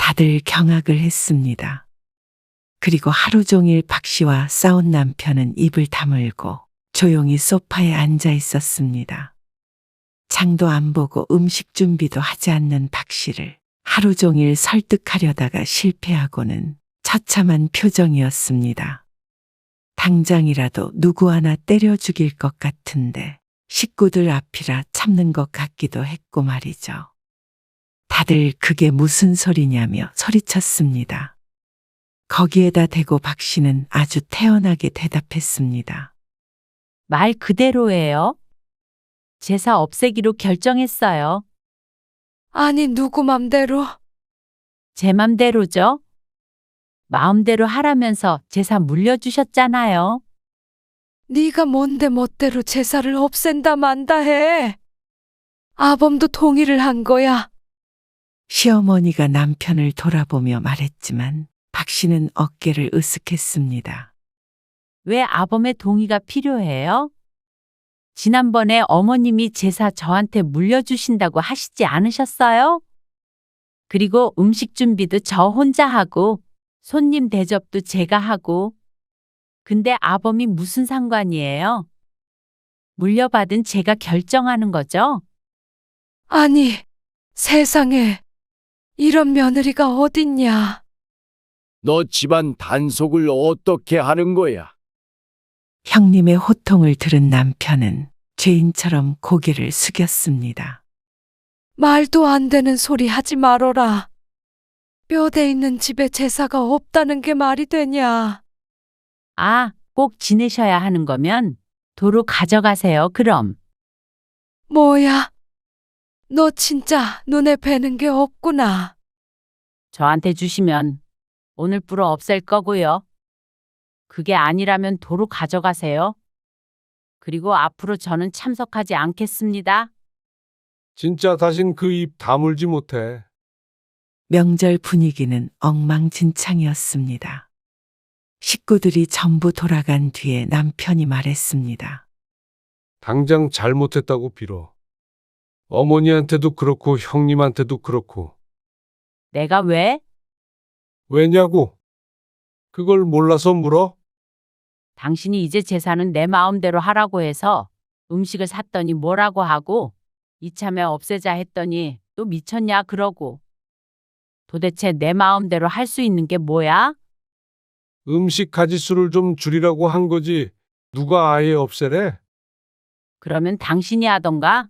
다들 경악을 했습니다. 그리고 하루 종일 박 씨와 싸운 남편은 입을 다물고 조용히 소파에 앉아 있었습니다. 장도 안 보고 음식 준비도 하지 않는 박 씨를 하루 종일 설득하려다가 실패하고는 처참한 표정이었습니다. 당장이라도 누구 하나 때려 죽일 것 같은데 식구들 앞이라 참는 것 같기도 했고 말이죠. 다들 그게 무슨 소리냐며 소리쳤습니다. 거기에다 대고 박 씨는 아주 태연하게 대답했습니다. 말 그대로예요. 제사 없애기로 결정했어요. 아니, 누구 맘대로? 제 맘대로죠. 마음대로 하라면서 제사 물려주셨잖아요. 네가 뭔데 멋대로 제사를 없앤다 만다 해. 아범도 동의를 한 거야. 시어머니가 남편을 돌아보며 말했지만 박 씨는 어깨를 으쓱했습니다. 왜 아범의 동의가 필요해요? 지난번에 어머님이 제사 저한테 물려주신다고 하시지 않으셨어요? 그리고 음식 준비도 저 혼자 하고 손님 대접도 제가 하고. 근데 아범이 무슨 상관이에요? 물려받은 제가 결정하는 거죠? 아니, 세상에 이런 며느리가 어딨냐. 너 집안 단속을 어떻게 하는 거야? 형님의 호통을 들은 남편은 죄인처럼 고개를 숙였습니다. 말도 안 되는 소리 하지 말어라. 뼈대 있는 집에 제사가 없다는 게 말이 되냐. 아, 꼭 지내셔야 하는 거면 도로 가져가세요, 그럼. 뭐야? 너 진짜 눈에 뵈는 게 없구나. 저한테 주시면 오늘 불어 없앨 거고요. 그게 아니라면 도로 가져가세요. 그리고 앞으로 저는 참석하지 않겠습니다. 진짜 다신 그 입 다물지 못해. 명절 분위기는 엉망진창이었습니다. 식구들이 전부 돌아간 뒤에 남편이 말했습니다. 당장 잘못했다고 빌어. 어머니한테도 그렇고 형님한테도 그렇고. 내가 왜? 왜냐고? 그걸 몰라서 물어? 당신이 이제 제사는 내 마음대로 하라고 해서 음식을 샀더니 뭐라고 하고 이참에 없애자 했더니 또 미쳤냐 그러고. 도대체 내 마음대로 할 수 있는 게 뭐야? 음식 가짓수를 좀 줄이라고 한 거지. 누가 아예 없애래? 그러면 당신이 하던가?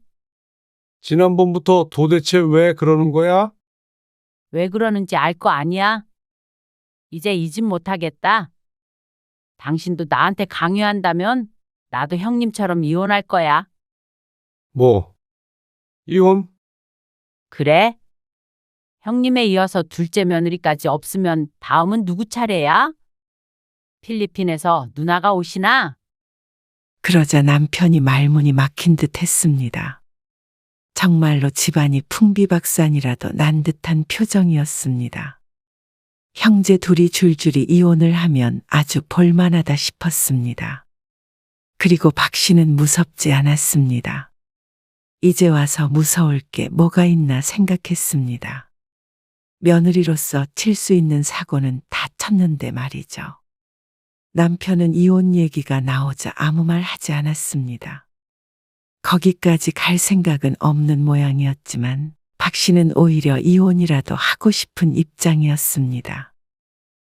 지난번부터 도대체 왜 그러는 거야? 왜 그러는지 알 거 아니야? 이제 이 집 못하겠다. 당신도 나한테 강요한다면 나도 형님처럼 이혼할 거야. 뭐? 이혼? 그래? 형님에 이어서 둘째 며느리까지 없으면 다음은 누구 차례야? 필리핀에서 누나가 오시나? 그러자 남편이 말문이 막힌 듯 했습니다. 정말로 집안이 풍비박산이라도 난 듯한 표정이었습니다. 형제 둘이 줄줄이 이혼을 하면 아주 볼만하다 싶었습니다. 그리고 박 씨는 무섭지 않았습니다. 이제 와서 무서울 게 뭐가 있나 생각했습니다. 며느리로서 칠 수 있는 사고는 다 쳤는데 말이죠. 남편은 이혼 얘기가 나오자 아무 말 하지 않았습니다. 거기까지 갈 생각은 없는 모양이었지만 박 씨는 오히려 이혼이라도 하고 싶은 입장이었습니다.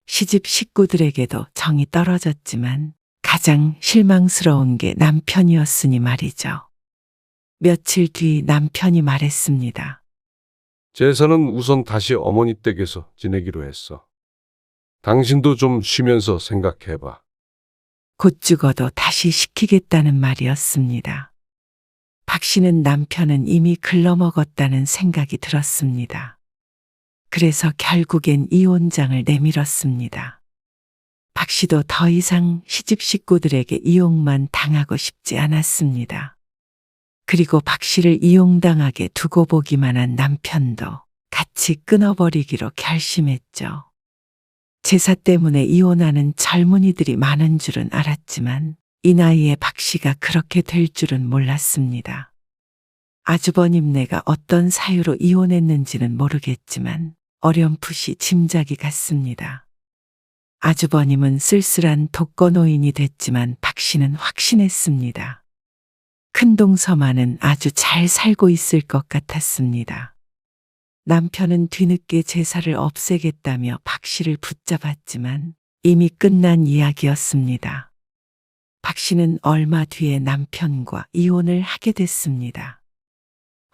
시집 식구들에게도 정이 떨어졌지만 가장 실망스러운 게 남편이었으니 말이죠. 며칠 뒤 남편이 말했습니다. 제사는 우선 다시 어머니 댁에서 지내기로 했어. 당신도 좀 쉬면서 생각해봐. 곧 죽어도 다시 시키겠다는 말이었습니다. 박 씨는 남편은 이미 글러먹었다는 생각이 들었습니다. 그래서 결국엔 이혼장을 내밀었습니다. 박 씨도 더 이상 시집 식구들에게 이용만 당하고 싶지 않았습니다. 그리고 박 씨를 이용당하게 두고 보기만 한 남편도 같이 끊어버리기로 결심했죠. 제사 때문에 이혼하는 젊은이들이 많은 줄은 알았지만 이 나이에 박 씨가 그렇게 될 줄은 몰랐습니다. 아주버님네가 어떤 사유로 이혼했는지는 모르겠지만 어렴풋이 짐작이 갔습니다. 아주버님은 쓸쓸한 독거노인이 됐지만 박 씨는 확신했습니다. 큰동서만은 아주 잘 살고 있을 것 같았습니다. 남편은 뒤늦게 제사를 없애겠다며 박 씨를 붙잡았지만 이미 끝난 이야기였습니다. 박 씨는 얼마 뒤에 남편과 이혼을 하게 됐습니다.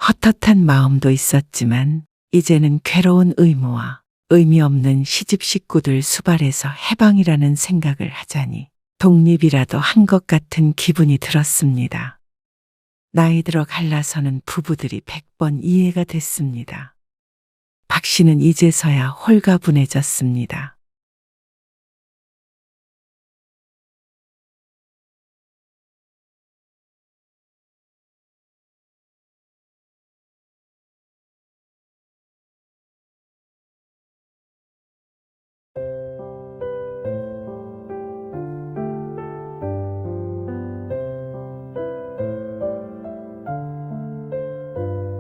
헛헛한 마음도 있었지만 이제는 괴로운 의무와 의미 없는 시집 식구들 수발에서 해방이라는 생각을 하자니 독립이라도 한 것 같은 기분이 들었습니다. 나이 들어 갈라서는 부부들이 100번 이해가 됐습니다. 박 씨는 이제서야 홀가분해졌습니다.